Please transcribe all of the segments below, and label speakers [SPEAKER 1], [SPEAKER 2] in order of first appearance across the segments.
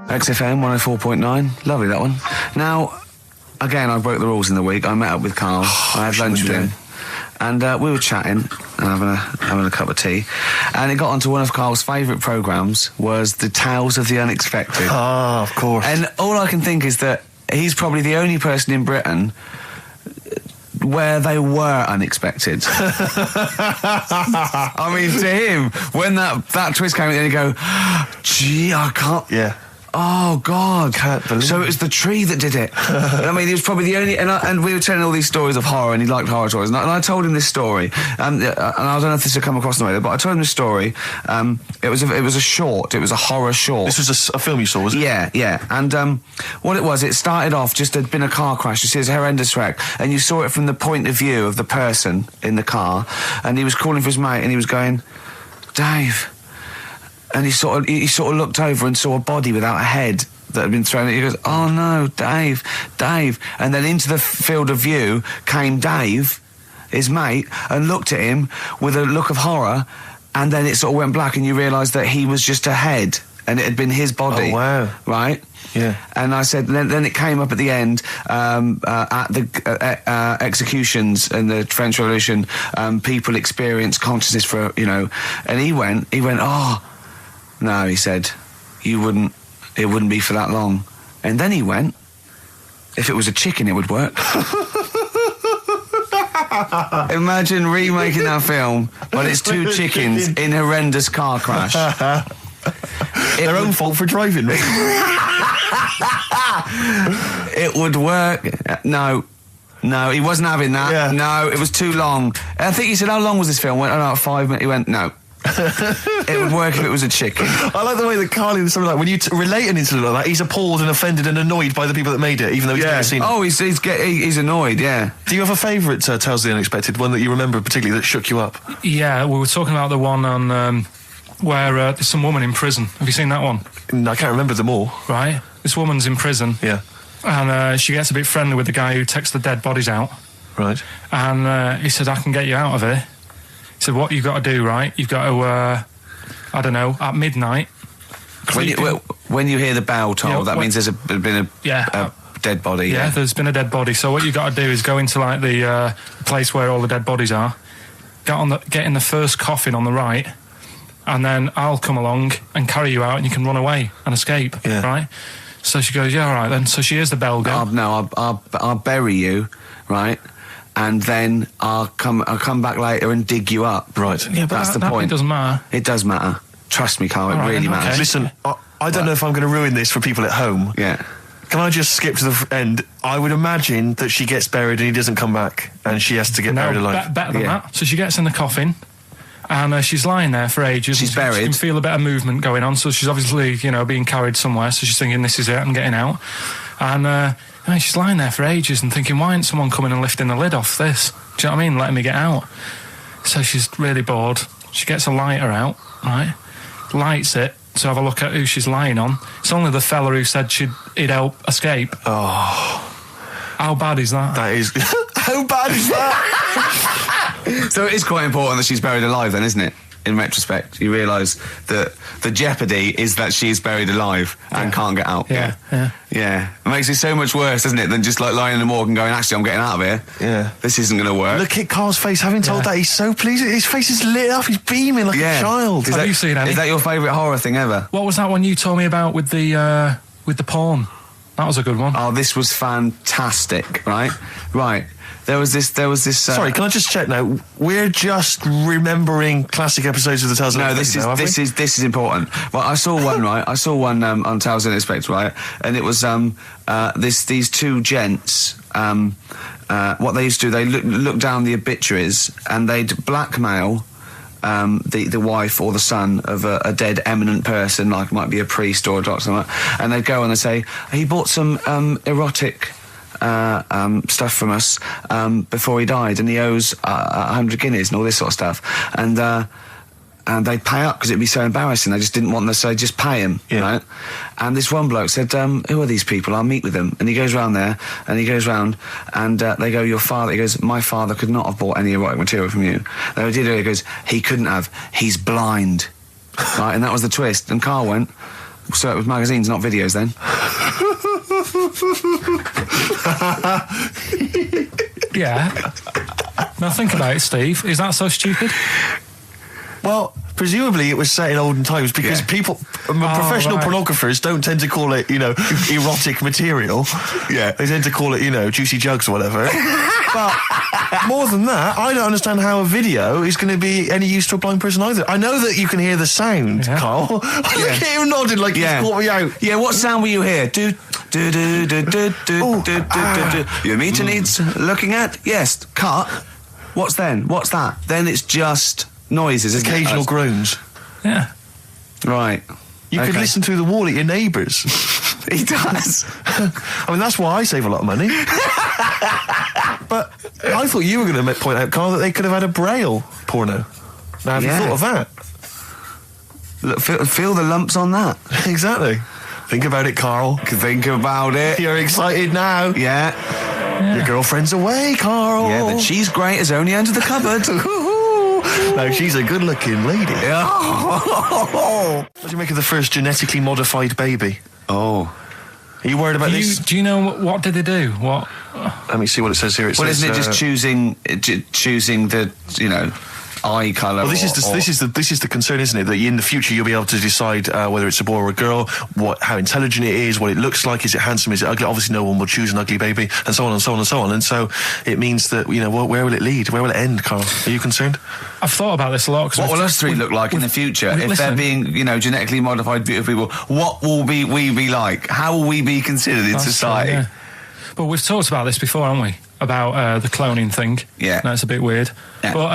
[SPEAKER 1] XFM 104.9. Lovely, that one. Now, again, I broke the rules in the week. I met up with Karl. I had lunch with him. And we were chatting and having a cup of tea. And it got onto one of Karl's favourite programmes, was the Tales of the Unexpected.
[SPEAKER 2] Ah, of course.
[SPEAKER 1] And all I can think is that he's probably the only person in Britain where they were unexpected. I mean, to him, when that twist came in, you go, gee, I can't...
[SPEAKER 2] Yeah.
[SPEAKER 1] Oh, God.
[SPEAKER 2] Can't believe
[SPEAKER 1] So it was the tree that did it. I mean, he was probably the only... And we were telling all these stories of horror, and he liked horror stories. And I told him this story, and I don't know if this will come across in the way, but I told him this story. It was a short. It was a horror short.
[SPEAKER 2] This was a film you saw, was it?
[SPEAKER 1] Yeah, yeah. And what it was, it started off, just there'd been a car crash. You see, it's a horrendous wreck. And you saw it from the point of view of the person in the car. And he was calling for his mate, and he was going, Dave... And he sort of looked over and saw a body without a head that had been thrown. He goes, oh no, Dave. And then into the field of view came Dave, his mate, and looked at him with a look of horror. And then it sort of went black, and you realised that he was just a head, and it had been his body.
[SPEAKER 2] Oh, wow.
[SPEAKER 1] Right?
[SPEAKER 2] Yeah.
[SPEAKER 1] And I said, then it came up at the end, at the executions in the French Revolution, people experience consciousness for, and he went, oh, no, he said, it wouldn't be for that long. And then he went, if it was a chicken, it would work. Imagine remaking that film, but it's two chickens in horrendous car crash.
[SPEAKER 2] Their own fault for driving.
[SPEAKER 1] It would work. No, he wasn't having that.
[SPEAKER 2] Yeah.
[SPEAKER 1] No, it was too long. I think he said, how long was this film? I went, about 5 minutes. He went, no. It would work if it was a chicken.
[SPEAKER 2] I like the way that Karl in something like, when you relate an incident like that, he's appalled and offended and annoyed by the people that made it, even though he's never seen it.
[SPEAKER 1] Oh, he's annoyed, yeah.
[SPEAKER 2] Do you have a favourite Tales of the Unexpected, one that you remember particularly that shook you up?
[SPEAKER 3] Yeah, we were talking about the one on where there's some woman in prison. Have you seen that one?
[SPEAKER 2] I can't remember them all.
[SPEAKER 3] Right. This woman's in prison.
[SPEAKER 2] Yeah.
[SPEAKER 3] And she gets a bit friendly with the guy who takes the dead bodies out.
[SPEAKER 2] Right.
[SPEAKER 3] And he said, I can get you out of here. He said, what you've got to do, right? You've got to, at midnight...
[SPEAKER 1] When you hear the bell toll, that means there's been a dead body.
[SPEAKER 3] Yeah, there's been a dead body. So what you've got to do is go into, like, the place where all the dead bodies are, get in the first coffin on the right, and then I'll come along and carry you out, and you can run away and escape, right? So she goes, yeah, all right, then. So she hears the bell go.
[SPEAKER 1] I'll bury you, right? And then I'll come back later and dig you up.
[SPEAKER 2] Right.
[SPEAKER 3] Yeah, but
[SPEAKER 1] that's the point.
[SPEAKER 3] It doesn't matter.
[SPEAKER 1] It does matter. Trust me, Karl, it really matters.
[SPEAKER 3] Okay.
[SPEAKER 2] Listen, I don't know if I'm going to ruin this for people at home.
[SPEAKER 1] Yeah.
[SPEAKER 2] Can I just skip to the end? I would imagine that she gets buried and he doesn't come back, and she has to get buried alive.
[SPEAKER 3] Better than that. So she gets in the coffin, and she's lying there for ages.
[SPEAKER 1] She's buried.
[SPEAKER 3] She can feel a bit of movement going on, so she's obviously, being carried somewhere, so she's thinking, this is it, I'm getting out. And she's lying there for ages and thinking, why ain't someone coming and lifting the lid off this? Do you know what I mean? Letting me get out. So she's really bored. She gets a lighter out, right? Lights it to have a look at who she's lying on. It's only the fella who said he'd help escape.
[SPEAKER 2] Oh.
[SPEAKER 3] How bad is that?
[SPEAKER 2] That is... How bad is that?
[SPEAKER 1] So it is quite important that she's buried alive then, isn't it? In retrospect, you realise that the jeopardy is that she's buried alive and can't get out.
[SPEAKER 3] Yeah.
[SPEAKER 1] It makes it so much worse, doesn't it, than just like lying in the morgue and going, actually, I'm getting out of here.
[SPEAKER 2] Yeah.
[SPEAKER 1] This isn't going to work.
[SPEAKER 2] Look at Karl's face. Having told that, he's so pleased. His face is lit up. He's beaming like a child.
[SPEAKER 3] Have you seen any?
[SPEAKER 1] Is that your favourite horror thing ever?
[SPEAKER 3] What was that one you told me about with the porn? That was a good one.
[SPEAKER 1] Oh, this was fantastic, right? Right. There was this...
[SPEAKER 2] Sorry, can I just check now? We're just remembering classic episodes of the Tales of the Unexpected.
[SPEAKER 1] No, this is important. Well, I saw one, right? I saw one on Tales of the Unexpected, right? And it was these two gents. What they used to do, they look down the obituaries and they'd blackmail the wife or the son of a dead eminent person, like might be a priest or a doctor, something like that, and they'd go and they'd say, he bought some erotic stuff from us before he died, and he owes 100 guineas and all this sort of stuff, and they'd pay up because it'd be so embarrassing. They just didn't want them, so they'd just pay him, right? And this one bloke said, who are these people? I'll meet with them. And he goes round there, and he goes round, and they go, your father. He goes, my father could not have bought any erotic material from you. They did. He goes, he couldn't have. He's blind. Right? And that was the twist. And Karl went, So it was magazines, not videos, then?
[SPEAKER 3] Yeah. Now think about it, Steve. Is that so stupid?
[SPEAKER 2] Well, presumably it was set in olden times because professional pornographers don't tend to call it, erotic material.
[SPEAKER 1] Yeah.
[SPEAKER 2] They tend to call it, juicy jugs or whatever. But more than that, I don't understand how a video is going to be any use to a blind person either. I know that you can hear the sound, Carl. Look at him nodding like he's caught me out.
[SPEAKER 1] Yeah, what sound will you hear? Do. Your meter needs looking at? Yes. Cut. What's then? What's that? Then it's just noises,
[SPEAKER 2] occasional groans.
[SPEAKER 3] Yeah.
[SPEAKER 1] Right.
[SPEAKER 2] You could listen through the wall at your neighbours.
[SPEAKER 1] He does.
[SPEAKER 2] I mean, that's why I save a lot of money. But I thought you were going to point out, Carl, that they could have had a Braille porno. Now, have you thought of that?
[SPEAKER 1] Look, feel the lumps on that.
[SPEAKER 2] Exactly. Think about it, Carl.
[SPEAKER 1] Think about it.
[SPEAKER 2] You're excited now.
[SPEAKER 1] Yeah.
[SPEAKER 2] Your girlfriend's away, Carl.
[SPEAKER 1] Yeah, the cheese grate has only entered the cupboard.
[SPEAKER 2] No, she's a good-looking lady. What do you make of the first genetically modified baby?
[SPEAKER 1] Oh.
[SPEAKER 2] Are you worried about this?
[SPEAKER 3] Do you know what did they do? What?
[SPEAKER 2] Let me see what it says here.
[SPEAKER 1] Isn't it just choosing the eye colour?
[SPEAKER 2] Well, this is the concern, isn't it? That in the future you'll be able to decide whether it's a boy or a girl, how intelligent it is, what it looks like, is it handsome, is it ugly? Obviously, no one will choose an ugly baby, and so on and so on and so on. And so it means that where will it lead? Where will it end, Carl? Are you concerned?
[SPEAKER 3] I've thought about this a lot.
[SPEAKER 1] What will us three look like in the future if they're being, genetically modified beautiful people? What will we be like? How will we be considered in society?
[SPEAKER 3] True, yeah. But we've talked about this before, haven't we? About the cloning thing.
[SPEAKER 1] Yeah,
[SPEAKER 3] that's a bit weird.
[SPEAKER 1] Yeah.
[SPEAKER 3] But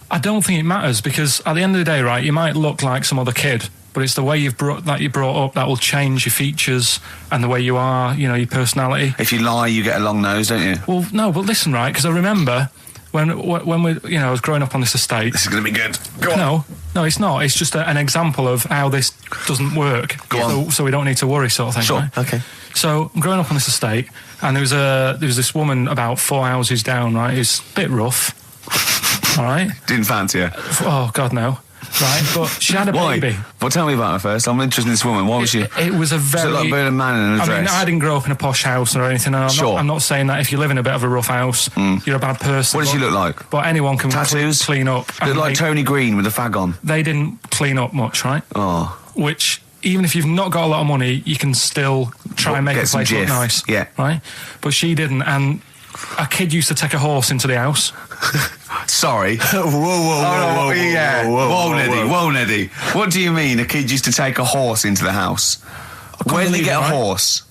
[SPEAKER 3] I don't think it matters because at the end of the day, right, you might look like some other kid, but it's the way you're brought up that will change your features and the way you are, your personality.
[SPEAKER 1] If you lie, you get a long nose, don't you?
[SPEAKER 3] Well, no, but listen, right, because I remember when we, I was growing up on this estate.
[SPEAKER 1] This is going to be good. Go on.
[SPEAKER 3] No, it's not. It's just an example of how this doesn't work.
[SPEAKER 1] Go on.
[SPEAKER 3] So we don't need to worry, sort of thing.
[SPEAKER 1] Sure.
[SPEAKER 3] Right?
[SPEAKER 2] Okay.
[SPEAKER 3] So I'm growing up on this estate, and there was this woman about 4 houses down. Right, who's a bit rough. All right.
[SPEAKER 1] Didn't fancy her.
[SPEAKER 3] Oh God, no. Right, but she had a baby.
[SPEAKER 1] Well, tell me about her first. I'm interested in this woman. Why was she?
[SPEAKER 3] It was a very.
[SPEAKER 1] Was it like a man in a dress?
[SPEAKER 3] I mean, I didn't grow up in a posh house or anything. And I'm not saying that if you live in a bit of a rough house, you're a bad person.
[SPEAKER 1] What does she look like?
[SPEAKER 3] But anyone can
[SPEAKER 1] tattoos,
[SPEAKER 3] clean up.
[SPEAKER 1] Look like Tony Green with a fag on.
[SPEAKER 3] They didn't clean up much, right?
[SPEAKER 1] Oh.
[SPEAKER 3] Which, even if you've not got a lot of money, you can still try and make a place look nice.
[SPEAKER 1] Yeah.
[SPEAKER 3] Right. But she didn't, and a kid used to take a horse into the house.
[SPEAKER 1] Sorry. Whoa, Neddy. What do you mean a kid used to take a horse into the house? Where did they get a horse?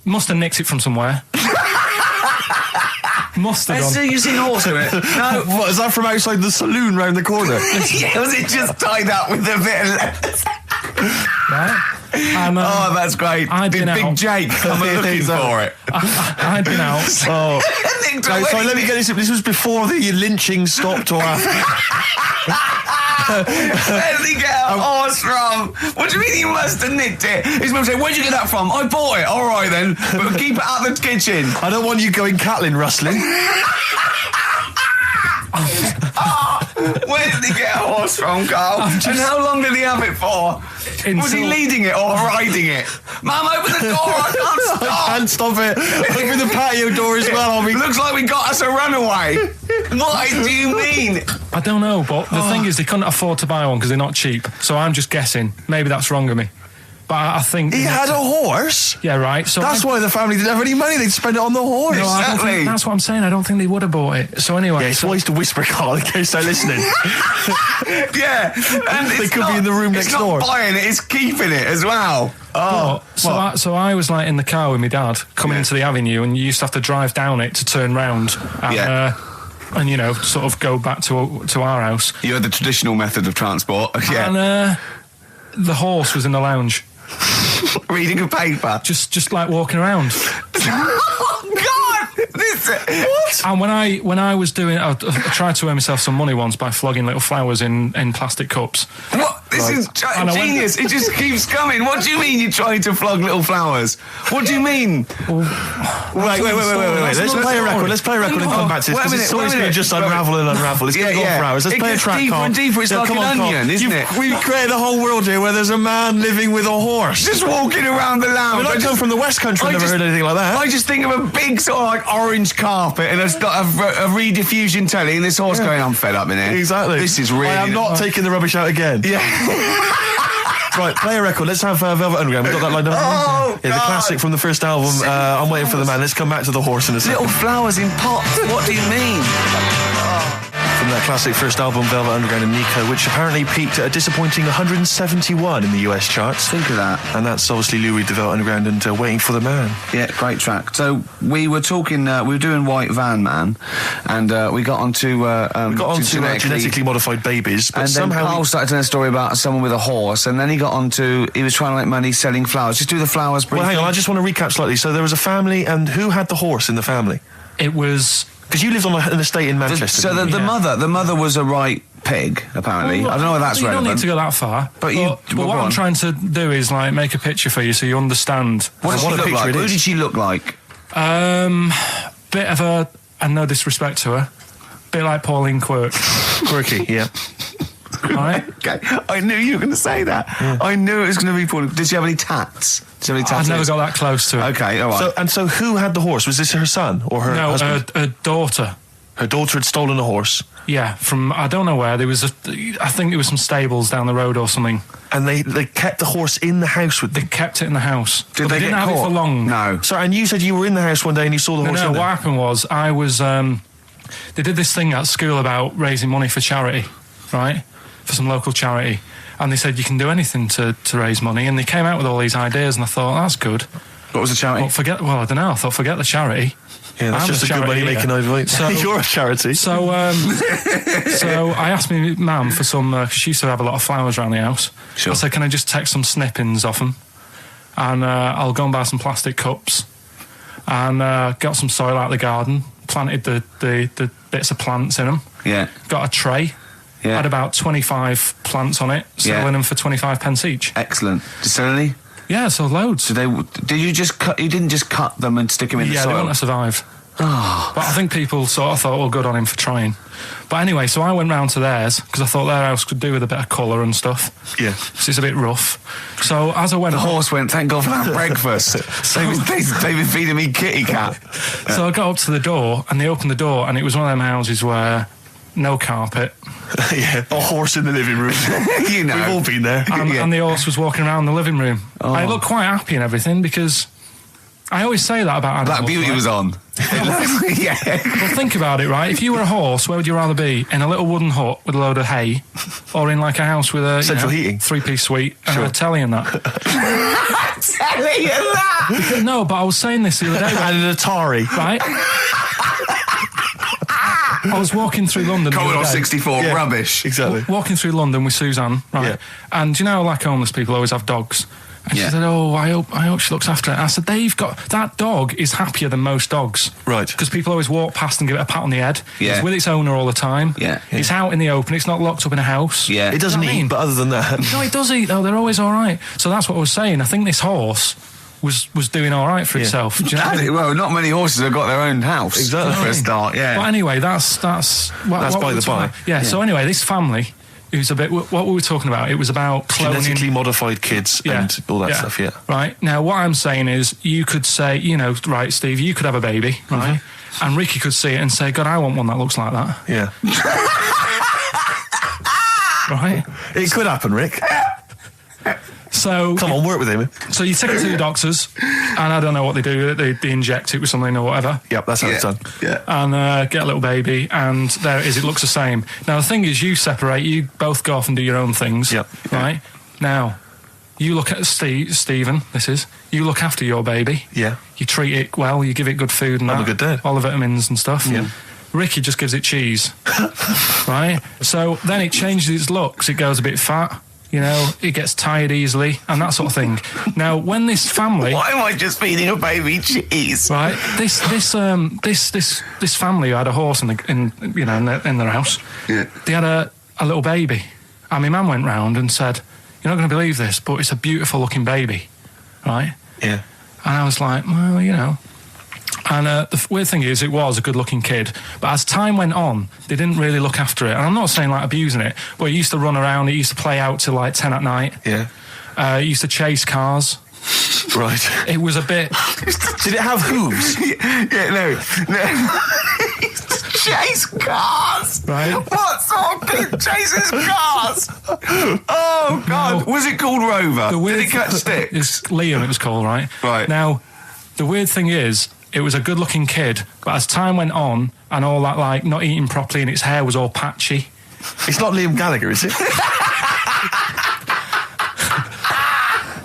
[SPEAKER 3] Must have nicked it from somewhere. Must have gone.
[SPEAKER 1] You've seen a horse in it? No.
[SPEAKER 2] What, is that from outside the saloon round the corner?
[SPEAKER 1] Yeah, was it just tied up with a bit of leather?
[SPEAKER 3] Right. And,
[SPEAKER 1] that's great. Did Big Jake come looking for it?
[SPEAKER 3] I'd been out.
[SPEAKER 2] So let me get this. This was before the lynching stopped or after.
[SPEAKER 1] Where did he get a horse from? What do you mean he must have nicked it? His mum said, where'd you get that from? I bought it. All right then, but keep it out of the kitchen.
[SPEAKER 2] I don't want you going Catlin rustling.
[SPEAKER 1] Where did he get a horse from, Carl? And how long did he have it for? Was he leading it or riding it? Mum, open the door, I can't stop.
[SPEAKER 2] I can't stop it. Open the patio door as well.
[SPEAKER 1] Looks like we got us a runaway. What do you mean?
[SPEAKER 3] I don't know, but the thing is they couldn't afford to buy one because they're not cheap. So I'm just guessing. Maybe that's wrong of me. But I think...
[SPEAKER 2] He had a horse?
[SPEAKER 3] Yeah, right. So
[SPEAKER 2] that's why the family didn't have any money. They'd spend it on the horse.
[SPEAKER 3] No,
[SPEAKER 1] exactly.
[SPEAKER 3] That's what I'm saying. I don't think they would have bought it. So anyway...
[SPEAKER 2] Yeah, it's wise to whisper, Carl, in case they're listening.
[SPEAKER 1] Yeah. And
[SPEAKER 2] they could be in the room next door.
[SPEAKER 1] It's not buying it, it's keeping it as well.
[SPEAKER 3] So I was like in the car with my dad coming into the avenue, and you used to have to drive down it to turn round. And, and sort of go back to our house.
[SPEAKER 1] You had the traditional method of transport. Yeah.
[SPEAKER 3] And the horse was in the lounge.
[SPEAKER 1] Reading a paper.
[SPEAKER 3] Just like walking around.
[SPEAKER 1] Oh God! What?
[SPEAKER 3] And when I was doing, I tried to earn myself some money once by flogging little flowers in plastic cups.
[SPEAKER 1] What? This is genius. It just keeps coming. What do you mean you're trying to flog little flowers? What do you mean?
[SPEAKER 2] Wait. Let's play a record. Let's play a record and come back to this. Because it's always going to just unravel and unravel. It's going to go for hours. Let's play a track,
[SPEAKER 1] deeper and deeper. It's like an onion, isn't it?
[SPEAKER 2] We've created a whole world here where there's a man living with a horse.
[SPEAKER 1] Just walking around the lounge.
[SPEAKER 2] I come from the West Country. I've never heard anything like that.
[SPEAKER 1] I just think of a big sort of like orange carpet and it's got a rediffusion telly and this horse going, I'm fed up in here.
[SPEAKER 2] Exactly.
[SPEAKER 1] This is really...
[SPEAKER 2] I am not taking the rubbish out again.
[SPEAKER 1] Yeah.
[SPEAKER 2] Right, play a record. Let's have Velvet Underground. We've got that lined up.
[SPEAKER 1] Oh,
[SPEAKER 2] the classic from the first album, I'm Waiting for the Man. Let's come back to the horse in a second.
[SPEAKER 1] Little flowers in pots. What do you mean?
[SPEAKER 2] From that classic first album, Velvet Underground and Nico, which apparently peaked at a disappointing 171 in the US charts.
[SPEAKER 1] Think of that.
[SPEAKER 2] And that's obviously Lou Reed, the Velvet Underground, and Waiting for the Man.
[SPEAKER 1] Yeah, great track. So we were talking, we were doing White Van Man, and we got onto
[SPEAKER 2] genetically modified babies, but
[SPEAKER 1] and
[SPEAKER 2] somehow
[SPEAKER 1] then Carl started telling a story about someone with a horse, and then he got onto, he was trying to make money selling flowers. Just do the flowers briefly.
[SPEAKER 2] Well, hang on, I just want to recap slightly. So there was a family, and who had the horse in the family?
[SPEAKER 3] It was...
[SPEAKER 2] Because you lived on an estate in Manchester.
[SPEAKER 1] The mother was a right pig, apparently.
[SPEAKER 3] Well,
[SPEAKER 1] I don't know whether that's
[SPEAKER 3] you
[SPEAKER 1] relevant.
[SPEAKER 3] You don't need to go that far. But what I'm trying to do is like make a picture for you so you understand.
[SPEAKER 1] What does she look like? Who did she look like?
[SPEAKER 3] Bit of a, and no disrespect to her, bit like Pauline Quirk.
[SPEAKER 2] Quirky, yeah.
[SPEAKER 3] Right?
[SPEAKER 1] Okay, I knew you were going to say that. Yeah. I knew it was going to be Pauline. Did she have any tats?
[SPEAKER 3] I've never got that close to it.
[SPEAKER 1] Okay, all right.
[SPEAKER 2] So who had the horse? Was this her son or her husband?
[SPEAKER 3] No, her daughter.
[SPEAKER 2] Her daughter had stolen a horse?
[SPEAKER 3] Yeah, from, I don't know where. I think there was some stables down the road or something.
[SPEAKER 2] And they kept the horse in the house with them?
[SPEAKER 3] They kept it in the house.
[SPEAKER 1] Did they
[SPEAKER 3] didn't have it for long.
[SPEAKER 1] No.
[SPEAKER 2] Sorry, and you said you were in the house one day and you saw the horse?
[SPEAKER 3] No, what happened was, I was, they did this thing at school about raising money for charity, right? For some local charity. And they said you can do anything to raise money, and they came out with all these ideas, and I thought, that's good.
[SPEAKER 1] What was the charity?
[SPEAKER 3] Well, I don't know. I thought, forget the charity.
[SPEAKER 2] Yeah, that's just a good money-making idea. So, you're a charity.
[SPEAKER 3] So I asked my mum for some, because she used to have a lot of flowers around the house.
[SPEAKER 1] Sure.
[SPEAKER 3] I said, can I just take some snippings off them? And I'll go and buy some plastic cups. And got some soil out of the garden, planted the bits of plants in them.
[SPEAKER 1] Yeah.
[SPEAKER 3] Got a tray.
[SPEAKER 1] Yeah.
[SPEAKER 3] Had about 25 plants on it, selling them for 25 pence each.
[SPEAKER 1] Excellent. Did you sell any?
[SPEAKER 3] Yeah, so loads.
[SPEAKER 1] Did you just cut? You didn't just cut them and stick them in the soil?
[SPEAKER 3] Yeah, they wouldn't have survived.
[SPEAKER 1] Oh.
[SPEAKER 3] But I think people sort of thought, well, good on him for trying. But anyway, so I went round to theirs because I thought their house could do with a bit of colour and stuff.
[SPEAKER 2] Yeah.
[SPEAKER 3] So it's a bit rough. So as I went...
[SPEAKER 1] The horse went, thank God for that breakfast. They've been feeding me kitty cat.
[SPEAKER 3] So I got up to the door and they opened the door and it was one of them houses where no carpet.
[SPEAKER 2] Yeah, a horse in the living room.
[SPEAKER 1] You know.
[SPEAKER 2] We've all been there.
[SPEAKER 3] And the horse was walking around the living room. Oh. I looked quite happy and everything because I always say that about animals.
[SPEAKER 1] That beauty was on. Yeah.
[SPEAKER 3] Well, think about it, right? If you were a horse, where would you rather be? In a little wooden hut with a load of hay, or in like a house with a
[SPEAKER 2] central heating,
[SPEAKER 3] 3-piece suite and a telly and that?
[SPEAKER 1] Telly and that?
[SPEAKER 3] No, but I was saying this the other day.
[SPEAKER 2] And an Atari,
[SPEAKER 3] right? I was walking through London.
[SPEAKER 1] Commodore 64, rubbish.
[SPEAKER 2] Exactly.
[SPEAKER 3] Walking through London with Suzanne, right? Yeah. And you know, like homeless people always have dogs. And she said, "Oh, I hope she looks after it." I said, that dog is happier than most dogs,
[SPEAKER 2] right?
[SPEAKER 3] Because people always walk past and give it a pat on the head.
[SPEAKER 1] Yeah.
[SPEAKER 3] It's with its owner all the time.
[SPEAKER 1] Yeah.
[SPEAKER 3] It's out in the open. It's not locked up in a house.
[SPEAKER 1] Yeah.
[SPEAKER 2] It doesn't eat, but other than that,
[SPEAKER 3] no, it does eat though. They're always all right. So that's what I was saying. I think this horse was doing all right for itself. Do you know what I mean?
[SPEAKER 1] Well, not many horses have got their own house.
[SPEAKER 2] Exactly.
[SPEAKER 1] For a start, yeah.
[SPEAKER 3] But anyway, that's
[SPEAKER 2] by the by.
[SPEAKER 3] Yeah. So anyway, this family. Who's a bit... What were we talking about? It was about cloning...
[SPEAKER 2] Genetically modified kids and all that stuff,
[SPEAKER 3] Right. Now, what I'm saying is you could say, right, Steve, you could have a baby, right? Mm-hmm. And Ricky could see it and say, God, I want one that looks like that.
[SPEAKER 2] Yeah.
[SPEAKER 3] Right?
[SPEAKER 2] It could happen, Rick.
[SPEAKER 3] So...
[SPEAKER 2] Come on, work with him.
[SPEAKER 3] So you take it to the doctors, and I don't know what they do. They inject it with something or whatever.
[SPEAKER 2] Yep, that's how it's done.
[SPEAKER 1] Yeah.
[SPEAKER 3] And get a little baby, and there it is. It looks the same. Now, the thing is, you separate. You both go off and do your own things.
[SPEAKER 2] Yep.
[SPEAKER 3] Right? Now, you look at Stephen, you look after your baby.
[SPEAKER 2] Yeah.
[SPEAKER 3] You treat it well, you give it good food and
[SPEAKER 2] I'm a good dad.
[SPEAKER 3] all the vitamins and stuff.
[SPEAKER 2] Yeah.
[SPEAKER 3] Ricky just gives it cheese. Right? So then it changes its looks. It goes a bit fat. It gets tired easily and that sort of thing. Now, when this family...
[SPEAKER 1] Why am I just feeding a baby cheese?
[SPEAKER 3] Right. This family who had a horse in their house.
[SPEAKER 1] Yeah.
[SPEAKER 3] They had a little baby, And my man went round and said, "You're not going to believe this, but it's a beautiful looking baby," right?
[SPEAKER 2] Yeah.
[SPEAKER 3] And I was like, well, you know. And the weird thing is, it was a good-looking kid. But as time went on, they didn't really look after it. And I'm not saying, like, abusing it, but it used to run around. It used to play out till, like, 10 at night.
[SPEAKER 2] Yeah.
[SPEAKER 3] It used to chase cars.
[SPEAKER 2] Right.
[SPEAKER 3] It was a bit...
[SPEAKER 2] Did it have hooves?
[SPEAKER 1] No. Chase cars.
[SPEAKER 3] Right.
[SPEAKER 1] What sort of kid chases cars? Oh God!
[SPEAKER 3] No.
[SPEAKER 1] Was it called Rover?
[SPEAKER 3] The weird
[SPEAKER 1] Did it catch sticks?
[SPEAKER 3] It's Liam, it was called, right?
[SPEAKER 1] Right.
[SPEAKER 3] Now, the weird thing is, it was a good-looking kid, but as time went on, and all that, like, not eating properly, and its hair was all patchy.
[SPEAKER 2] It's not Liam Gallagher, is it?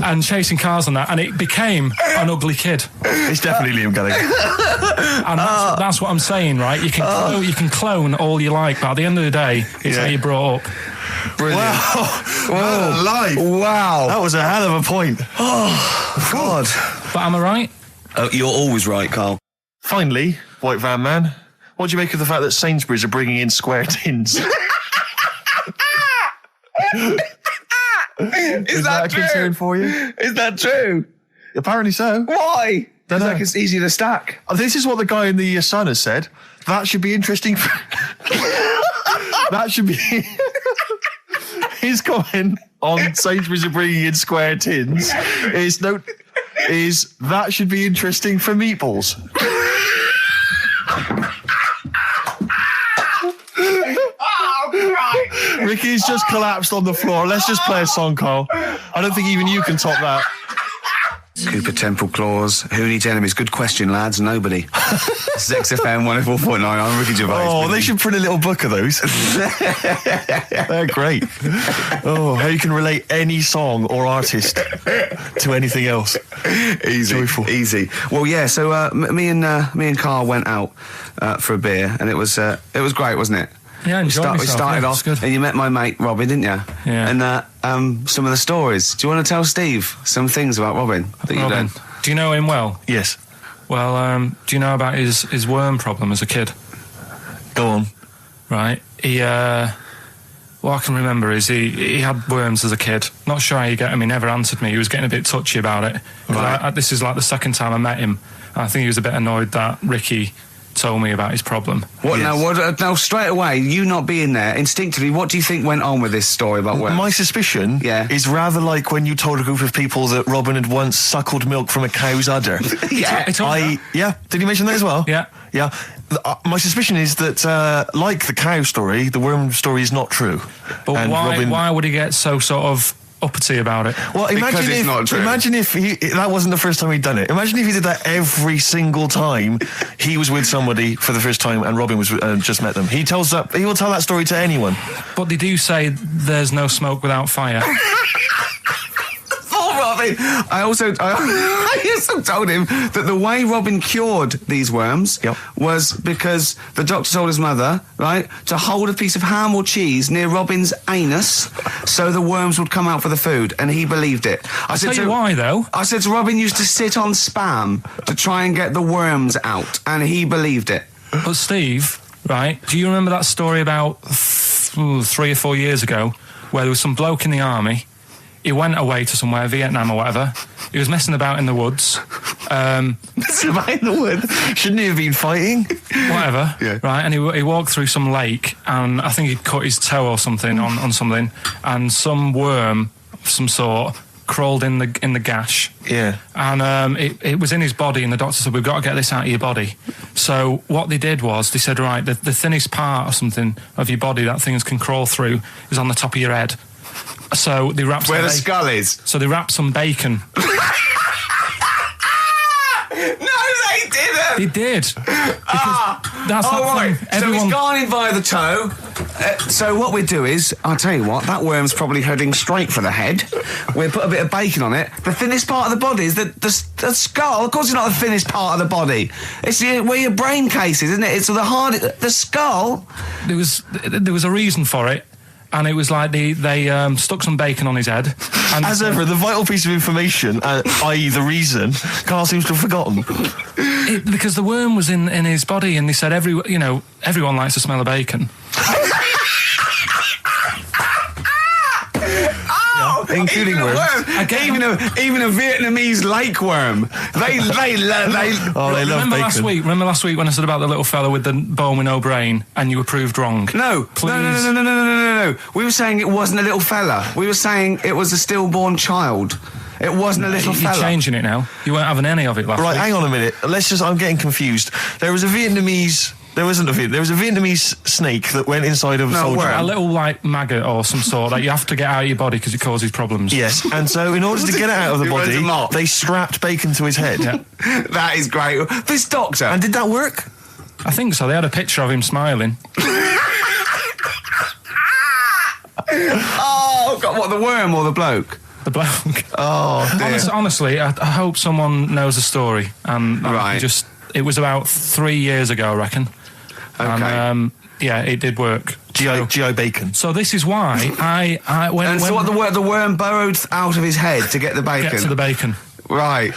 [SPEAKER 3] And chasing cars and that, and it became an ugly kid.
[SPEAKER 2] It's definitely Liam Gallagher.
[SPEAKER 3] And that's what I'm saying, right? You can clone all you like, but at the end of the day, it's how you brought up.
[SPEAKER 2] Brilliant. Wow. Live.
[SPEAKER 1] Wow!
[SPEAKER 2] That was a hell of a point.
[SPEAKER 1] Oh God!
[SPEAKER 3] But am I right?
[SPEAKER 1] Oh, you're always right, Carl.
[SPEAKER 2] Finally, White Van Man, what do you make of the fact that Sainsbury's are bringing in square tins?
[SPEAKER 1] Is that
[SPEAKER 2] a
[SPEAKER 1] true?
[SPEAKER 2] concern for you?
[SPEAKER 1] Is that true?
[SPEAKER 2] Apparently so.
[SPEAKER 1] Why?
[SPEAKER 2] Dunno.
[SPEAKER 1] Like it's easier to stack.
[SPEAKER 2] This is what the guy in the Sun has said. That should be interesting. That should be his comment on Sainsbury's are bringing in square tins. Is that should be interesting for meatballs. Ricky's just collapsed on the floor. Let's just play a song, Carl. I don't think even you can top that.
[SPEAKER 1] Cooper Temple Claws. Who needs enemies? Good question, lads. Nobody. This is XFM 104.9. I'm Ricky Gervais.
[SPEAKER 2] Oh, they should print a little book of those. They're great. Oh, how you can relate any song or artist to anything else.
[SPEAKER 1] Easy.
[SPEAKER 2] Joyful.
[SPEAKER 1] Easy. Well, yeah, so me and Carl went out for a beer, and it was great, wasn't it?
[SPEAKER 3] Yeah, I enjoyed myself.
[SPEAKER 1] We started
[SPEAKER 3] yeah,
[SPEAKER 1] off,
[SPEAKER 3] good.
[SPEAKER 1] and you met my mate Robin, didn't you?
[SPEAKER 3] Yeah.
[SPEAKER 1] And some of the stories. Do you want to tell Steve some things about Robin that you
[SPEAKER 3] Robin,
[SPEAKER 1] don't?
[SPEAKER 3] do you know him well?
[SPEAKER 2] Yes.
[SPEAKER 3] Well, do you know about his worm problem as a kid?
[SPEAKER 2] Go on.
[SPEAKER 3] Right. He, what I can remember is he had worms as a kid. Not sure how you get him. He never answered me. He was getting a bit touchy about it.
[SPEAKER 2] Right.
[SPEAKER 3] This is like the second time I met him. And I think he was a bit annoyed that Ricky told me about his problem.
[SPEAKER 1] What
[SPEAKER 2] Yes.
[SPEAKER 1] now? Straight away, you not being there, instinctively, what do you think went on with this story about worms?
[SPEAKER 2] My suspicion is rather like when you told a group of people that Robin had once suckled milk from a cow's udder.
[SPEAKER 1] Yeah.
[SPEAKER 2] Did he mention that as well?
[SPEAKER 3] Yeah.
[SPEAKER 2] Yeah. My suspicion is that, like the cow story, the worm story is not true.
[SPEAKER 3] But
[SPEAKER 2] And
[SPEAKER 3] why would he get so sort of uppity about it?
[SPEAKER 2] Well,
[SPEAKER 1] Because it's not true.
[SPEAKER 2] Imagine if that wasn't the first time he'd done it. Imagine if he did that every single time he was with somebody for the first time and Robin was just met them. He will tell that story to anyone.
[SPEAKER 3] But they do say there's no smoke without fire.
[SPEAKER 1] Robin. I also told him that the way Robin cured these worms was because the doctor told his mother, right, to hold a piece of ham or cheese near Robin's anus so the worms would come out for the food, and he believed it.
[SPEAKER 3] I'll tell you why, though.
[SPEAKER 1] I said to Robin used to sit on Spam to try and get the worms out, and he believed it.
[SPEAKER 3] But Steve, right, do you remember that story about 3 or 4 years ago where there was some bloke in the army? He went away to somewhere, Vietnam or whatever. He was messing about in the woods.
[SPEAKER 2] Messing about in the woods? Shouldn't he have been fighting?
[SPEAKER 3] Whatever.
[SPEAKER 1] Yeah.
[SPEAKER 3] Right, and he walked through some lake, and I think he'd cut his toe or something on something, and some worm of some sort crawled in the gash.
[SPEAKER 2] Yeah.
[SPEAKER 3] And it was in his body, and the doctor said, we've got to get this out of your body. So what they did was, they said, right, the thinnest part or something of your body that things can crawl through is on the top of your head. So they wrapped
[SPEAKER 1] Where the skull is.
[SPEAKER 3] So they wrapped some bacon.
[SPEAKER 1] No, they didn't.
[SPEAKER 3] They did. Because that's that
[SPEAKER 1] right.
[SPEAKER 3] thing.
[SPEAKER 1] So he's gone in via the toe. So what we do is, I'll tell you what, that worm's probably heading straight for the head. We'll put a bit of bacon on it. The thinnest part of the body is the skull. Of course it's not the thinnest part of the body. It's where your brain case is, isn't it? It's the skull.
[SPEAKER 3] There was a reason for it. And it was like they stuck some bacon on his head. And
[SPEAKER 2] As ever, the vital piece of information, i.e. the reason, Carl seems to have forgotten.
[SPEAKER 3] Because the worm was in his body, and they said everyone likes the smell of bacon.
[SPEAKER 2] including worms.
[SPEAKER 1] Even a Vietnamese lake worm. They love bacon.
[SPEAKER 3] Remember last week when I said about the little fella with the bone with no brain, and you were proved wrong?
[SPEAKER 1] No. We were saying it wasn't a little fella. We were saying it was a stillborn child. It wasn't a little fella.
[SPEAKER 3] You're changing it now. You weren't having any of it last week.
[SPEAKER 2] Right, hang on a minute. I'm getting confused. There was a Vietnamese snake that went inside of a soldier.
[SPEAKER 3] A little, like, maggot or some sort that you have to get out of your body because it causes problems.
[SPEAKER 2] Yes, and so in order to get it out of the body, they strapped bacon to his head.
[SPEAKER 3] Yeah.
[SPEAKER 1] That is great. This doctor.
[SPEAKER 2] And did that work?
[SPEAKER 3] I think so. They had a picture of him smiling.
[SPEAKER 1] Oh, God, what, the worm or the bloke?
[SPEAKER 3] The bloke.
[SPEAKER 1] Oh, dear.
[SPEAKER 3] Honestly, I hope someone knows the story.
[SPEAKER 1] Right.
[SPEAKER 3] It was about 3 years ago, I reckon.
[SPEAKER 1] Okay.
[SPEAKER 3] And, yeah, it did work.
[SPEAKER 2] GI bacon.
[SPEAKER 3] So this is why I when
[SPEAKER 1] the worm burrowed out of his head to get the bacon.
[SPEAKER 3] Get to the bacon.
[SPEAKER 1] Right.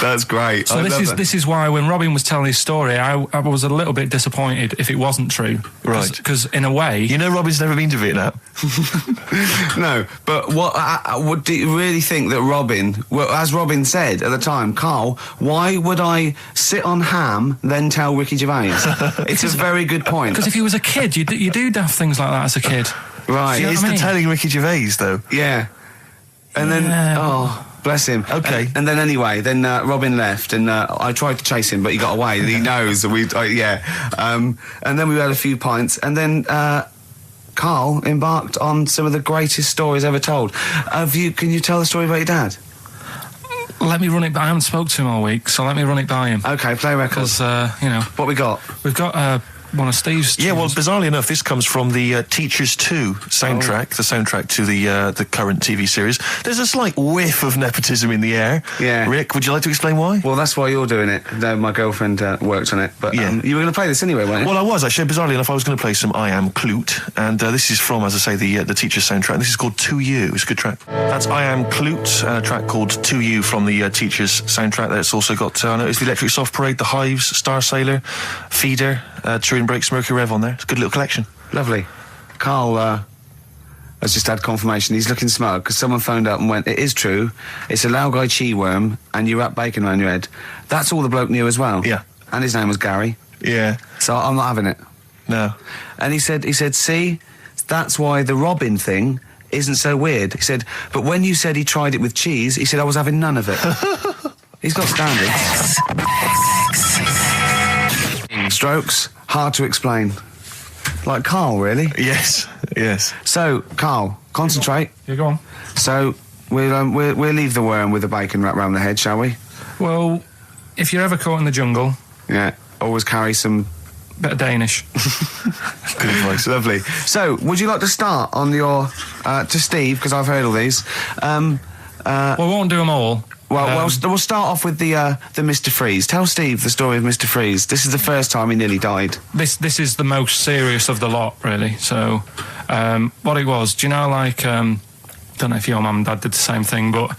[SPEAKER 1] That's great.
[SPEAKER 3] So this is why when Robin was telling his story, I was a little bit disappointed if it wasn't true.
[SPEAKER 2] Right.
[SPEAKER 3] Because in a way,
[SPEAKER 2] Robin's never been to Vietnam.
[SPEAKER 1] No, but do you really think that Robin? Well, as Robin said at the time, Carl, why would I sit on ham then tell Ricky Gervais? It's a very good point.
[SPEAKER 3] Because if he was a kid, you do daft things like that as a kid.
[SPEAKER 1] Right.
[SPEAKER 2] See, it's the telling Ricky Gervais though.
[SPEAKER 1] Yeah. And then, bless him.
[SPEAKER 2] Okay.
[SPEAKER 1] And then anyway, Robin left, and I tried to chase him, but he got away. He knows that and then we had a few pints, and then Carl embarked on some of the greatest stories ever told. Can you tell the story about your dad?
[SPEAKER 3] Let me run it by. I haven't spoke to him all week, so let me run it by him.
[SPEAKER 1] Okay, play records.
[SPEAKER 3] Because
[SPEAKER 1] what we got?
[SPEAKER 3] We've got one of Steve's tunes.
[SPEAKER 2] Yeah, well, bizarrely enough, this comes from the Teachers 2 soundtrack, the soundtrack to the current TV series. There's a slight whiff of nepotism in the air.
[SPEAKER 1] Yeah.
[SPEAKER 2] Rick, would you like to explain why?
[SPEAKER 1] Well, that's why you're doing it. My girlfriend worked on it. But you were going to play this anyway, weren't you?
[SPEAKER 2] Well, I was, actually. Bizarrely enough, I was going to play some I Am Clute, and this is from, as I say, the Teachers soundtrack. This is called To You. It's a good track. That's I Am Clute, and a track called To You from the Teachers soundtrack. That's also got, I noticed the Electric Soft Parade, The Hives, Star Sailor, Feeder, Turin Breaks, Mercury Rev on there. It's a good little collection.
[SPEAKER 1] Lovely. Carl has just had confirmation. He's looking smug because someone phoned up and went, it is true, it's a Laogai chi worm and you wrap bacon around your head. That's all the bloke knew as well.
[SPEAKER 2] Yeah.
[SPEAKER 1] And his name was Gary.
[SPEAKER 2] Yeah.
[SPEAKER 1] So I'm not having it.
[SPEAKER 2] No.
[SPEAKER 1] And he said, see, that's why the Robin thing isn't so weird. He said, but when you said he tried it with cheese, he said I was having none of it. He's got standards. Strokes, hard to explain. Like Carl, really?
[SPEAKER 2] Yes.
[SPEAKER 1] So, Carl, concentrate.
[SPEAKER 3] Yeah, go on.
[SPEAKER 1] So, we'll leave the worm with the bacon wrapped around the head, shall we?
[SPEAKER 3] Well, if you're ever caught in the jungle...
[SPEAKER 1] Yeah, always carry some...
[SPEAKER 3] Bit of Danish.
[SPEAKER 1] Good advice. Lovely. So, would you like to start on your... to Steve, because I've heard all these.
[SPEAKER 3] Well, we won't do them all.
[SPEAKER 1] Well, we'll start off with the Mr. Freeze. Tell Steve the story of Mr. Freeze. This is the first time he nearly died.
[SPEAKER 3] This is the most serious of the lot, really. So, what it was, do you know, like, don't know if your mum and dad did the same thing, but,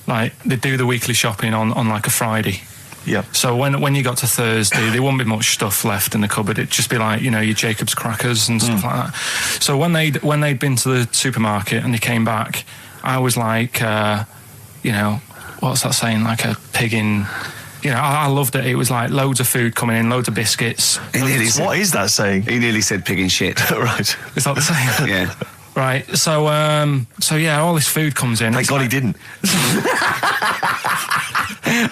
[SPEAKER 3] like, they do the weekly shopping on like, a Friday.
[SPEAKER 2] Yeah.
[SPEAKER 3] So when you got to Thursday, there wouldn't be much stuff left in the cupboard. It'd just be like, your Jacob's crackers and stuff like that. So when they'd been to the supermarket and they came back, I was like, what's that saying? Like a pig in... I loved it. It was like loads of food coming in, loads of biscuits.
[SPEAKER 2] What is that saying?
[SPEAKER 1] He nearly said pig in shit.
[SPEAKER 2] Right.
[SPEAKER 3] Is that the saying?
[SPEAKER 1] Yeah.
[SPEAKER 3] Right. So all this food comes in.
[SPEAKER 2] Thank God he didn't.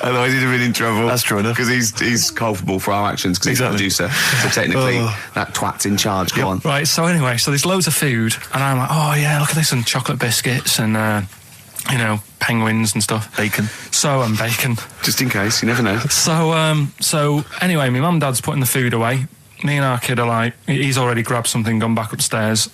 [SPEAKER 1] Otherwise he'd have been in trouble.
[SPEAKER 2] That's true enough.
[SPEAKER 1] Because he's culpable for our actions because he's the producer. So technically, that twat's in charge. Go on.
[SPEAKER 3] Right. So anyway, there's loads of food, and I'm like, oh yeah, look at this, and chocolate biscuits, and penguins and stuff.
[SPEAKER 2] Bacon.
[SPEAKER 1] And bacon. Just in case, you never know.
[SPEAKER 3] So anyway, my mum and dad's putting the food away. Me and our kid are like, he's already grabbed something, gone back upstairs.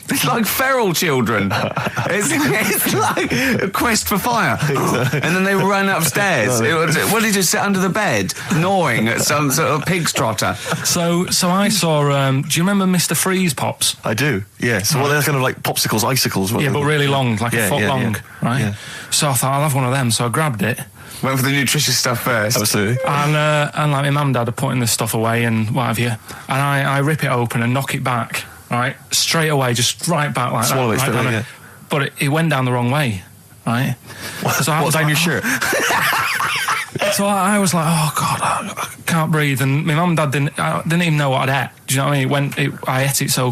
[SPEAKER 1] It's like feral children. It's like a quest for fire. And then they ran upstairs. What did he just sit under the bed, gnawing at some sort of pig's trotter?
[SPEAKER 3] So I saw, do you remember Mr. Freeze Pops?
[SPEAKER 2] I do, yeah. So they're kind of like popsicles, icicles.
[SPEAKER 3] Yeah, but really long, like a foot long, right? Yeah. So I thought, I'll have one of them. So I grabbed it.
[SPEAKER 1] Went for the nutritious stuff first.
[SPEAKER 2] Absolutely.
[SPEAKER 3] And like my mum and dad are putting this stuff away and what have you. And I rip it open and knock it back. right? Straight away, just right back like
[SPEAKER 2] Swallow
[SPEAKER 3] that.
[SPEAKER 2] it straight away, yeah.
[SPEAKER 3] But it went down the wrong way, right? So I
[SPEAKER 2] What,
[SPEAKER 3] was
[SPEAKER 2] down
[SPEAKER 3] like,
[SPEAKER 2] your shirt?
[SPEAKER 3] So I was like, oh God, I can't breathe. And my mum and dad didn't even know what I'd ate. Do you know what I mean? I ate it so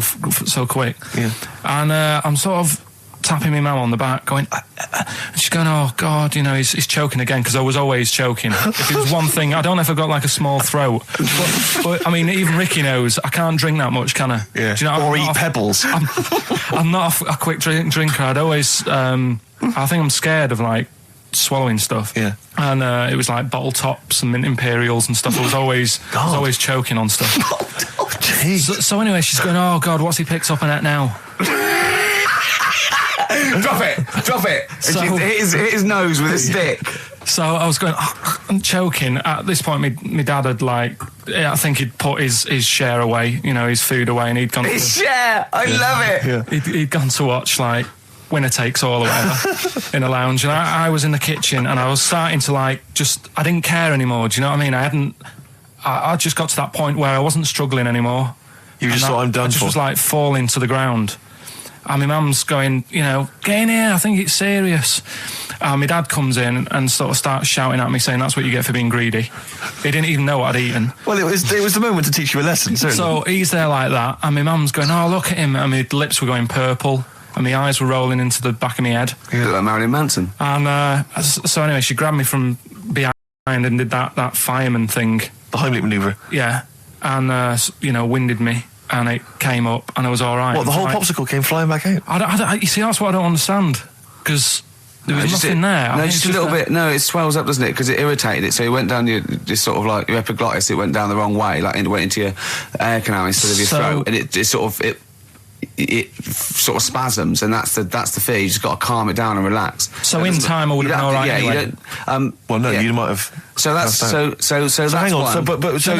[SPEAKER 3] quick.
[SPEAKER 2] Yeah.
[SPEAKER 3] And I'm sort of tapping my mum on the back, going, and she's going, oh God, he's choking again, because I was always choking. If it was one thing, I don't know if I've got like a small throat, but I mean, even Ricky knows I can't drink that much, can I?
[SPEAKER 2] Yeah.
[SPEAKER 3] Do you know,
[SPEAKER 2] or eat pebbles.
[SPEAKER 3] I'm not a quick drinker. I'd always, I think I'm scared of like swallowing stuff.
[SPEAKER 2] Yeah.
[SPEAKER 3] And it was like bottle tops and mint imperials and stuff. I was always choking on stuff.
[SPEAKER 2] Oh, jeez.
[SPEAKER 3] So anyway, she's going, oh God, what's he picked up on it now?
[SPEAKER 1] Drop it.
[SPEAKER 3] So-
[SPEAKER 1] Hit his nose with a stick.
[SPEAKER 3] So I was going, I'm choking. At this point, my dad had I think he'd put his share away, his food away, and he'd gone.
[SPEAKER 1] His share. I love it.
[SPEAKER 2] Yeah.
[SPEAKER 3] He'd gone to watch like Winner Takes All or whatever in a lounge, and I was in the kitchen, and I was starting to I didn't care anymore. Do you know what I mean? I just got to that point where I wasn't struggling anymore.
[SPEAKER 2] You just thought, I'm done
[SPEAKER 3] I just
[SPEAKER 2] for.
[SPEAKER 3] was like falling to the ground. And my mum's going, get in here, I think it's serious. And my dad comes in and sort of starts shouting at me, saying that's what you get for being greedy. He didn't even know what I'd eaten.
[SPEAKER 2] Well, it was the moment to teach you a lesson, certainly.
[SPEAKER 3] So he's there like that, and my mum's going, oh, look at him. And my lips were going purple, and my eyes were rolling into the back of my head.
[SPEAKER 1] You look like Marilyn Manson.
[SPEAKER 3] And so anyway, she grabbed me from behind and did that fireman thing.
[SPEAKER 2] The Heimlich manoeuvre.
[SPEAKER 3] Yeah. And, winded me. And it came up, and I was all right.
[SPEAKER 2] What, the whole popsicle came flying back out?
[SPEAKER 3] You see, that's what I don't understand, because there was nothing there.
[SPEAKER 1] No, just a little bit. No, it swells up, doesn't it? Because it irritated it. So it went down this sort of like your epiglottis. It went down the wrong way, it went into your air canal instead of your throat, and it sort of spasms, and that's the fear. You just got to calm it down and relax.
[SPEAKER 3] So in time, I would have been all right.
[SPEAKER 1] Yeah,
[SPEAKER 3] anyway.
[SPEAKER 1] you don't.
[SPEAKER 2] Well, no, you might have.
[SPEAKER 1] So that's so that's
[SPEAKER 2] hang on.
[SPEAKER 1] one.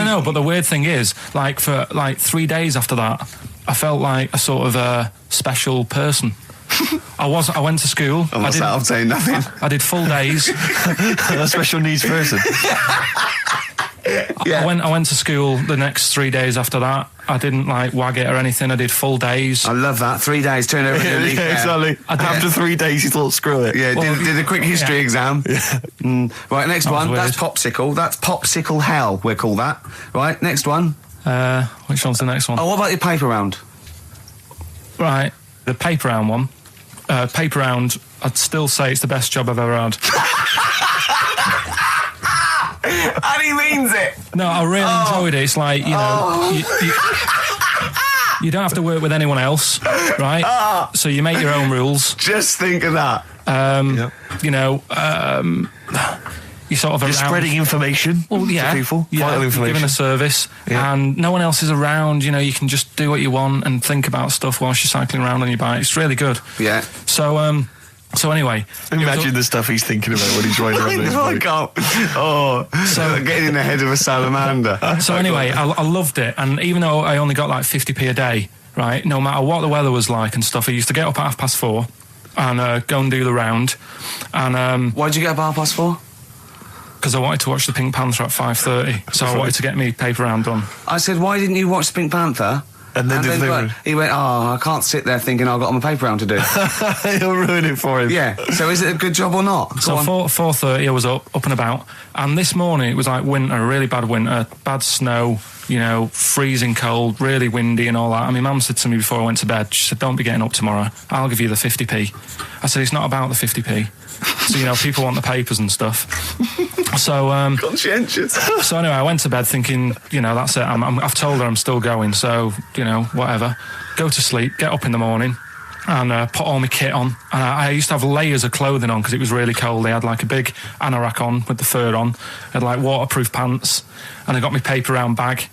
[SPEAKER 3] No. But the weird thing is, for 3 days after that, I felt like a sort of a special person. I went to school.
[SPEAKER 1] I'm saying nothing.
[SPEAKER 3] I did full days.
[SPEAKER 2] A special needs person.
[SPEAKER 1] Yeah.
[SPEAKER 3] I went to school the next 3 days after that. I didn't wag it or anything. I did full days.
[SPEAKER 1] I love that. 3 days, turn over
[SPEAKER 2] Yeah, exactly. After 3 days, you thought, screw it.
[SPEAKER 1] Yeah, did a quick history exam. Yeah. Right, next one.
[SPEAKER 3] weird.
[SPEAKER 1] That's popsicle. That's popsicle hell, we'll call that. Right, next one.
[SPEAKER 3] Which one's the next one?
[SPEAKER 1] Oh, what about your paper round?
[SPEAKER 3] Right, the paper round one. Paper round, I'd still say it's the best job I've ever had.
[SPEAKER 1] And he means it.
[SPEAKER 3] No, I really enjoyed it. It's like, you don't have to work with anyone else, right? So you make your own rules.
[SPEAKER 1] Just think of that.
[SPEAKER 3] You sort of
[SPEAKER 2] You're spreading information to people, vital information.
[SPEAKER 3] Giving a service, and no one else is around. You can just do what you want and think about stuff whilst you're cycling around on your bike. It's really good.
[SPEAKER 1] Yeah.
[SPEAKER 3] So anyway,
[SPEAKER 2] imagine the stuff he's thinking about when he's riding around his bike.
[SPEAKER 1] So getting in the head of a salamander.
[SPEAKER 3] So anyway, I loved it, and even though I only got 50p a day, right, no matter what the weather was like and stuff, I used to get up at 4:30 and go and do the round. And
[SPEAKER 1] why'd you get up at 4:30?
[SPEAKER 3] Because I wanted to watch the Pink Panther at 5:30, so I wanted to get me paper round done.
[SPEAKER 1] I said, why didn't you watch the Pink Panther?
[SPEAKER 2] And then
[SPEAKER 1] he went, I can't sit there thinking I've got my paper round to do.
[SPEAKER 2] He'll ruin it for him.
[SPEAKER 1] Yeah. So is it a good job or not?
[SPEAKER 3] So 4:30 I was up and about, and this morning it was like winter, really bad winter, bad snow, freezing cold, really windy and all that. And my mum said to me before I went to bed, she said, don't be getting up tomorrow, I'll give you the 50p. I said, it's not about the 50p. So, people want the papers and stuff. So,
[SPEAKER 1] conscientious.
[SPEAKER 3] So anyway, I went to bed thinking, that's it. I've told her I'm still going, so, whatever. Go to sleep, get up in the morning, and put all my kit on. And I used to have layers of clothing on because it was really cold. They had a big anorak on with the fur on. I had waterproof pants, and I got my paper round bag.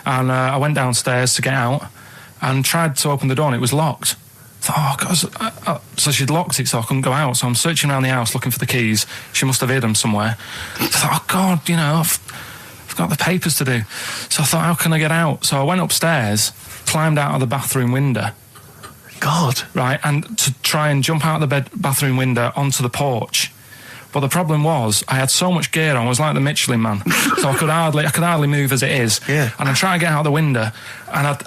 [SPEAKER 3] And I went downstairs to get out and tried to open the door, and it was locked. So she'd locked it so I couldn't go out. So I'm searching around the house looking for the keys. She must have hid them somewhere. I thought, God, I've got the papers to do. So I thought, how can I get out? So I went upstairs, climbed out of the bathroom window.
[SPEAKER 2] God.
[SPEAKER 3] Right, and to try and jump out of the bathroom window onto the porch. But the problem was, I had so much gear on, I was like the Michelin Man. So I could hardly move as it is.
[SPEAKER 2] Yeah.
[SPEAKER 3] And I tried to get out the window, and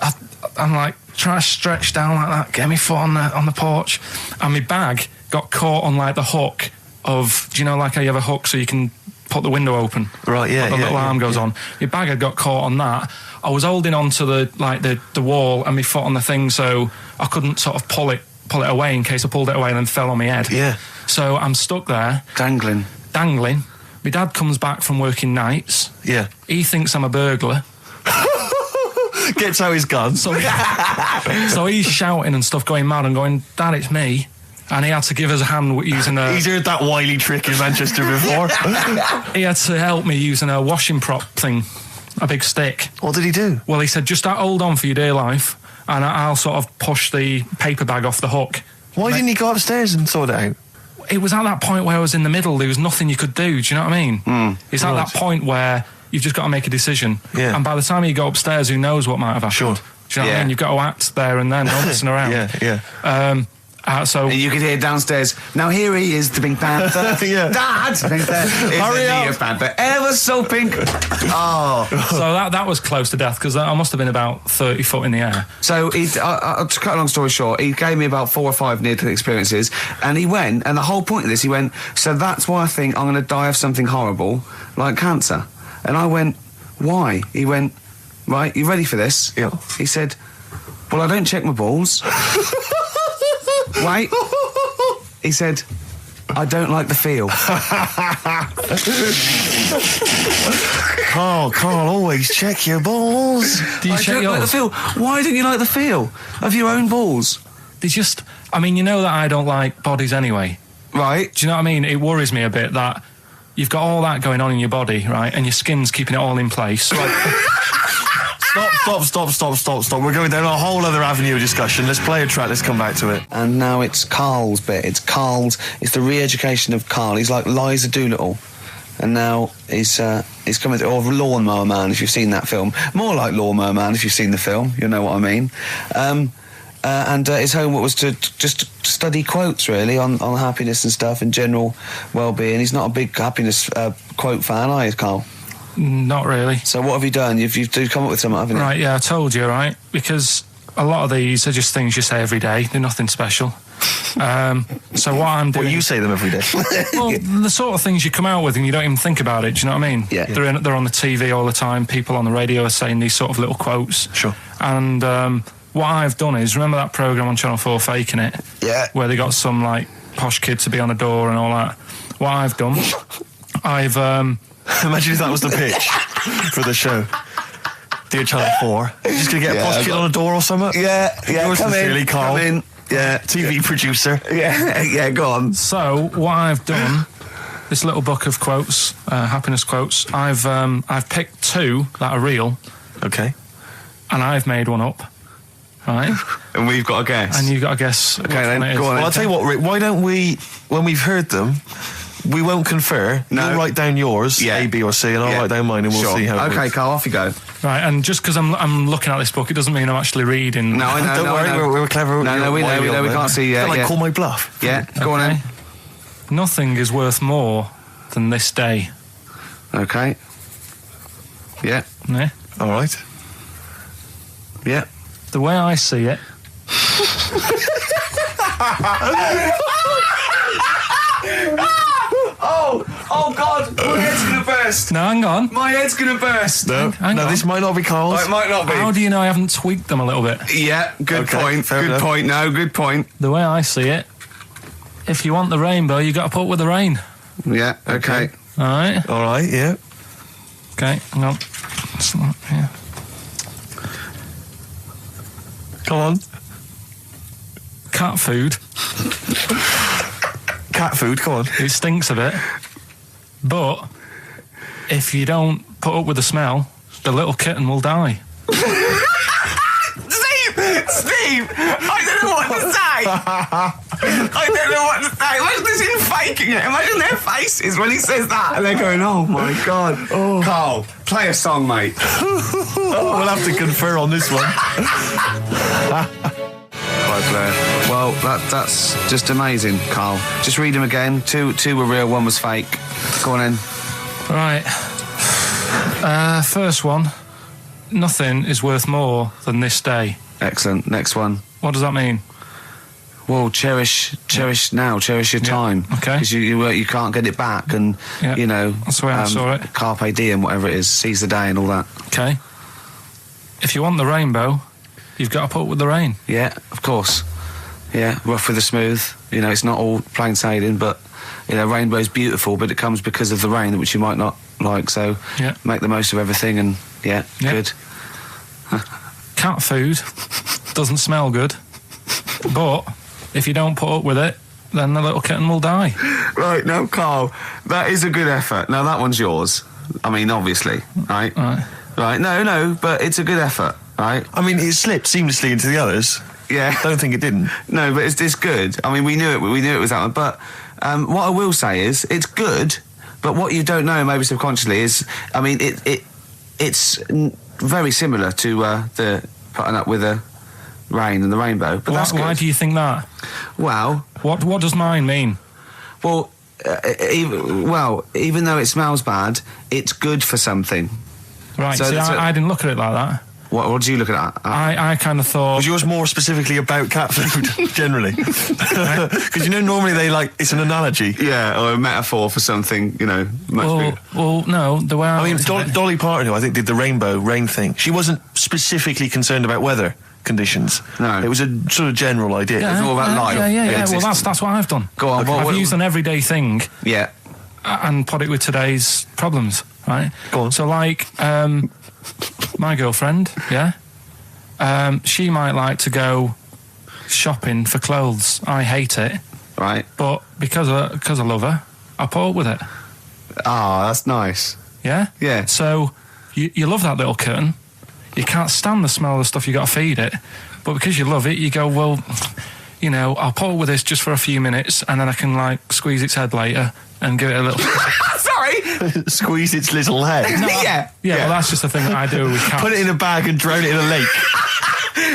[SPEAKER 3] I'm try to stretch down like that, get my foot on the porch, and my bag got caught on like the hook of, do you know, like how you have a hook so you can put the window open?
[SPEAKER 2] Right, yeah,
[SPEAKER 3] the little arm goes on. My bag had got caught on that. I was holding on to the wall and my foot on the thing, so I couldn't sort of pull it away in case I pulled it away and then fell on my head.
[SPEAKER 2] Yeah.
[SPEAKER 3] So I'm stuck there.
[SPEAKER 1] Dangling.
[SPEAKER 3] My dad comes back from working nights.
[SPEAKER 2] Yeah.
[SPEAKER 3] He thinks I'm a burglar.
[SPEAKER 2] Gets out his gun.
[SPEAKER 3] So he's shouting and stuff, going mad and going, Dad, it's me. And he had to give us a hand using a...
[SPEAKER 2] He's heard that wily trick in Manchester before.
[SPEAKER 3] He had to help me using a washing prop thing, a big stick.
[SPEAKER 2] What did he do?
[SPEAKER 3] Well, he said, just hold on for your dear life, and I'll sort of push the paper bag off the hook.
[SPEAKER 2] Why didn't he go upstairs and sort it out?
[SPEAKER 3] It was at that point where I was in the middle. There was nothing you could do. Do you know what I mean? It's at that point where you've just got to make a decision.
[SPEAKER 2] Yeah.
[SPEAKER 3] And by the time you go upstairs, who knows what might have happened?
[SPEAKER 2] Sure.
[SPEAKER 3] Do you know what I mean? You've got to act there and then, not messing around.
[SPEAKER 2] Yeah.
[SPEAKER 3] So
[SPEAKER 1] And you could hear downstairs, now here he is, the Pink Panther.
[SPEAKER 2] Yeah.
[SPEAKER 1] Dad!
[SPEAKER 2] Hurry up!
[SPEAKER 1] Panther, ever so pink. Oh.
[SPEAKER 3] So that was close to death, because I must have been about 30 foot in the air.
[SPEAKER 1] So, to cut a long story short, he gave me about 4 or 5 near-death experiences, and he went, and the whole point of this, he went, so that's why I think I'm going to die of something horrible, like cancer. And I went, why? He went, right, you ready for this?
[SPEAKER 2] Yeah.
[SPEAKER 1] He said, well, I don't check my balls. Wait. He said, I don't like the feel.
[SPEAKER 2] Carl, always check your balls.
[SPEAKER 3] Do you
[SPEAKER 1] I
[SPEAKER 3] check
[SPEAKER 1] don't
[SPEAKER 3] yours?
[SPEAKER 1] like the feel. Why don't you like the feel of your own balls?
[SPEAKER 3] They just... I mean, you know that I don't like bodies anyway.
[SPEAKER 1] Right.
[SPEAKER 3] Do you know what I mean? It worries me a bit that you've got all that going on in your body, right? And your skin's keeping it all in place.
[SPEAKER 2] Stop. We're going down a whole other avenue of discussion. Let's play a track, let's come back to it.
[SPEAKER 1] And now it's Carl's bit. It's the re-education of Carl. He's like Liza Doolittle. And now he's coming to... Or Lawnmower Man, if you've seen that film. More like Lawnmower Man, if you've seen the film. You'll know what I mean. And his homework was to just study quotes, really, on happiness and stuff and general well-being. He's not a big happiness quote fan, are you, Carl?
[SPEAKER 3] Not really.
[SPEAKER 1] So what have you done? You've come up with something, haven't you?
[SPEAKER 3] Right, yeah, I told you, right? Because a lot of these are just things you say every day. They're nothing special. So what I'm doing...
[SPEAKER 2] Well, you say them every day.
[SPEAKER 3] Well, the sort of things you come out with and you don't even think about it, do you know what I mean?
[SPEAKER 1] Yeah.
[SPEAKER 3] They're on the TV all the time. People on the radio are saying these sort of little quotes.
[SPEAKER 2] Sure.
[SPEAKER 3] And what I've done is, remember that programme on Channel 4, Faking It?
[SPEAKER 1] Yeah.
[SPEAKER 3] Where they got some, like, posh kid to be on a door and all that. What I've done, I've...
[SPEAKER 2] Imagine if that was the pitch for the show. Dear Channel 4, you're just going to get a posh kid on a door or something?
[SPEAKER 1] Yeah,
[SPEAKER 2] Yours
[SPEAKER 1] come
[SPEAKER 2] sincerely,
[SPEAKER 1] in,
[SPEAKER 2] Carl.
[SPEAKER 1] come in. Yeah.
[SPEAKER 2] TV producer.
[SPEAKER 1] Yeah, go on.
[SPEAKER 3] So, what I've done, this little book of quotes, happiness quotes, I've picked 2 that are real.
[SPEAKER 2] Okay.
[SPEAKER 3] And I've made one up. Right?
[SPEAKER 1] And we've got a guess.
[SPEAKER 3] And you've got to guess.
[SPEAKER 1] Okay, then, go on.
[SPEAKER 2] Well, I'll tell you what, Rick, why don't we, when we've heard them, we won't confer.
[SPEAKER 1] No.
[SPEAKER 2] You'll write down yours, A, B, or C, and I'll write down mine, and we'll see how it
[SPEAKER 1] Okay,
[SPEAKER 2] works.
[SPEAKER 1] Carl, off you go.
[SPEAKER 3] Right, and just because I'm looking at this book, it doesn't mean I'm actually reading.
[SPEAKER 1] No, I know.
[SPEAKER 2] Don't worry,
[SPEAKER 1] I know.
[SPEAKER 2] we're clever.
[SPEAKER 1] No, we know. We can't see yet.
[SPEAKER 2] Like, call my bluff.
[SPEAKER 1] Yeah, go on then.
[SPEAKER 3] Nothing is worth more than this day.
[SPEAKER 1] Okay. Yeah.
[SPEAKER 3] Yeah?
[SPEAKER 2] All right.
[SPEAKER 1] Yeah.
[SPEAKER 3] The way I see it...
[SPEAKER 1] Oh God, my head's gonna burst.
[SPEAKER 3] No, hang on.
[SPEAKER 1] My head's gonna burst.
[SPEAKER 2] No,
[SPEAKER 3] Hang on.
[SPEAKER 2] this might not be Carl's.
[SPEAKER 1] Oh, it might not be.
[SPEAKER 3] How do you know I haven't tweaked them a little bit?
[SPEAKER 1] Yeah, good
[SPEAKER 2] Okay,
[SPEAKER 1] point.
[SPEAKER 2] fair
[SPEAKER 1] Good
[SPEAKER 2] enough.
[SPEAKER 1] point. No, good point.
[SPEAKER 3] The way I see it, if you want the rainbow, you got to put up with the rain.
[SPEAKER 1] Yeah. Okay.
[SPEAKER 3] All right?
[SPEAKER 2] All right, yeah.
[SPEAKER 3] Okay, hang on. It's not, yeah.
[SPEAKER 2] Come on.
[SPEAKER 3] Cat food,
[SPEAKER 2] Cat food, come on.
[SPEAKER 3] it stinks a bit. But if you don't put up with the smell, the little kitten will die.
[SPEAKER 1] Steve, I don't know what to say. I don't know what to say. Imagine this in faking it. Imagine their faces when he says that, and they're going, "Oh my God." Oh. Carl, play a song, mate.
[SPEAKER 2] We'll have to confer on this one.
[SPEAKER 1] Right, Blair. Well, that's just amazing, Carl. Just read them again. Two were real, one was fake. Go on in.
[SPEAKER 3] Right. First one. Nothing is worth more than this day.
[SPEAKER 1] Excellent. Next one.
[SPEAKER 3] What does that mean?
[SPEAKER 1] Well, cherish now, cherish your time.
[SPEAKER 3] Okay.
[SPEAKER 1] Because you can't get it back, and you know
[SPEAKER 3] that's the way I saw it.
[SPEAKER 1] Carpe diem, whatever it is, seize the day, and all that.
[SPEAKER 3] Okay. If you want the rainbow, you've got to put up with the rain.
[SPEAKER 1] Yeah, of course. Yeah, rough with the smooth. You know, it's not all plain sailing, but you know, rainbow's beautiful, but it comes because of the rain, which you might not like. So make the most of everything, and good.
[SPEAKER 3] Cat food doesn't smell good, but if you don't put up with it, then the little kitten will die.
[SPEAKER 1] Right, now, Carl, that is a good effort. Now, that one's yours. I mean, obviously, right? Right, no, but it's a good effort, right?
[SPEAKER 2] I mean, it slipped seamlessly into the others.
[SPEAKER 1] Yeah.
[SPEAKER 2] Don't think it didn't.
[SPEAKER 1] No, but it's good. I mean, we knew it was that one. But what I will say is, it's good, but what you don't know, maybe subconsciously, is, I mean, it's very similar to the putting up with the rain and the rainbow. But that's good.
[SPEAKER 3] Why do you think that?
[SPEAKER 1] Well...
[SPEAKER 3] What does mine mean?
[SPEAKER 1] Well, even though it smells bad, it's good for something.
[SPEAKER 3] Right, so I didn't look at it like that.
[SPEAKER 1] What do you look at?
[SPEAKER 3] I kind of thought...
[SPEAKER 2] Was yours more specifically about cat food, generally? Because, you know, normally it's an analogy.
[SPEAKER 1] Yeah, or a metaphor for something, you know, much bigger.
[SPEAKER 3] Well, no, the way I
[SPEAKER 2] mean, Dolly Parton, who I think did the rainbow rain thing, she wasn't specifically concerned about weather conditions.
[SPEAKER 1] No.
[SPEAKER 2] It was a sort of general idea.
[SPEAKER 1] It's all about life.
[SPEAKER 3] Yeah. Well, that's what I've done.
[SPEAKER 1] Go on.
[SPEAKER 3] Okay. I've used an everyday thing.
[SPEAKER 1] Yeah.
[SPEAKER 3] And put it with today's problems, right?
[SPEAKER 2] Go on.
[SPEAKER 3] So, like, my girlfriend, she might like to go shopping for clothes. I hate it.
[SPEAKER 1] Right.
[SPEAKER 3] But because I love her, I put up with it.
[SPEAKER 1] Ah, that's nice.
[SPEAKER 3] Yeah?
[SPEAKER 1] Yeah.
[SPEAKER 3] So, you love that little kitten. You can't stand the smell of the stuff you got to feed it, but because you love it, you go, well, you know, I'll put up with this just for a few minutes, and then I can like squeeze its head later and give it a little.
[SPEAKER 1] Sorry,
[SPEAKER 2] squeeze its little head.
[SPEAKER 3] No,
[SPEAKER 1] yeah.
[SPEAKER 3] Well, that's just the thing that I do with cats.
[SPEAKER 2] Put it in a bag and drown it in a lake.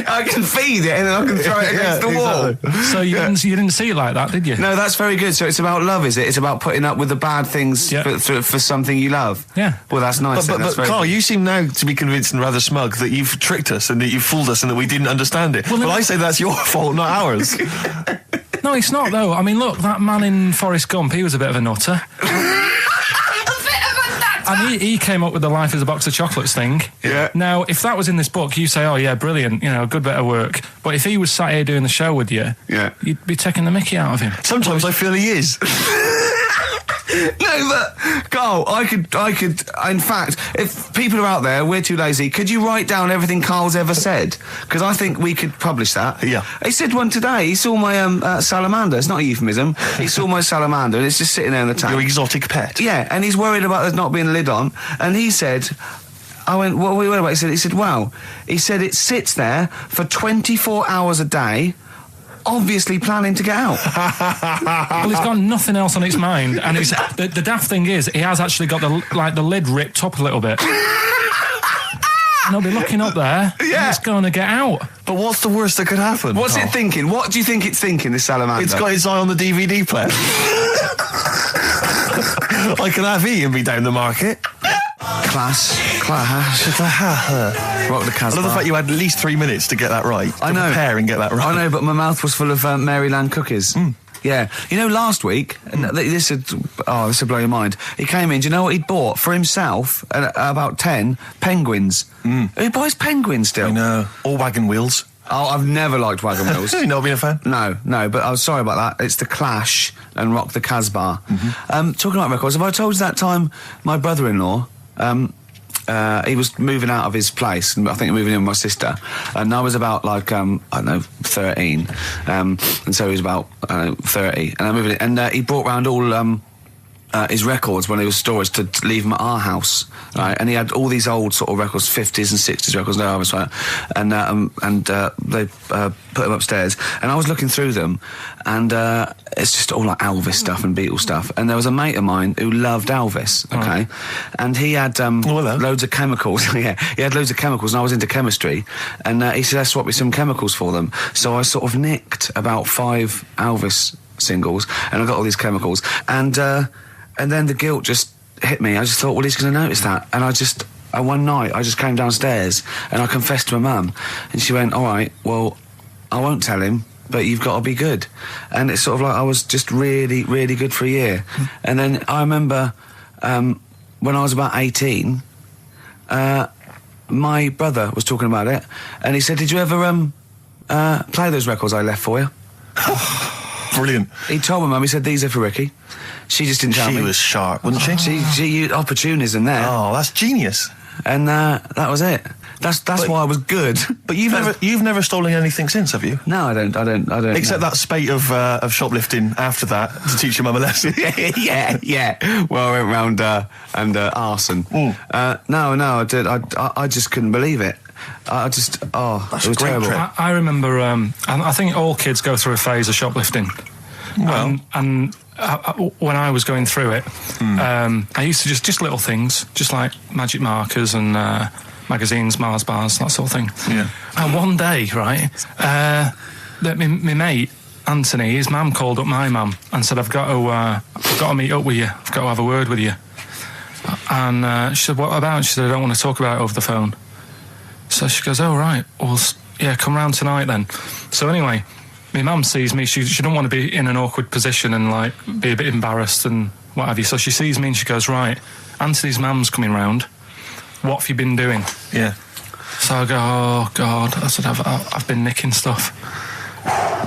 [SPEAKER 1] I can feed it and then I can throw it against the wall.
[SPEAKER 2] Exactly.
[SPEAKER 3] So you didn't see it like that, did you?
[SPEAKER 1] No, that's very good. So it's about love, is it? It's about putting up with the bad things for something you love.
[SPEAKER 3] Yeah.
[SPEAKER 1] Well, that's nice.
[SPEAKER 2] But Carl,
[SPEAKER 1] good.
[SPEAKER 2] you seem now to be convinced and rather smug that you've tricked us and that you've fooled us and that we didn't understand it. Well, I say that's your fault, not ours.
[SPEAKER 3] No, it's not, though. I mean, look, that man in Forrest Gump, he was a bit of a nutter. And he came up with the life as a box of chocolates thing.
[SPEAKER 1] Yeah.
[SPEAKER 3] Now, if that was in this book, you say, oh, yeah, brilliant, you know, good bit of work. But if he was sat here doing the show with you, you'd be taking the mickey out of him.
[SPEAKER 2] Sometimes I feel he is.
[SPEAKER 1] No, but Carl, I could. In fact, if people are out there, we're too lazy. Could you write down everything Carl's ever said? Because I think we could publish that.
[SPEAKER 2] Yeah.
[SPEAKER 1] He said one today. He saw my salamander. It's not a euphemism. He saw my salamander, and it's just sitting there in the tank.
[SPEAKER 2] Your exotic pet.
[SPEAKER 1] Yeah, and he's worried about there not being a lid on. And he said, I went, what were you worried about? He said, wow. He said it sits there for 24 hours a day, obviously planning to get out.
[SPEAKER 3] Well, he's got nothing else on its mind, and it's, the daft thing is, he has actually got the lid ripped up a little bit. And he'll be looking up there, and it's going to get out.
[SPEAKER 2] But what's the worst that could happen?
[SPEAKER 1] What's it thinking? What do you think it's thinking, this salamander?
[SPEAKER 2] It's got its eye on the DVD player. I can have Ian be down the market.
[SPEAKER 1] Class. Rock the Casbah.
[SPEAKER 2] I love the fact you had at least 3 minutes to get that right.
[SPEAKER 1] I know.
[SPEAKER 2] Prepare and get that right.
[SPEAKER 1] I know, but my mouth was full of Maryland cookies. Yeah. You know, last week, this would blow your mind. He came in, do you know what he'd bought? For himself, about 10 penguins. He buys penguins still.
[SPEAKER 2] I know. Or wagon wheels.
[SPEAKER 1] Oh, I've never liked wagon wheels.
[SPEAKER 2] Have you not been a fan?
[SPEAKER 1] No, but I was sorry about that. It's The Clash and Rock the Casbah. Talking about records, have I told you that time my brother-in-law, he was moving out of his place, and I think moving in with my sister, and I was about like, I don't know, 13, and so he was about, 30, and I moved in, and he brought round all his records when he was storage to leave them at our house, right? And he had all these old sort of records, 50s and 60s records, no, I was right, and they put them upstairs, and I was looking through them, and it's just all like Elvis stuff and Beatles stuff, and there was a mate of mine who loved Elvis, okay, and he had loads of chemicals. Yeah, he had loads of chemicals, and I was into chemistry, and he said, let's swap me some chemicals for them. So I sort of nicked about 5 Elvis singles, and I got all these chemicals, and then the guilt just hit me. I just thought, well, he's going to notice that, and I And one night I just came downstairs and I confessed to my mum, and she went, all right, well, I won't tell him, but you've got to be good. And it's sort of like I was just really, really good for a year. And then I remember when I was about 18, my brother was talking about it, and he said, did you ever play those records I left for you?
[SPEAKER 2] Brilliant.
[SPEAKER 1] He told my mum, he said, these are for Ricky. She just didn't tell me.
[SPEAKER 2] She was sharp, wasn't she?
[SPEAKER 1] She used opportunism there.
[SPEAKER 2] Oh, that's genius.
[SPEAKER 1] And that was it. That's why I was good.
[SPEAKER 2] But you've never stolen anything since, have you?
[SPEAKER 1] No, I don't.
[SPEAKER 2] Except that spate of shoplifting after that to teach your mum a lesson.
[SPEAKER 1] yeah. Well, I went round and arson. No, I did. I just couldn't believe it. That's it was terrible.
[SPEAKER 3] I remember. I think all kids go through a phase of shoplifting.
[SPEAKER 2] Well,
[SPEAKER 3] and when I was going through it, I used to just little things, just like magic markers and magazines, Mars bars, that sort of thing.
[SPEAKER 2] Yeah.
[SPEAKER 3] And one day, right, my mate Anthony, his mum called up my mum and said, I've got to meet up with you. I've got to have a word with you. And she said, what about? She said, I don't want to talk about it over the phone. So she goes, oh, right, well, yeah, come round tonight then. So anyway, my mum sees me, she don't want to be in an awkward position and, like, be a bit embarrassed and what have you. So she sees me and she goes, right, Anthony's mum's coming round. What have you been doing?
[SPEAKER 2] Yeah.
[SPEAKER 3] So I go, oh, God. I said, I've been nicking stuff.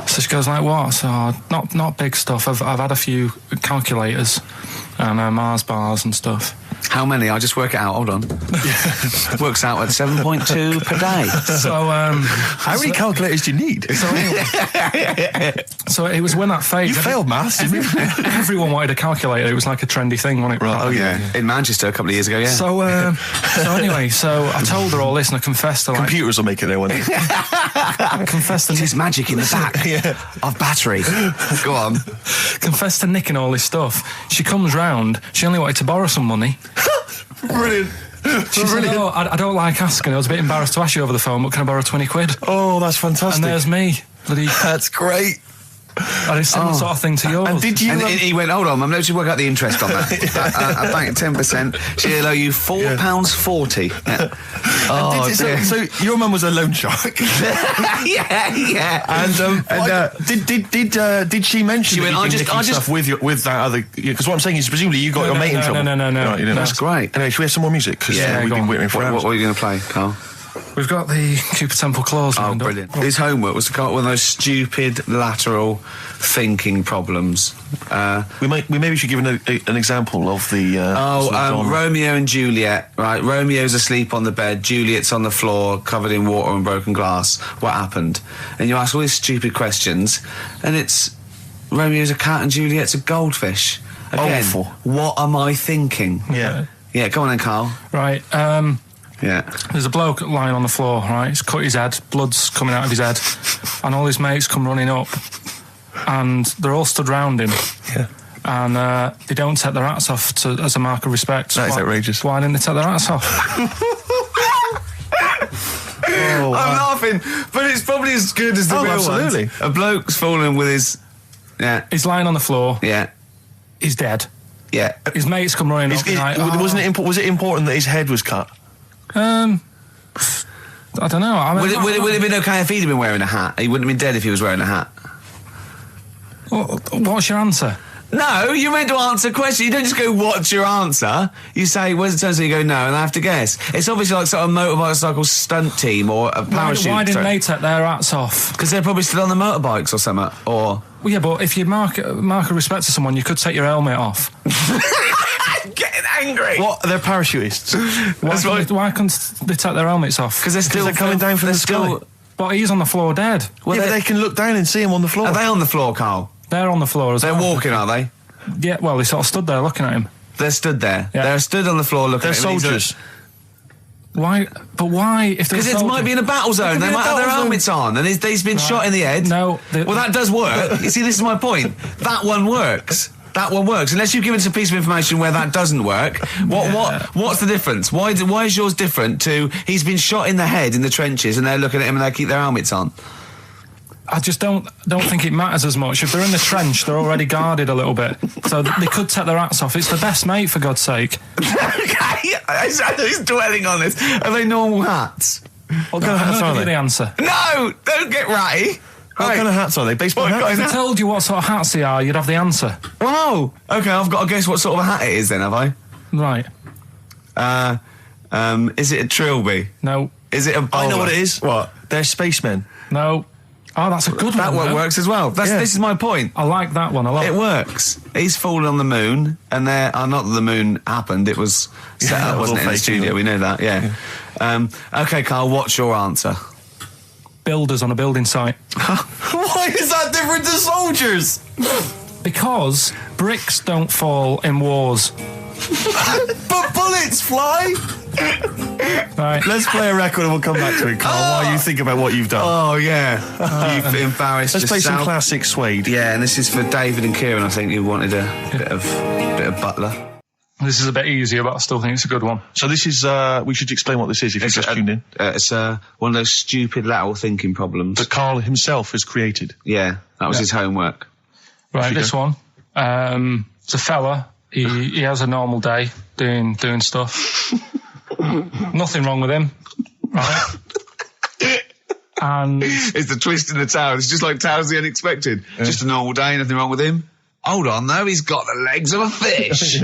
[SPEAKER 3] So she goes, like, what? So, not big stuff. I've had a few calculators and Mars bars and stuff.
[SPEAKER 1] How many? I'll just work it out. Hold on. Works out at 7.2 per day.
[SPEAKER 3] So,
[SPEAKER 2] how many calculators do you need?
[SPEAKER 3] So, anyway, so it was when that phase.
[SPEAKER 2] You failed maths, didn't you?
[SPEAKER 3] Everyone wanted a calculator. It was like a trendy thing, wasn't it?
[SPEAKER 2] Right.
[SPEAKER 1] Oh, yeah. In Manchester a couple of years ago, yeah.
[SPEAKER 3] So anyway, so I told her all this and I confessed to, like...
[SPEAKER 2] Computers will make it there one day.
[SPEAKER 3] I confessed to...
[SPEAKER 1] There's magic in the back of battery. Go on.
[SPEAKER 3] Confessed to nicking all this stuff. She comes round. She only wanted to borrow some money.
[SPEAKER 2] Brilliant.
[SPEAKER 3] She said, oh, I don't like asking. I was a bit embarrassed to ask you over the phone, but can I borrow 20 quid?
[SPEAKER 2] Oh, that's fantastic.
[SPEAKER 3] And there's me.
[SPEAKER 2] That's great.
[SPEAKER 3] And it's similar sort of thing to yours.
[SPEAKER 2] And did you...
[SPEAKER 1] And he went, hold on, Mum, let's work out the interest on that. I bank 10%. She'll owe you £4.40. Yeah. Oh, dear.
[SPEAKER 2] So your mum was a loan shark.
[SPEAKER 1] yeah.
[SPEAKER 2] And did she mention
[SPEAKER 1] She
[SPEAKER 2] that
[SPEAKER 1] went,
[SPEAKER 2] you'd been nicking stuff with that other... Because what I'm saying is presumably you got your mate in trouble.
[SPEAKER 3] No.
[SPEAKER 2] Right, you know,
[SPEAKER 1] That's great.
[SPEAKER 2] Anyway, should we have some more music? Because we've been waiting for hours.
[SPEAKER 1] What are you going to play, Carl?
[SPEAKER 3] We've got the Cooper Temple Clause.
[SPEAKER 1] Oh, brilliant. His homework was to come up with one of those stupid lateral thinking problems.
[SPEAKER 2] We maybe should give an example of the...
[SPEAKER 1] Romeo and Juliet, right? Romeo's asleep on the bed, Juliet's on the floor, covered in water and broken glass. What happened? And you ask all these stupid questions, and it's... Romeo's a cat and Juliet's a goldfish. Again,
[SPEAKER 2] awful.
[SPEAKER 1] What am I thinking?
[SPEAKER 2] Yeah.
[SPEAKER 1] Yeah, come on then, Carl.
[SPEAKER 3] Right,
[SPEAKER 1] Yeah.
[SPEAKER 3] There's a bloke lying on the floor, right? He's cut his head, blood's coming out of his head, and all his mates come running up, and they're all stood round him.
[SPEAKER 2] Yeah.
[SPEAKER 3] And they don't take their hats off as a mark of respect.
[SPEAKER 2] That is outrageous.
[SPEAKER 3] Why didn't they take their hats off?
[SPEAKER 1] I'm laughing, but it's probably as good as the real
[SPEAKER 2] absolutely.
[SPEAKER 1] ones. A bloke's fallen with his... Yeah.
[SPEAKER 3] He's lying on the floor.
[SPEAKER 1] Yeah.
[SPEAKER 3] He's dead.
[SPEAKER 1] Yeah.
[SPEAKER 3] His mates come running up.
[SPEAKER 2] Was it important that his head was cut?
[SPEAKER 3] I don't know. I mean,
[SPEAKER 1] Would it have been okay if he'd have been wearing a hat? He wouldn't have been dead if he was wearing a hat.
[SPEAKER 3] What's your answer?
[SPEAKER 1] No, you're meant to answer questions. You don't just go, what's your answer? You say, where's the turns? And you go, no, and I have to guess. It's obviously like sort of motorcycle stunt team or a parachute.
[SPEAKER 3] Why didn't they take their hats off?
[SPEAKER 1] Because they're probably still on the motorbikes or something. Or...
[SPEAKER 3] Well, yeah, but if you mark a respect to someone, you could take your helmet off.
[SPEAKER 1] I'm getting angry.
[SPEAKER 2] What? They're parachutists.
[SPEAKER 3] Why couldn't they take their helmets off?
[SPEAKER 1] Because they're coming down from the sky.
[SPEAKER 3] But he's on the floor dead.
[SPEAKER 2] Well, they can look down and see him on the floor.
[SPEAKER 1] Are they on the floor, Carl?
[SPEAKER 3] They're on the floor as well.
[SPEAKER 1] They're walking, are they?
[SPEAKER 3] Yeah, well, they sort of stood there looking at him.
[SPEAKER 1] They're stood there.
[SPEAKER 3] Yeah.
[SPEAKER 1] They're stood on the floor looking at him.
[SPEAKER 2] They're soldiers.
[SPEAKER 3] Why? But why?
[SPEAKER 1] Because it might be in a battle zone. They might have their helmets on, and he's been shot in the head.
[SPEAKER 3] No.
[SPEAKER 1] Well, that does work. You see, this is my point. That one works. That one works. Unless you give us a piece of information where that doesn't work. What's the difference? Why is yours different to he's been shot in the head in the trenches and they're looking at him and they keep their helmets on?
[SPEAKER 3] I just don't think it matters as much. If they're in the trench, they're already guarded a little bit, so they could take their hats off. It's the best mate, for God's sake.
[SPEAKER 1] Okay, he's dwelling on this. Are they normal hats?
[SPEAKER 2] What kind of hats are
[SPEAKER 3] Give you the
[SPEAKER 2] they?
[SPEAKER 3] answer.
[SPEAKER 1] No, don't get ratty.
[SPEAKER 2] What kind of hats are they? Baseball hats?
[SPEAKER 3] If I told you what sort of hats they are, you'd have the answer.
[SPEAKER 1] Oh, okay. I've got to guess what sort of a hat it is then, have I?
[SPEAKER 3] Right.
[SPEAKER 1] Is it a trilby?
[SPEAKER 3] No.
[SPEAKER 1] Is it a bowler?
[SPEAKER 2] I know what it is.
[SPEAKER 1] What?
[SPEAKER 2] They're spacemen.
[SPEAKER 3] No. Oh, that's a good
[SPEAKER 1] That
[SPEAKER 3] one.
[SPEAKER 1] one
[SPEAKER 3] though.
[SPEAKER 1] works as well. This is my point.
[SPEAKER 3] I like that one a lot.
[SPEAKER 1] It works. He's fallen on the moon, and not that the moon happened. It was set
[SPEAKER 2] Yeah,
[SPEAKER 1] up,
[SPEAKER 2] it was
[SPEAKER 1] wasn't it,
[SPEAKER 2] all
[SPEAKER 1] in the
[SPEAKER 2] fake,
[SPEAKER 1] studio?
[SPEAKER 2] isn't it?
[SPEAKER 1] We know that. Yeah. Okay, Carl. What's your answer?
[SPEAKER 3] Builders on a building site.
[SPEAKER 2] Why is that different to soldiers?
[SPEAKER 3] Because bricks don't fall in wars.
[SPEAKER 2] But bullets fly.
[SPEAKER 3] Right.
[SPEAKER 2] Let's play a record and we'll come back to it, Carl, while you think about what you've done.
[SPEAKER 1] Oh yeah, you've embarrassed
[SPEAKER 2] Let's play some
[SPEAKER 1] yourself.
[SPEAKER 2] classic Suede.
[SPEAKER 1] Yeah, and this is for David and Kieran. I think who wanted a bit of Butler.
[SPEAKER 3] This is a bit easier, but I still think it's a good one.
[SPEAKER 2] So this is, we should explain what this is if you've just tuned in.
[SPEAKER 1] It's one of those stupid lateral thinking problems.
[SPEAKER 2] That Carl himself has created.
[SPEAKER 1] Yeah, that was his homework.
[SPEAKER 3] Right, this one. It's a fella. He has a normal day doing stuff. Nothing wrong with him. Right. And
[SPEAKER 1] It's the twist in the tale. It's just like Tales the Unexpected. Just a normal day, nothing wrong with him. Hold on, though, he's got the legs of a fish.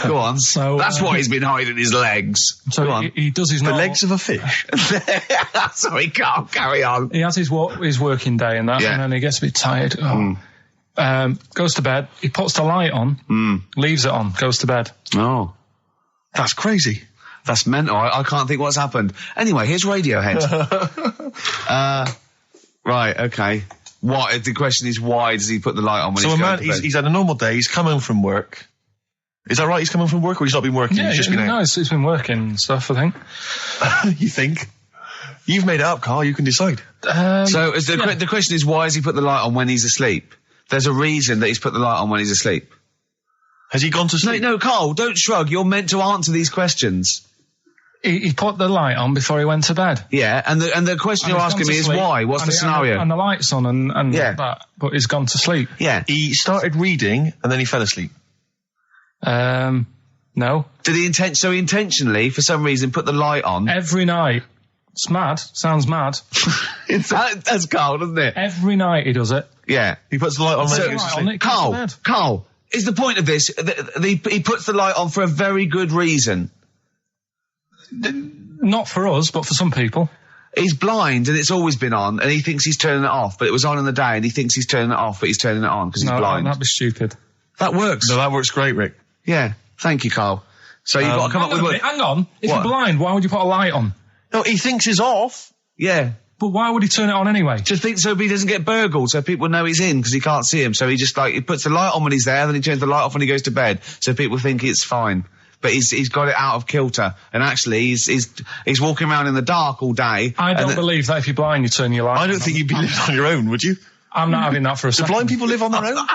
[SPEAKER 1] Go on.
[SPEAKER 3] So,
[SPEAKER 1] that's why he's been hiding his legs.
[SPEAKER 3] so
[SPEAKER 1] Go on.
[SPEAKER 3] he does his
[SPEAKER 2] The
[SPEAKER 3] normal,
[SPEAKER 2] legs of a fish.
[SPEAKER 1] Sorry, Carl, carry on.
[SPEAKER 3] He has his working day and that,
[SPEAKER 1] Yeah.
[SPEAKER 3] and then he gets a bit tired. Goes to bed. He puts the light on, leaves it on, goes to bed.
[SPEAKER 1] Oh,
[SPEAKER 2] That's crazy.
[SPEAKER 1] that's mental. I can't think what's happened. Anyway, here's Radiohead. Right, okay. What? The question is, why does he put the light on when
[SPEAKER 2] So
[SPEAKER 1] he's
[SPEAKER 2] a
[SPEAKER 1] going
[SPEAKER 2] man,
[SPEAKER 1] to bed?
[SPEAKER 2] he's had a normal day, he's come home from work. Is that right? He's come home from work or he's not been working?
[SPEAKER 3] Yeah,
[SPEAKER 2] he's just been out?
[SPEAKER 3] no, it's been working and stuff, I think.
[SPEAKER 2] You think? You've made it up, Carl. You can decide.
[SPEAKER 1] So is the question is, why has he put the light on when he's asleep? There's a reason that he's put the light on when he's asleep.
[SPEAKER 2] Has he gone to sleep?
[SPEAKER 1] No, Carl, don't shrug. You're meant to answer these questions.
[SPEAKER 3] He put the light on before he went to bed.
[SPEAKER 1] Yeah, and the question
[SPEAKER 3] And
[SPEAKER 1] you're
[SPEAKER 3] he's
[SPEAKER 1] asking
[SPEAKER 3] gone
[SPEAKER 1] me
[SPEAKER 3] to
[SPEAKER 1] is
[SPEAKER 3] sleep,
[SPEAKER 1] why? What's the scenario?
[SPEAKER 3] And the light's on and
[SPEAKER 1] Yeah.
[SPEAKER 3] that, but he's gone to sleep.
[SPEAKER 1] Yeah.
[SPEAKER 2] He started reading and then he fell asleep.
[SPEAKER 3] No.
[SPEAKER 1] Did he intentionally, for some reason, put the light on?
[SPEAKER 3] Every night. It's mad. Sounds mad.
[SPEAKER 1] That's Carl, doesn't it?
[SPEAKER 3] Every night he does it.
[SPEAKER 1] Yeah.
[SPEAKER 2] He puts the light on when
[SPEAKER 1] So-
[SPEAKER 2] he goes to
[SPEAKER 3] Light
[SPEAKER 2] sleep.
[SPEAKER 3] on, it goes to bed.
[SPEAKER 1] Carl, is the point of this, he puts the light on for a very good reason.
[SPEAKER 3] Not for us, but for some people.
[SPEAKER 1] He's blind and it's always been on and he thinks he's turning it off, but it was on in the day and he thinks he's turning it off, but he's turning it on because he's blind.
[SPEAKER 3] That'd be stupid.
[SPEAKER 1] That works.
[SPEAKER 2] No, that works great, Rick.
[SPEAKER 1] Yeah. Thank you, Carl. So you've got to come up with...
[SPEAKER 3] Hang on. If
[SPEAKER 1] What?
[SPEAKER 3] you're blind, why would you put a light on?
[SPEAKER 2] No, he thinks it's off.
[SPEAKER 1] Yeah.
[SPEAKER 3] But why would he turn it on anyway?
[SPEAKER 1] Just think so he doesn't get burgled, so people know he's in because he can't see him. So he just he puts the light on when he's there, then he turns the light off when he goes to bed, so people think it's fine. But he's got it out of kilter, and actually he's walking around in the dark all day.
[SPEAKER 3] I don't believe that if you're blind, you turn your light on.
[SPEAKER 2] I don't think you'd be living on your own, would you?
[SPEAKER 3] I'm not having that for a
[SPEAKER 2] Do
[SPEAKER 3] second.
[SPEAKER 2] blind people live on their own?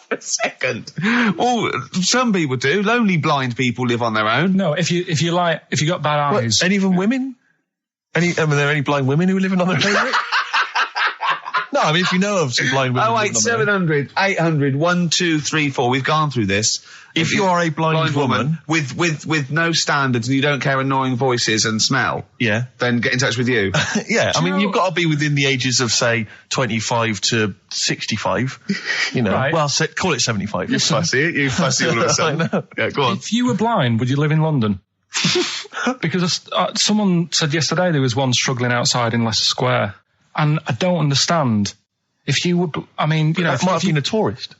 [SPEAKER 1] For a second. Well, some people do. Lonely blind people live on their own.
[SPEAKER 3] No, if you got bad eyes.
[SPEAKER 2] Any of them women? Are there any blind women who are living on their own, Rick? No, I mean, if you know of some blind women.
[SPEAKER 1] Oh, wait, 700, 800, 1234. We've gone through this.
[SPEAKER 2] If you are a blind woman
[SPEAKER 1] with no standards and you don't care annoying voices and smell,
[SPEAKER 2] yeah,
[SPEAKER 1] then get in touch with you.
[SPEAKER 2] yeah. I mean,
[SPEAKER 3] know-
[SPEAKER 2] you've got to be within the ages of say 25 to 65. You know,
[SPEAKER 3] Right.
[SPEAKER 2] well, call it 75.
[SPEAKER 1] You fussy all of a sudden.
[SPEAKER 2] I know.
[SPEAKER 1] Yeah, go on.
[SPEAKER 3] If you were blind, would you live in London? Because someone said yesterday there was one struggling outside in Leicester Square, and I don't understand. If you were, I mean, you know,
[SPEAKER 2] That might have been a tourist.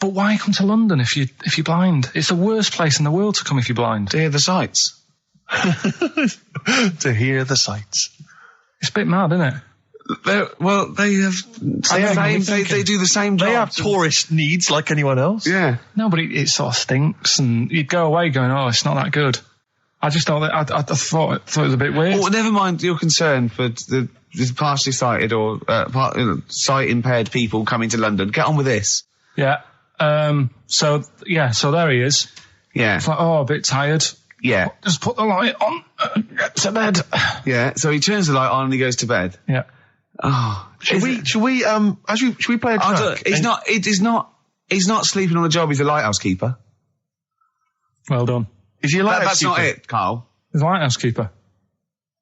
[SPEAKER 3] but why come to London if you're blind? It's the worst place in the world to come if you're blind.
[SPEAKER 1] To hear the sights.
[SPEAKER 2] To hear the sights.
[SPEAKER 3] It's a bit mad, isn't it?
[SPEAKER 1] They have they do the same job.
[SPEAKER 2] They have tourist needs like anyone else.
[SPEAKER 1] Yeah.
[SPEAKER 3] No, but it sort of stinks, and you'd go away going, "Oh, it's not that good." I just thought I thought it was a bit weird.
[SPEAKER 1] Well, never mind your concern for the partially sighted or sight impaired people coming to London. Get on with this.
[SPEAKER 3] Yeah. So there he is.
[SPEAKER 1] Yeah.
[SPEAKER 3] It's like, oh, a bit tired.
[SPEAKER 1] Yeah.
[SPEAKER 3] Just put the light on. Get to bed.
[SPEAKER 1] Yeah. So he turns the light on and he goes to bed.
[SPEAKER 3] Yeah.
[SPEAKER 1] Oh,
[SPEAKER 2] should we play a track?
[SPEAKER 1] He's not sleeping on the job. He's a lighthouse keeper.
[SPEAKER 3] Well done.
[SPEAKER 2] Is he a lighthouse
[SPEAKER 1] That's
[SPEAKER 2] keeper?
[SPEAKER 1] not it, Carl.
[SPEAKER 3] He's a lighthouse keeper.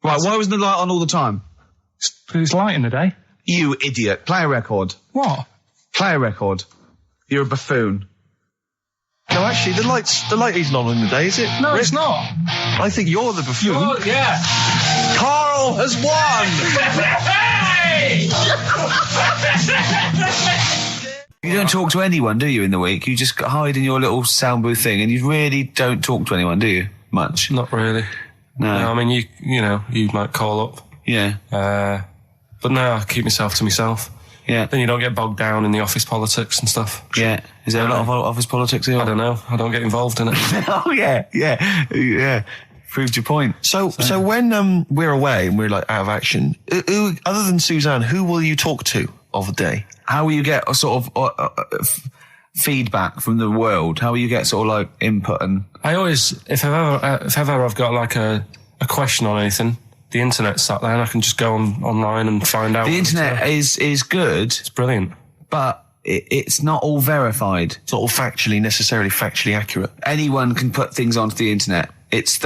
[SPEAKER 1] Right, why wasn't the light on all the time?
[SPEAKER 3] Because it's light in the day.
[SPEAKER 1] You idiot. Play a record.
[SPEAKER 3] What?
[SPEAKER 1] Play a record. You're a buffoon.
[SPEAKER 2] No, actually, the light isn't on in the day, is it?
[SPEAKER 3] No, it's not.
[SPEAKER 2] I think you're the buffoon.
[SPEAKER 3] Yeah.
[SPEAKER 2] Carl has won!
[SPEAKER 1] You don't talk to anyone, do you, in the week? You just hide in your little sound booth thing, and you really don't talk to anyone, do you? Much?
[SPEAKER 3] Not really.
[SPEAKER 1] No.
[SPEAKER 3] I mean, you might call up.
[SPEAKER 1] Yeah.
[SPEAKER 3] But no, I keep myself to myself.
[SPEAKER 1] Yeah.
[SPEAKER 3] Then you don't get bogged down in the office politics and stuff.
[SPEAKER 1] Yeah. Is there a lot of office politics here?
[SPEAKER 3] I don't know. I don't get involved in it.
[SPEAKER 1] Oh, yeah. Proved your point.
[SPEAKER 2] So when we're away and we're like out of action, who, other than Suzanne, who will you talk to of the day?
[SPEAKER 1] How will you get a sort of feedback from the world? How will you get sort of like input and...
[SPEAKER 3] I always, if ever I've got like a question on anything, the internet's sat there and I can just go online and find out.
[SPEAKER 1] The internet is good.
[SPEAKER 3] It's brilliant.
[SPEAKER 1] But it's not all verified.
[SPEAKER 2] It's not all necessarily factually accurate.
[SPEAKER 1] Anyone can put things onto the internet. It's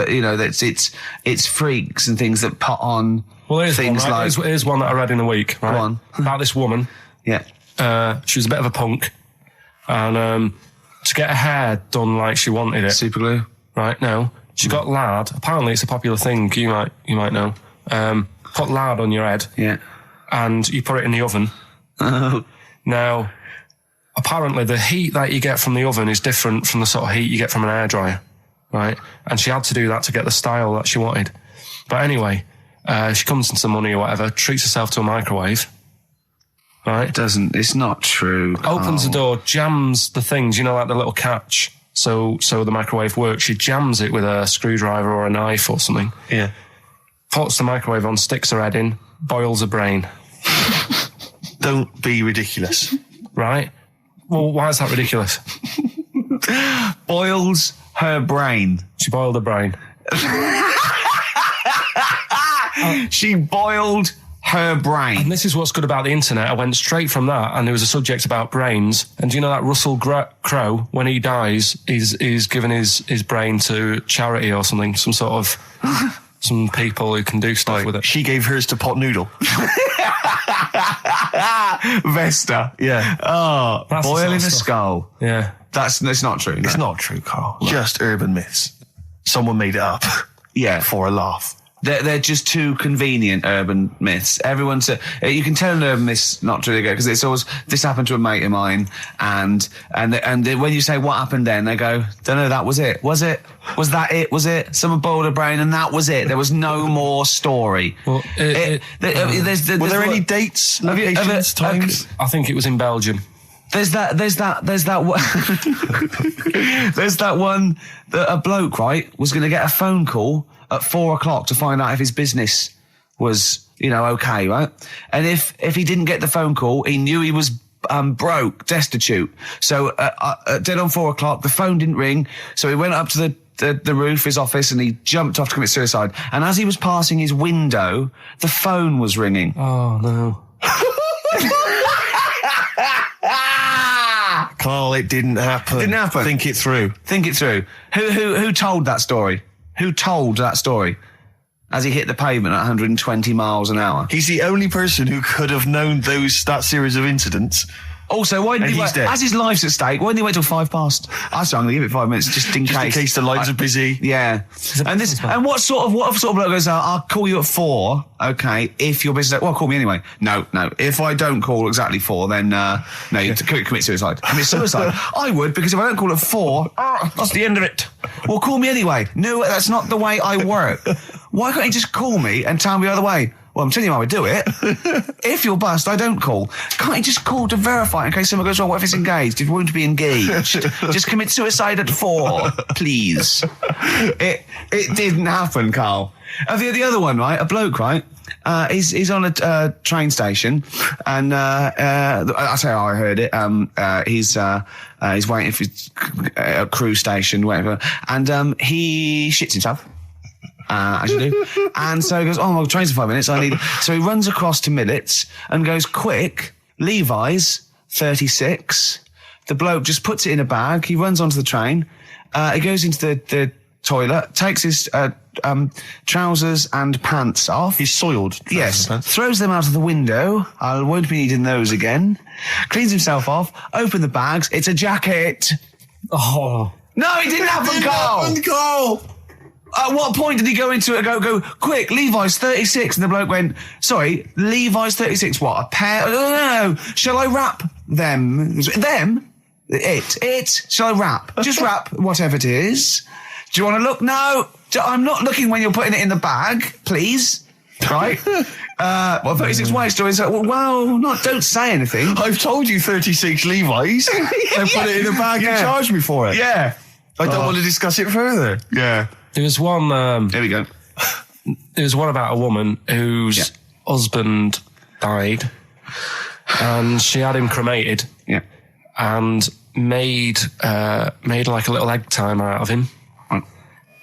[SPEAKER 1] it's freaks and things that put on things
[SPEAKER 3] one, right?
[SPEAKER 1] like...
[SPEAKER 3] Here's one that I read in a week, right?
[SPEAKER 1] Go on.
[SPEAKER 3] About this woman.
[SPEAKER 1] Yeah.
[SPEAKER 3] She was a bit of a punk. And to get her hair done like she wanted it.
[SPEAKER 1] Super glue.
[SPEAKER 3] Right, no. She got lard. Apparently it's a popular thing, you might know. Put lard on your head.
[SPEAKER 1] Yeah.
[SPEAKER 3] And you put it in the oven.
[SPEAKER 1] Oh.
[SPEAKER 3] Now, apparently the heat that you get from the oven is different from the sort of heat you get from an hairdryer. Right? And she had to do that to get the style that she wanted. But anyway, she comes into some money or whatever, treats herself to a microwave. Right?
[SPEAKER 1] It's not true.
[SPEAKER 3] Opens the door, jams the things, like the little catch. So the microwave works. She jams it with a screwdriver or a knife or something.
[SPEAKER 2] Yeah.
[SPEAKER 3] Puts the microwave on, sticks her head in, boils her brain.
[SPEAKER 2] Don't be ridiculous.
[SPEAKER 3] Right? Well, why is that ridiculous?
[SPEAKER 1] Boils her brain.
[SPEAKER 3] She boiled her brain.
[SPEAKER 1] She boiled her brain.
[SPEAKER 3] And this is what's good about the internet. I went straight from that, and there was a subject about brains. And do you know that Russell Crowe, when he dies, he's given his brain to charity or something, some sort of some people who can do stuff with it.
[SPEAKER 2] She gave hers to Pot Noodle.
[SPEAKER 1] Vesta.
[SPEAKER 2] Yeah.
[SPEAKER 1] Oh,
[SPEAKER 3] That's
[SPEAKER 1] boiling a
[SPEAKER 3] stuff.
[SPEAKER 1] skull.
[SPEAKER 3] Yeah.
[SPEAKER 1] That's not true.
[SPEAKER 2] It's not true, Carl. Just urban myths. Someone made it up.
[SPEAKER 1] Yeah.
[SPEAKER 2] For a laugh.
[SPEAKER 1] They're just too convenient urban myths. Everyone you can tell an urban myth's not true because it's always, this happened to a mate of mine, and when you say what happened then, they go, don't know, that was it. Was it? Was that it? Was it? Someone boiled a brain and that was it. There was no more story.
[SPEAKER 3] Well,
[SPEAKER 1] were
[SPEAKER 2] there any dates, locations, times?
[SPEAKER 3] I think it was in Belgium.
[SPEAKER 1] There's that one that a bloke, right, was going to get a phone call at 4:00 to find out if his business was, okay, right? And if he didn't get the phone call, he knew he was broke, destitute. So dead on 4:00, the phone didn't ring. So he went up to the roof, his office, and he jumped off to commit suicide. And as he was passing his window, the phone was ringing.
[SPEAKER 3] Oh no.
[SPEAKER 2] Carl, it didn't happen.
[SPEAKER 1] Didn't happen.
[SPEAKER 2] Think it through.
[SPEAKER 1] Who told that story? Who told that story? As he hit the pavement at 120 miles an hour.
[SPEAKER 2] He's the only person who could have known that series of incidents.
[SPEAKER 1] Also, why didn't he wait? As his life's at stake, why didn't he wait till 5 past? I was going to give it 5 minutes just in case.
[SPEAKER 2] In case the lines are busy.
[SPEAKER 1] Yeah. And what sort of bloke goes, I'll call you at 4, okay, if your business... Well, call me anyway. No. If I don't call exactly 4, then, no, you commit suicide. Commit suicide. I would, because if I don't call at 4, that's the end of it. Well, call me anyway. No, that's not the way I work. Why can't you just call me and tell me the other way? Well, I'm telling you how I do it. If you're bust, I don't call. Can't you just call to verify in case something goes wrong? What if it's engaged? If you want to be engaged, just commit suicide at 4, please. It didn't happen, Carl. The other one, right? A bloke, right? He's on a train station, and that's how I heard it. He's waiting for a cruise station, whatever, and he shits himself. as you do. And so he goes, oh, my train's in 5 minutes. So he runs across to Millets and goes, quick, Levi's, 36. The bloke just puts it in a bag. He runs onto the train. He goes into the toilet, takes his trousers and pants off.
[SPEAKER 2] He's soiled.
[SPEAKER 1] Yes. Throws them out of the window. I won't be needing those again. Cleans himself off. Open the bags. It's a jacket.
[SPEAKER 4] Oh.
[SPEAKER 1] No, it didn't happen, Carl. At what point did he go into it and go, quick, Levi's 36? And the bloke went, sorry, Levi's 36, what, a pair? No. Shall I wrap them? Them? It. Shall I wrap? Just wrap whatever it is. Do you want to look? No. I'm not looking when you're putting it in the bag, please. Right? 36 white stories. Well, don't say anything.
[SPEAKER 2] I've told you 36 Levi's. And put it in a bag and charged me for it.
[SPEAKER 1] Yeah.
[SPEAKER 2] I don't want to discuss it further.
[SPEAKER 1] Yeah.
[SPEAKER 4] There was one...
[SPEAKER 1] There we go.
[SPEAKER 4] There was one about a woman whose husband died and she had him cremated and made like a little egg timer out of him. Right.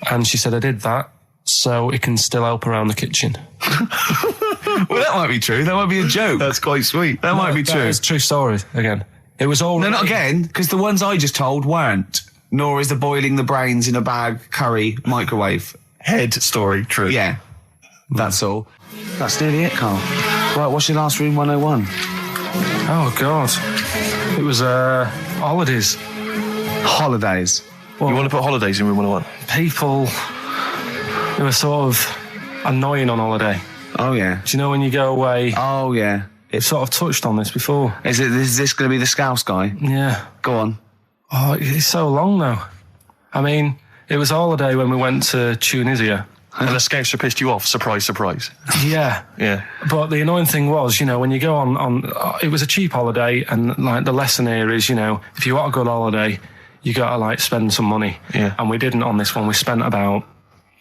[SPEAKER 4] And she said, I did that so it can still help around the kitchen.
[SPEAKER 1] Well, that might be true. That might be a joke.
[SPEAKER 2] That's quite sweet.
[SPEAKER 1] That might be true.
[SPEAKER 4] It's a true story, again. It was all...
[SPEAKER 1] No, not again, because the ones I just told weren't. Nor is the boiling the brains in a bag curry microwave.
[SPEAKER 2] Head story, true.
[SPEAKER 1] Yeah. That's all. That's nearly it, Carl. Right, what's your last room 101?
[SPEAKER 4] Oh, God. It was, holidays.
[SPEAKER 1] Holidays.
[SPEAKER 4] Well,
[SPEAKER 2] you want to put holidays in room 101?
[SPEAKER 4] People who are sort of annoying on holiday.
[SPEAKER 1] Oh, yeah.
[SPEAKER 4] Do you know when you go away?
[SPEAKER 1] Oh, yeah.
[SPEAKER 4] It's sort of touched on this before.
[SPEAKER 1] Is this going to be the Scouse guy?
[SPEAKER 4] Yeah.
[SPEAKER 1] Go on.
[SPEAKER 4] Oh, it's so long, though. I mean, it was a holiday when we went to Tunisia.
[SPEAKER 2] And the Scouts pissed you off. Surprise, surprise.
[SPEAKER 4] Yeah.
[SPEAKER 2] Yeah.
[SPEAKER 4] But the annoying thing was, when you go on it was a cheap holiday, and like the lesson here is, if you want a good holiday, you got to like spend some money.
[SPEAKER 2] Yeah.
[SPEAKER 4] And we didn't on this one. We spent about,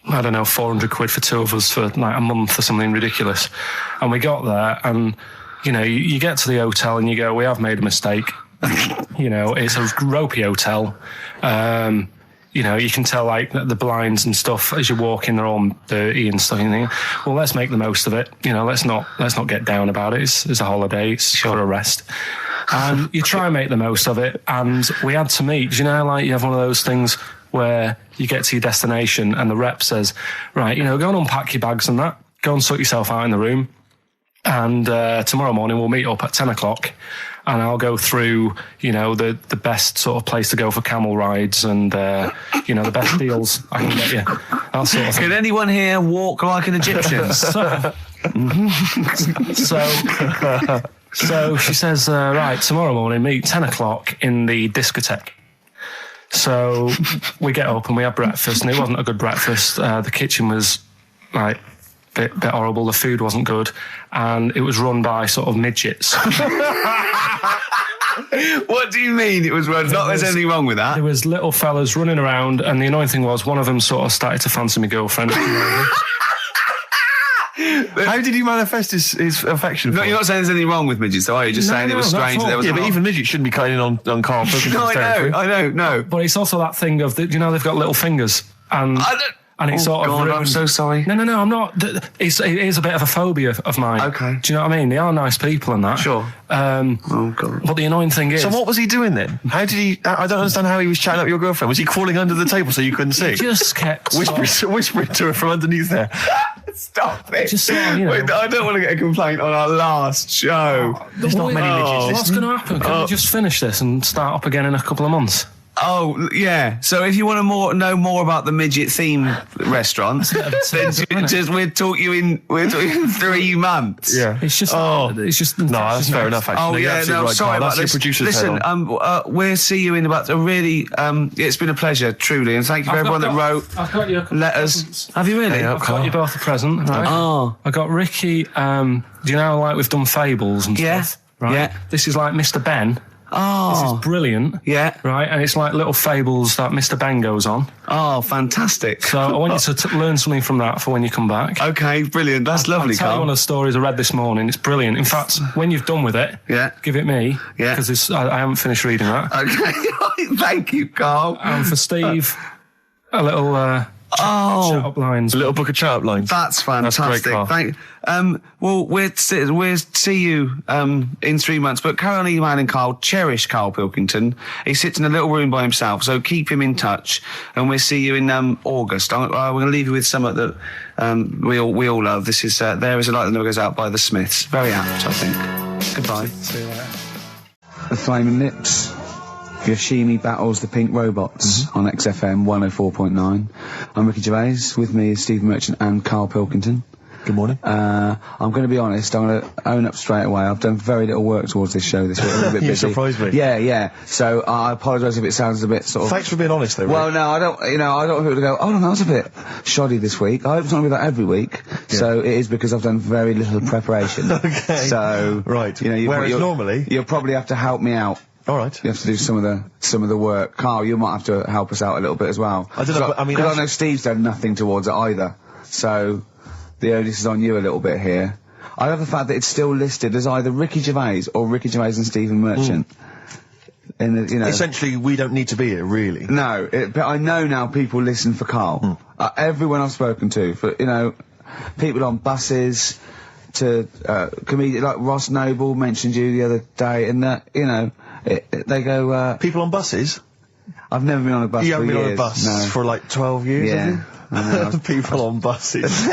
[SPEAKER 4] I don't know, 400 quid for two of us for like a month or something ridiculous. And we got there and, you get to the hotel and you go, we have made a mistake. It's a ropey hotel. You can tell like the blinds and stuff as you walk in, they're all dirty and stuff. You think, well, let's make the most of it. Let's not get down about it. It's a holiday. It's for a rest. And you try and make the most of it. And we had to meet. Like you have one of those things where you get to your destination and the rep says, right, go and unpack your bags and that. Go and sort yourself out in the room. And tomorrow morning we'll meet up at 10 o'clock. And I'll go through, the best sort of place to go for camel rides and, the best deals I can get you. That sort of thing.
[SPEAKER 1] Can anyone here walk like an Egyptian?
[SPEAKER 4] So she says, right, tomorrow morning, meet 10 o'clock in the discotheque. So we get up and we have breakfast, and it wasn't a good breakfast. The kitchen was, like, bit horrible. The food wasn't good, and it was run by sort of midgets.
[SPEAKER 1] What do you mean it was run? Not there's anything wrong with that.
[SPEAKER 4] There was little fellas running around, and the annoying thing was one of them sort of started to fancy my girlfriend.
[SPEAKER 2] How did he manifest his affection for?
[SPEAKER 1] No, you're not saying there's anything wrong with midgets, though, are you? Just saying it was strange that there was.
[SPEAKER 2] Yeah, but even midgets shouldn't be cutting in on Karl Pilkington's territory.
[SPEAKER 1] I know.
[SPEAKER 4] But it's also that thing of, they've got little fingers, and it's sort of ruined.
[SPEAKER 1] I'm so sorry.
[SPEAKER 4] No, I'm not. It is a bit of a phobia of mine.
[SPEAKER 1] Okay.
[SPEAKER 4] Do you know what I mean? They are nice people and that.
[SPEAKER 1] Sure.
[SPEAKER 4] Oh, God. But the annoying thing is...
[SPEAKER 2] So what was he doing then? How did he... I don't understand how he was chatting up your girlfriend. Was he crawling under the table so you couldn't see?
[SPEAKER 4] He just kept...
[SPEAKER 2] Whispering to her from underneath there.
[SPEAKER 1] Stop it.
[SPEAKER 4] Just sort of,
[SPEAKER 1] Wait, I don't want to get a complaint on our last show.
[SPEAKER 4] There's not many midgets. What's going to happen? Can we just finish this and start up again in a couple of months?
[SPEAKER 1] Oh, yeah. So if you want to know more about the midget theme restaurant, then we'll talk you in 3 months.
[SPEAKER 2] Yeah.
[SPEAKER 4] It's just...
[SPEAKER 2] No, that's fair enough, actually.
[SPEAKER 1] Oh, yeah, no, sorry about this. Listen, we'll see you in about a really... it's been a pleasure, truly, and thank you for everyone that wrote letters. Have you really?
[SPEAKER 4] I've got you both a present, right?
[SPEAKER 1] Oh.
[SPEAKER 4] I got Ricky, do you know, like we've done fables and stuff? Right? Yeah. This is like Mr. Ben.
[SPEAKER 1] Oh.
[SPEAKER 4] This is brilliant.
[SPEAKER 1] Yeah.
[SPEAKER 4] Right, and it's like little fables that Mr. Ben goes on.
[SPEAKER 1] Oh, fantastic.
[SPEAKER 4] So I want you to learn something from that for when you come back.
[SPEAKER 1] Okay, brilliant. That's lovely,
[SPEAKER 4] I'll tell
[SPEAKER 1] Carl.
[SPEAKER 4] you one of the stories I read this morning. It's brilliant. In fact, when you've done with it, give it me.
[SPEAKER 1] Yeah.
[SPEAKER 4] Because I haven't finished reading that.
[SPEAKER 1] Okay. Thank you, Carl.
[SPEAKER 4] And for Steve, a little...
[SPEAKER 1] Oh,
[SPEAKER 3] Chat-up lines.
[SPEAKER 2] A little book of chat-up lines.
[SPEAKER 1] that's fantastic.
[SPEAKER 2] great, Carl.
[SPEAKER 1] Thank. Well, we'll see you in 3 months. But carry on emailing Carl. Cherish Karl Pilkington. He sits in a little room by himself, so keep him in touch. And we'll see you in August. We're going to leave you with something that we all love. This is There Is a Light That Never Goes Out by the Smiths. Very apt, I think. Goodbye.
[SPEAKER 3] See you later.
[SPEAKER 1] The Flaming Lips. Yoshimi battles the Pink Robots on XFM 104.9. I'm Ricky Gervais. With me is Steve Merchant and Karl Pilkington.
[SPEAKER 2] Good morning.
[SPEAKER 1] I'm going to be honest. I'm going to own up straight away. I've done very little work towards this show this week. I'm a bit busy.
[SPEAKER 2] You surprised me.
[SPEAKER 1] Yeah. So I apologise if it sounds a bit sort of.
[SPEAKER 2] Thanks for being honest, though.
[SPEAKER 1] Well, no, I don't want people to go, oh, no, that was a bit shoddy this week. I hope it's not going to be that every week. Yeah. So it is because I've done very little preparation.
[SPEAKER 2] Okay.
[SPEAKER 1] So.
[SPEAKER 2] Right.
[SPEAKER 1] Whereas
[SPEAKER 2] normally.
[SPEAKER 1] You'll probably have to help me out.
[SPEAKER 2] All right.
[SPEAKER 1] You have to do some of the work. Carl, you might have to help us out a little bit as well.
[SPEAKER 2] I don't know, but I mean...
[SPEAKER 1] I know Steve's done nothing towards it either. So, the onus is on you a little bit here. I love the fact that it's still listed as either Ricky Gervais or Ricky Gervais and Stephen Merchant.
[SPEAKER 2] Essentially, we don't need to be here, really.
[SPEAKER 1] No, but I know now people listen for Carl. Everyone I've spoken to, people on buses, to comedians like Ross Noble mentioned you the other day, and they go...
[SPEAKER 2] People on buses?
[SPEAKER 1] I've never been on a bus for years.
[SPEAKER 2] You haven't been on a bus for like 12 years,
[SPEAKER 1] yeah.
[SPEAKER 2] have you? People on buses.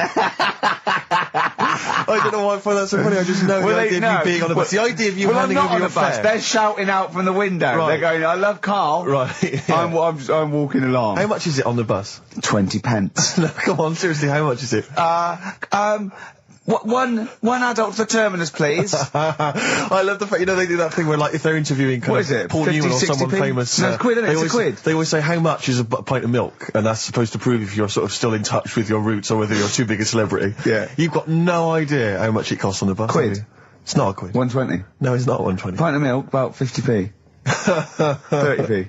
[SPEAKER 2] I don't know why I find that so funny. I just know the idea of you being on a bus. The idea of you handing over your fare.
[SPEAKER 1] They're shouting out from the window. Right. They're going, I love Carl.
[SPEAKER 2] Right. Yeah.
[SPEAKER 1] I'm walking along.
[SPEAKER 2] How much is it on the bus?
[SPEAKER 1] 20 pence.
[SPEAKER 2] No, come on, seriously, how much is it?
[SPEAKER 1] One adult for Terminus, please.
[SPEAKER 2] I love the fact, they do that thing where, like, if they're interviewing Paul
[SPEAKER 1] 50,
[SPEAKER 2] Newman or someone famous...
[SPEAKER 1] No, it's quid, isn't it? It's a quid.
[SPEAKER 2] They always say, how much is a pint of milk? And that's supposed to prove if you're sort of still in touch with your roots or whether you're too big a celebrity.
[SPEAKER 1] Yeah.
[SPEAKER 2] You've got no idea how much it costs on the bus.
[SPEAKER 1] Quid?
[SPEAKER 2] It's not a quid.
[SPEAKER 1] 120?
[SPEAKER 2] No, it's not 120.
[SPEAKER 1] Pint of milk, about 50p. 30p.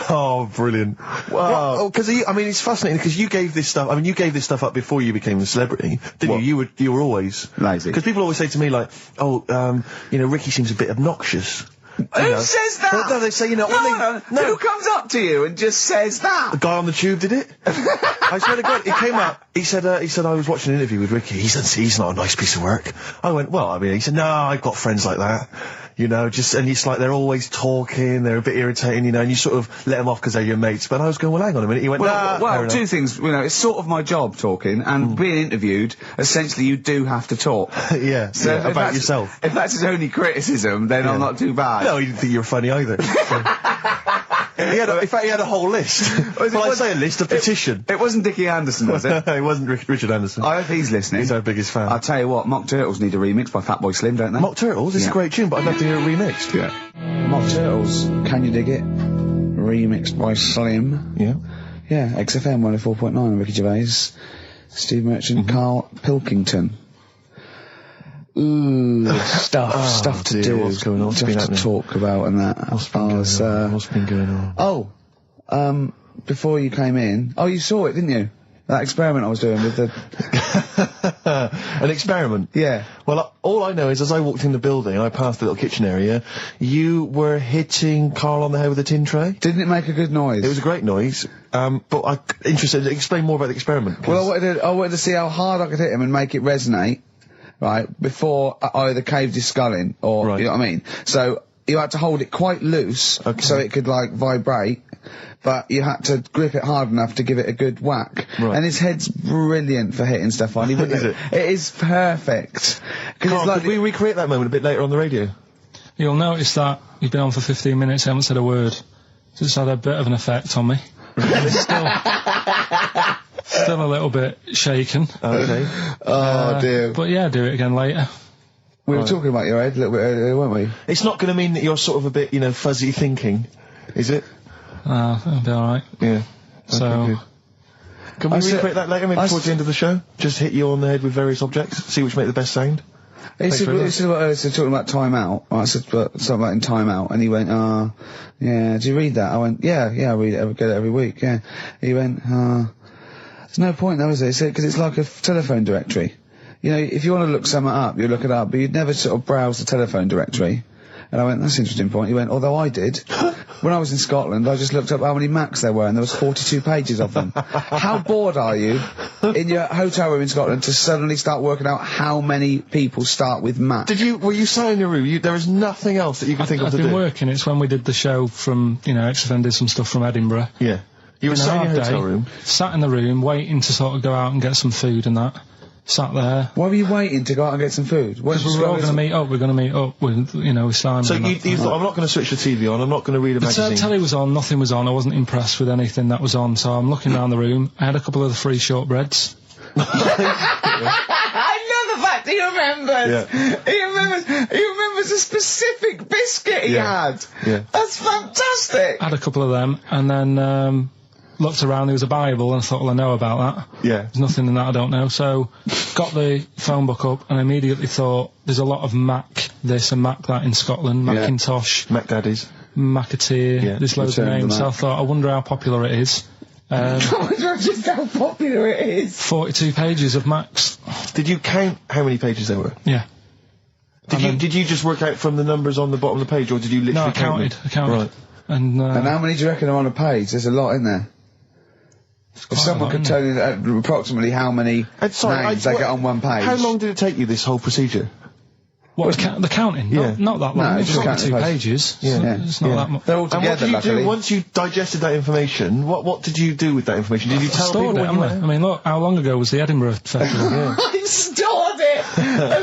[SPEAKER 2] Oh, brilliant. Wow. Because, it's fascinating because you gave this stuff up before you became a celebrity, didn't you? You were always...
[SPEAKER 1] lazy.
[SPEAKER 2] Because people always say to me, like, Ricky seems a bit obnoxious.
[SPEAKER 1] Who says that?
[SPEAKER 2] Well, no, they say,
[SPEAKER 1] No. Who comes up to you and just says that?
[SPEAKER 2] The guy on the tube did it. I swear to God, he came up, he said, I was watching an interview with Ricky, he said, he's not a nice piece of work. I went, he said, no, I've got friends like that. And it's like they're always talking, they're a bit irritating, and you sort of let them off because they're your mates. But I was going, well, hang on a minute. He went,
[SPEAKER 1] well, two things, it's sort of my job talking, and being interviewed, essentially you do have to talk.
[SPEAKER 2] Yeah, so about yourself.
[SPEAKER 1] If that's his only criticism, then I'm not too bad.
[SPEAKER 2] No, he didn't think you were funny either. In fact, he had a whole list. I say a list, a petition.
[SPEAKER 1] It wasn't Dickie Anderson, was it?
[SPEAKER 2] It wasn't Richard Anderson.
[SPEAKER 1] I hope he's listening.
[SPEAKER 2] He's our biggest fan.
[SPEAKER 1] I'll tell you what, Mock Turtles need a remix by Fatboy Slim, don't they?
[SPEAKER 2] Mock Turtles? It's a great tune, but I'd love to hear it remixed.
[SPEAKER 1] Yeah. Mock Turtles, Can You Dig It? Remixed by Slim.
[SPEAKER 2] Yeah.
[SPEAKER 1] Yeah, XFM 104.9, Ricky Gervais, Steve Merchant, Karl Pilkington. Ooh, stuff to do.
[SPEAKER 2] What's going on?
[SPEAKER 1] Stuff to talk about and that.
[SPEAKER 2] What's been going on?
[SPEAKER 1] Oh, before you came in, you saw it, didn't you? That experiment I was doing with the...
[SPEAKER 2] An experiment?
[SPEAKER 1] Yeah.
[SPEAKER 2] Well, all I know is as I walked in the building, I passed the little kitchen area, you were hitting Carl on the head with a tin tray.
[SPEAKER 1] Didn't it make a good noise?
[SPEAKER 2] It was a great noise. But I'm interested, explain more about the experiment.
[SPEAKER 1] Well, I wanted to see how hard I could hit him and make it resonate, right, before I either caved his skull in, or, you know what I mean? So, you had to hold it quite loose, so it could, vibrate, but you had to grip it hard enough to give it a good whack. Right. And his head's brilliant for hitting stuff on.
[SPEAKER 2] Is it?
[SPEAKER 1] It is perfect.
[SPEAKER 2] Carl, could we recreate that moment a bit later on the radio?
[SPEAKER 3] You'll notice that you've been on for 15 minutes, haven't said a word. So it's had a bit of an effect on me. Still a little bit shaken.
[SPEAKER 2] Okay.
[SPEAKER 1] Dear.
[SPEAKER 3] But yeah, do it again later.
[SPEAKER 1] We were talking about your head a little bit earlier, weren't we?
[SPEAKER 2] It's not going to mean that you're sort of a bit, fuzzy thinking, is it?
[SPEAKER 3] That'll be alright.
[SPEAKER 2] Yeah.
[SPEAKER 3] So...
[SPEAKER 2] Okay, can we recreate that later, maybe towards the end of the show? Just hit you on the head with various objects, see which make the best sound?
[SPEAKER 1] This is what I was talking about Time Out. I said something about in Time Out, and he went, yeah, do you read that? I went, yeah, I read it, I get it every week, yeah. He went, there's no point though, is there? Because it's like a telephone directory. If you want to look something up, you look it up, but you'd never sort of browse the telephone directory. And I went, that's an interesting point. He went, although I did. when I was in Scotland, I just looked up how many Macs there were, and there was 42 pages of them. How bored are you in your hotel room in Scotland to suddenly start working out how many people start with Mac?
[SPEAKER 2] Were you sat in your room? There was nothing else that you could think of to do?
[SPEAKER 4] I've been working. It's when we did the show from, XFM did some stuff from Edinburgh.
[SPEAKER 2] Yeah. You were sat in your hotel room?
[SPEAKER 4] Sat in the room, waiting to sort of go out and get some food and that. Sat there.
[SPEAKER 1] Why were you waiting to go out and get some food?
[SPEAKER 4] Because we were all going to meet up. We're going to meet up with, with Simon.
[SPEAKER 2] So you thought, I'm not going to switch the TV on, I'm not going to read a magazine.
[SPEAKER 4] The telly was on, nothing was on, I wasn't impressed with anything that was on, so I'm looking around the room. I had a couple of the free shortbreads.
[SPEAKER 1] I love the fact he remembers. Yeah. He remembers a specific biscuit he had. Yeah. That's fantastic.
[SPEAKER 4] I had a couple of them, and then, looked around, there was a Bible, and I thought, well, I know about that.
[SPEAKER 2] Yeah.
[SPEAKER 4] There's nothing in that I don't know. So, got the phone book up, and I immediately thought, there's a lot of Mac this and Mac that in Scotland, Macintosh.
[SPEAKER 2] Mac Daddies.
[SPEAKER 4] Macateer, there's loads of names. So I thought, I wonder how popular it is.
[SPEAKER 1] I wonder just how popular it is.
[SPEAKER 4] 42 pages of Macs.
[SPEAKER 2] Did you count how many pages there were?
[SPEAKER 4] Yeah.
[SPEAKER 2] Did you just work out from the numbers on the bottom of the page, or did you literally count them?
[SPEAKER 4] I counted. Right. And
[SPEAKER 1] how many do you reckon are on a page? There's a lot in there. If someone could tell you approximately how many names they get on one page.
[SPEAKER 2] How long did it take you, this whole procedure?
[SPEAKER 4] What, the counting?
[SPEAKER 2] Yeah.
[SPEAKER 4] Not that long.
[SPEAKER 1] No,
[SPEAKER 4] it's
[SPEAKER 1] just
[SPEAKER 4] 42 pages.
[SPEAKER 1] Yeah.
[SPEAKER 4] It's not that much.
[SPEAKER 1] They're all together,
[SPEAKER 2] and what did you
[SPEAKER 1] luckily.
[SPEAKER 2] do once you digested that information? What did you do with that information? Did you tell
[SPEAKER 4] stored
[SPEAKER 2] people
[SPEAKER 4] it, haven't I? I mean, look, how long ago was the Edinburgh Festival?
[SPEAKER 1] I stored it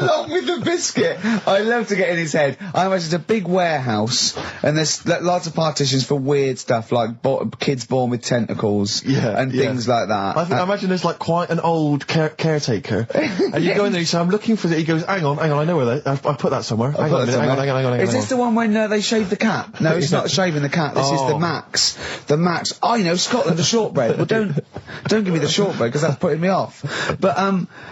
[SPEAKER 1] along with the biscuit. I love to get in his head. I imagine it's a big warehouse, and there's lots of partitions for weird stuff like kids born with tentacles and things like that.
[SPEAKER 2] I imagine there's like quite an old caretaker, and you go in there, you say, "I'm looking for that." He goes, "Hang on, I know where that. I put that somewhere. Hang on a minute, hang on.
[SPEAKER 1] Is this the one when they shave the cat? No, it's not shaving the cat. This is the Max. The Max. I know Scotland, the shortbread. Well, don't give me the shortbread because that's putting me off. But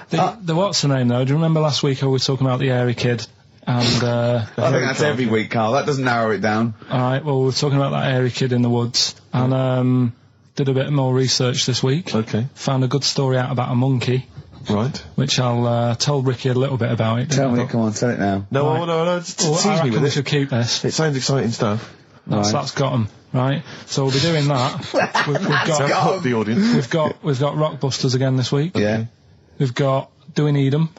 [SPEAKER 4] the what's the name though? Do you remember last week I was talking about the hairy kid? And
[SPEAKER 1] I think that's every week, Carl. That doesn't narrow it down.
[SPEAKER 4] All right. Well, we're talking about that hairy kid in the woods, and did a bit more research this week.
[SPEAKER 2] Okay.
[SPEAKER 4] Found a good story out about a monkey.
[SPEAKER 2] Right.
[SPEAKER 4] Which I'll tell Ricky a little bit about it.
[SPEAKER 1] Tell me, come on, tell it now.
[SPEAKER 2] No,
[SPEAKER 4] right.
[SPEAKER 2] no, tease me with
[SPEAKER 4] we
[SPEAKER 2] it.
[SPEAKER 4] should keep this.
[SPEAKER 2] It sounds exciting stuff.
[SPEAKER 4] That's got 'em, right? So we'll be doing that. We've got
[SPEAKER 2] the audience.
[SPEAKER 4] We've got Rockbusters again this week.
[SPEAKER 1] Yeah.
[SPEAKER 4] We've got Do We Need 'Em?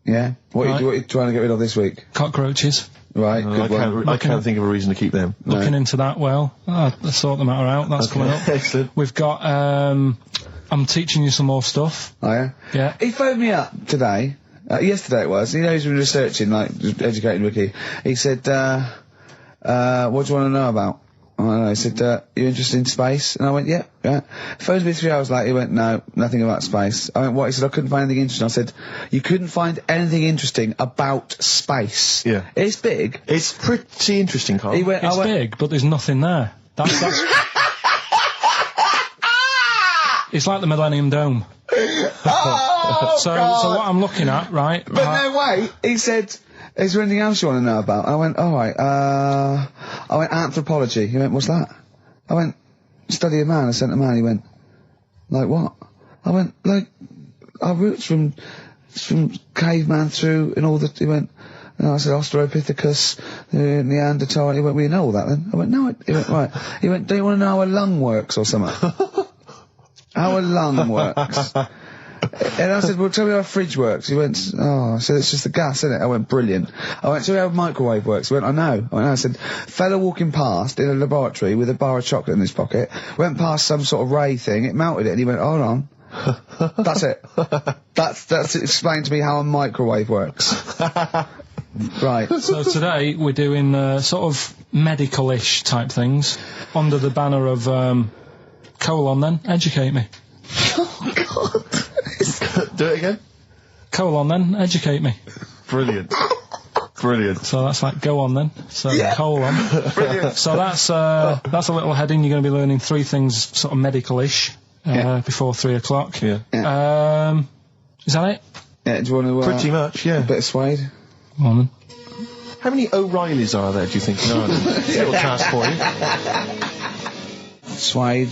[SPEAKER 1] Yeah. What are you trying to get rid of this week?
[SPEAKER 4] Cockroaches.
[SPEAKER 1] Right, good one.
[SPEAKER 2] I can't think of a reason to keep them.
[SPEAKER 4] Looking into that, let's sort the matter out. That's coming up.
[SPEAKER 2] Excellent.
[SPEAKER 4] We've got, I'm teaching you some more stuff.
[SPEAKER 1] Oh, yeah?
[SPEAKER 4] Yeah.
[SPEAKER 1] He phoned me up today. Yesterday it was. He knows he's been researching, like, educating Ricky. He said, what do you want to know about? I don't know. He said, you interested in space? And I went, yeah. Phones me 3 hours later. He went, no, nothing about space. I went, what? He said, I couldn't find anything interesting. I said, you couldn't find anything interesting about space?
[SPEAKER 2] Yeah.
[SPEAKER 1] It's big.
[SPEAKER 2] It's pretty interesting, Carl.
[SPEAKER 1] He went,
[SPEAKER 4] it's big, but there's nothing there. That's it's like the Millennium Dome. So what I'm looking at, right?
[SPEAKER 1] But no, wait. He said, is there anything else you want to know about? I went, all right. I went, anthropology. He went, what's that? I went, study a man. I sent a man. He went, like what? I went, like, our roots from caveman through and all that. He went, I said, Australopithecus, Neanderthal. He went, well, you know all that then? I went, no. He went, right. He went, do you want to know how a lung works or something? How a lung works? And I said, well, tell me how a fridge works. He went, I said, it's just the gas, isn't it? I went, brilliant. I went, tell me how a microwave works. He went, I know. I said, fella walking past in a laboratory with a bar of chocolate in his pocket, went past some sort of ray thing, it melted it, and he went, hold on. That's it. That's explained to me how a microwave works. Right.
[SPEAKER 4] So today we're doing sort of medical-ish type things under the banner of, colon then, educate me.
[SPEAKER 1] Oh, God.
[SPEAKER 2] Do it again.
[SPEAKER 4] Colon then, educate me.
[SPEAKER 2] Brilliant. Brilliant.
[SPEAKER 4] So that's like go on then. So colon.
[SPEAKER 1] Brilliant.
[SPEAKER 4] So that's a little heading. You're going to be learning 3 things sort of medical-ish before 3 o'clock.
[SPEAKER 2] Yeah.
[SPEAKER 4] Is that it?
[SPEAKER 1] Yeah, do you want to...
[SPEAKER 2] Pretty much, yeah.
[SPEAKER 1] A bit of suede?
[SPEAKER 4] Come on then.
[SPEAKER 2] How many O'Reillys are there, do you think? No, little task for you.
[SPEAKER 1] Suede,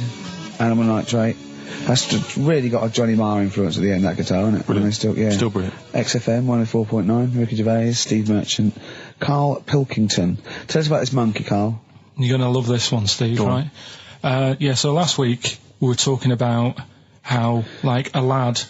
[SPEAKER 1] animal nitrate. That's really got a Johnny Marr influence at the end, that guitar, isn't it?
[SPEAKER 2] Brilliant.
[SPEAKER 1] Still
[SPEAKER 2] brilliant.
[SPEAKER 1] XFM 104.9, Ricky Gervais, Steve Merchant, Karl Pilkington. Tell us about this monkey, Carl.
[SPEAKER 3] You're going to love this one, Steve, right? So last week we were talking about how, like, a lad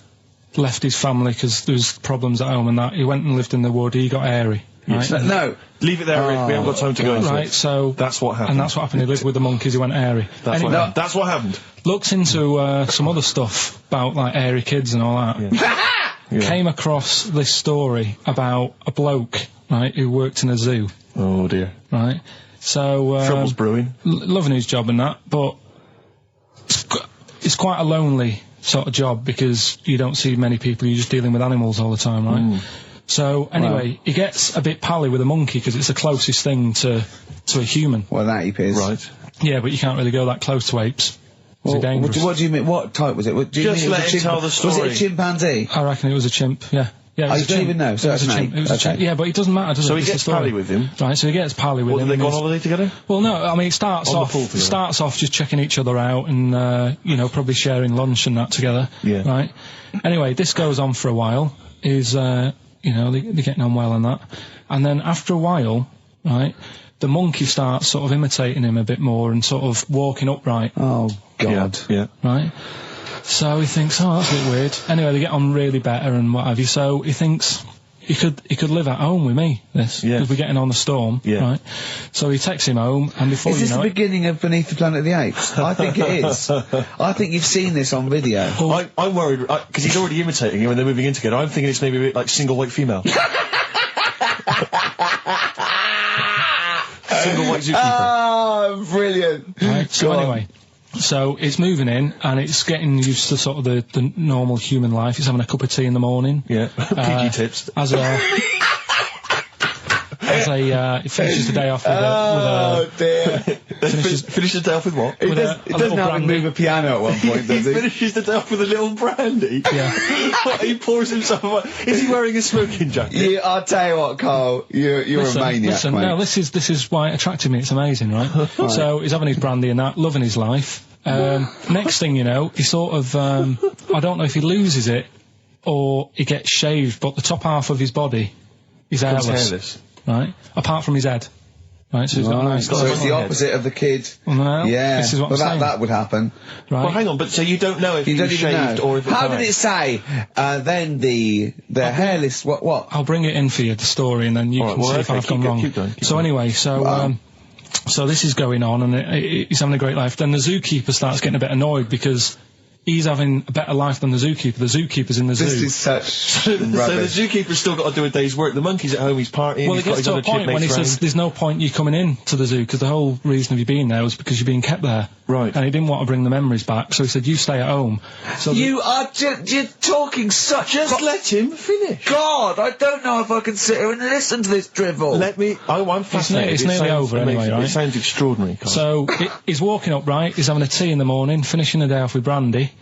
[SPEAKER 3] left his family because there was problems at home and that. He went and lived in the wood. He got airy. Right?
[SPEAKER 2] Yes. No, leave it there, Rick. We haven't got time to go into it.
[SPEAKER 3] Right, so...
[SPEAKER 2] That's what happened.
[SPEAKER 3] And that's what happened. He lived with the monkeys. He went airy.
[SPEAKER 2] That's what happened.
[SPEAKER 3] Looked into some other stuff about, like, airy kids and all that.
[SPEAKER 2] Yeah.
[SPEAKER 3] Came across this story about a bloke, right, who worked in a zoo.
[SPEAKER 2] Oh, dear.
[SPEAKER 3] Right? So...
[SPEAKER 2] Trouble's brewing.
[SPEAKER 3] Loving his job and that, but it's quite a lonely sort of job because you don't see many people. You're just dealing with animals all the time, right? So, anyway, he gets a bit pally with a monkey because it's the closest thing to a human.
[SPEAKER 1] Well, that ape is.
[SPEAKER 2] Right.
[SPEAKER 3] Yeah, but you can't really go that close to apes.
[SPEAKER 1] Well,
[SPEAKER 3] They're dangerous.
[SPEAKER 1] what do you mean? What type was it? Do you
[SPEAKER 2] Just
[SPEAKER 1] mean
[SPEAKER 2] let him tell the story.
[SPEAKER 1] Was it a chimpanzee?
[SPEAKER 3] I reckon it was a chimp, yeah. Yeah,
[SPEAKER 1] You don't even know, so
[SPEAKER 3] it was
[SPEAKER 1] that's
[SPEAKER 3] a
[SPEAKER 1] an
[SPEAKER 3] chimp.
[SPEAKER 1] ape.
[SPEAKER 3] It was a chimp. Yeah, but it doesn't matter, does it?
[SPEAKER 2] So he
[SPEAKER 3] It's the
[SPEAKER 2] gets
[SPEAKER 3] story.
[SPEAKER 2] pally with him.
[SPEAKER 3] Right, so he gets pally with
[SPEAKER 2] What,
[SPEAKER 3] him.
[SPEAKER 2] do they go on
[SPEAKER 3] and
[SPEAKER 2] holiday together?
[SPEAKER 3] Well, no, I mean, it starts
[SPEAKER 2] On the
[SPEAKER 3] off
[SPEAKER 2] pool together.
[SPEAKER 3] just checking each other out and, probably sharing lunch and that together.
[SPEAKER 2] Yeah.
[SPEAKER 3] Right? Anyway, this goes on for a while. They're getting on well and that. And then after a while, right, the monkey starts sort of imitating him a bit more and sort of walking upright.
[SPEAKER 1] Oh, God.
[SPEAKER 2] Yeah.
[SPEAKER 3] Right? So he thinks, oh, that's a bit weird. Anyway, they get on really better and what have you. So he thinks he could live at home with me, because we're getting on the storm, right? So he takes him home, and before
[SPEAKER 1] Is this the beginning of Beneath the Planet of the Apes? I think it is. I think you've seen this on video.
[SPEAKER 2] I'm worried, because he's already imitating him and they're moving in together. I'm thinking it's maybe a bit like Single White Female. Single White Zookeeper.
[SPEAKER 1] Oh, brilliant.
[SPEAKER 3] Right, so anyway... So it's moving in, and it's getting used to sort of the normal human life. It's having a cup of tea in the morning.
[SPEAKER 2] Yeah, PG tips.
[SPEAKER 3] He finishes the day off with a...
[SPEAKER 1] dear.
[SPEAKER 2] Finishes the day off with what?
[SPEAKER 1] It doesn't have him move a piano at one point, does
[SPEAKER 2] He
[SPEAKER 1] he?
[SPEAKER 2] finishes the day off with a little brandy?
[SPEAKER 3] Yeah.
[SPEAKER 2] What, he pours himself... Is he wearing a smoking jacket?
[SPEAKER 1] I'll tell you what, Carl, you're a maniac,
[SPEAKER 3] Listen,
[SPEAKER 1] mate.
[SPEAKER 3] no, this is why it attracted me. It's amazing, right? So he's having his brandy and that, loving his life. Next thing you know, he sort of... I don't know if he loses it or he gets shaved, but the top half of his body is hairless. Right? Apart from his head. Right, so he's got a nice...
[SPEAKER 1] So it's the opposite of the kid.
[SPEAKER 3] Well,
[SPEAKER 1] yeah.
[SPEAKER 3] this is what I'm saying.
[SPEAKER 1] That would happen.
[SPEAKER 3] Right.
[SPEAKER 2] Well, hang on, but so you don't know if he was shaved or if it's...
[SPEAKER 1] How did it say? Then the hairless... What?
[SPEAKER 3] I'll bring it in for you, the story, and then you can see if I've gone wrong.
[SPEAKER 2] Keep going.
[SPEAKER 3] Anyway, so this is going on, and he's having a great life. Then the zookeeper starts getting a bit annoyed because he's having a better life than the zookeeper. The zookeeper's in the zoo.
[SPEAKER 1] This is such
[SPEAKER 2] So the
[SPEAKER 1] rubbish.
[SPEAKER 2] zookeeper's still got to do a day's work. The monkey's at home, he's partying.
[SPEAKER 3] Well, it gets to a point when he says there's no point you coming in to the zoo because the whole reason of you being there was because you're being kept there.
[SPEAKER 2] Right.
[SPEAKER 3] And he didn't want to bring the memories back, so he said, you stay at home. So
[SPEAKER 1] You're talking such...
[SPEAKER 2] Just let him finish.
[SPEAKER 1] God, I don't know if I can sit here and listen to this drivel.
[SPEAKER 2] I'm fascinated.
[SPEAKER 3] It's nearly over anyway, right?
[SPEAKER 2] It sounds extraordinary, Carl.
[SPEAKER 3] So he's walking up, right? He's having a tea in the morning, finishing the day off with brandy.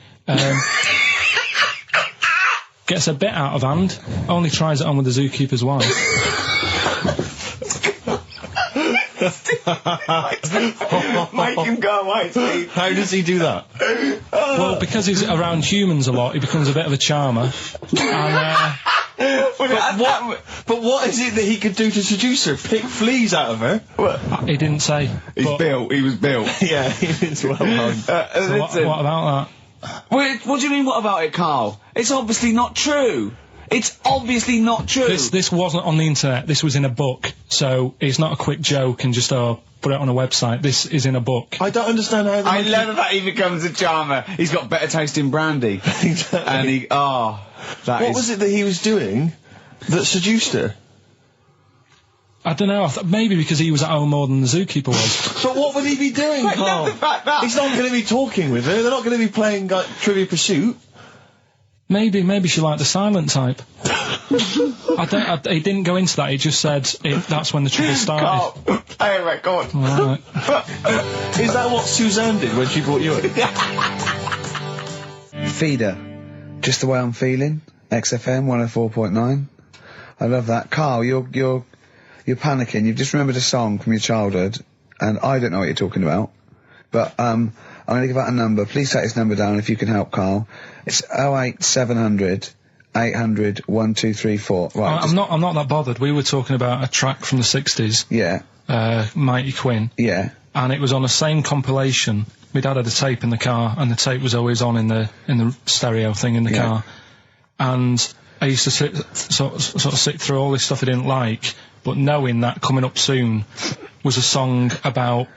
[SPEAKER 3] Gets a bit out of hand, only tries it on with the zookeeper's wife.
[SPEAKER 1] Make him go away, Steve.
[SPEAKER 2] How does he do that?
[SPEAKER 3] Well, because he's around humans a lot, he becomes a bit of a charmer. And,
[SPEAKER 2] But what is it that he could do to seduce her? Pick fleas out of her?
[SPEAKER 3] he didn't say.
[SPEAKER 1] He was built.
[SPEAKER 2] Yeah, it's well known.
[SPEAKER 3] So what about that?
[SPEAKER 1] What do you mean, what about it, Carl? It's obviously not true. It's obviously not true.
[SPEAKER 3] This wasn't on the internet. This was in a book. So it's not a quick joke and just put it on a website. This is in a book.
[SPEAKER 2] I don't understand how
[SPEAKER 1] I love that he becomes a charmer. He's got better taste in brandy.
[SPEAKER 2] Exactly.
[SPEAKER 1] And
[SPEAKER 2] What was it that he was doing that seduced her?
[SPEAKER 3] I don't know. Maybe because he was at home more than the zookeeper was.
[SPEAKER 2] But what would he be doing,
[SPEAKER 1] I
[SPEAKER 2] Carl?
[SPEAKER 1] love the fact that...
[SPEAKER 2] He's not going to be talking with her. They're not going to be playing like, Trivia Pursuit.
[SPEAKER 3] Maybe she liked the silent type. He didn't go into that. He just said that's when the trouble started.
[SPEAKER 1] Carl, play a record.
[SPEAKER 3] Right.
[SPEAKER 2] Is that what Suzanne did when she brought you in?
[SPEAKER 1] Feeder. Just the way I'm feeling. XFM 104.9. I love that. Carl, you're panicking. You've just remembered a song from your childhood, and I don't know what you're talking about. But I'm going to give out a number. Please take this number down if you can help, Carl. It's 08700 800 1234. Right.
[SPEAKER 3] I'm not that bothered. We were talking about a track from the 60s.
[SPEAKER 1] Yeah.
[SPEAKER 3] Mighty Quinn.
[SPEAKER 1] Yeah.
[SPEAKER 3] And it was on the same compilation. My dad had a tape in the car, and the tape was always on in the stereo thing in the car. And I used to sort of sit through all this stuff I didn't like, but knowing that coming up soon was a song about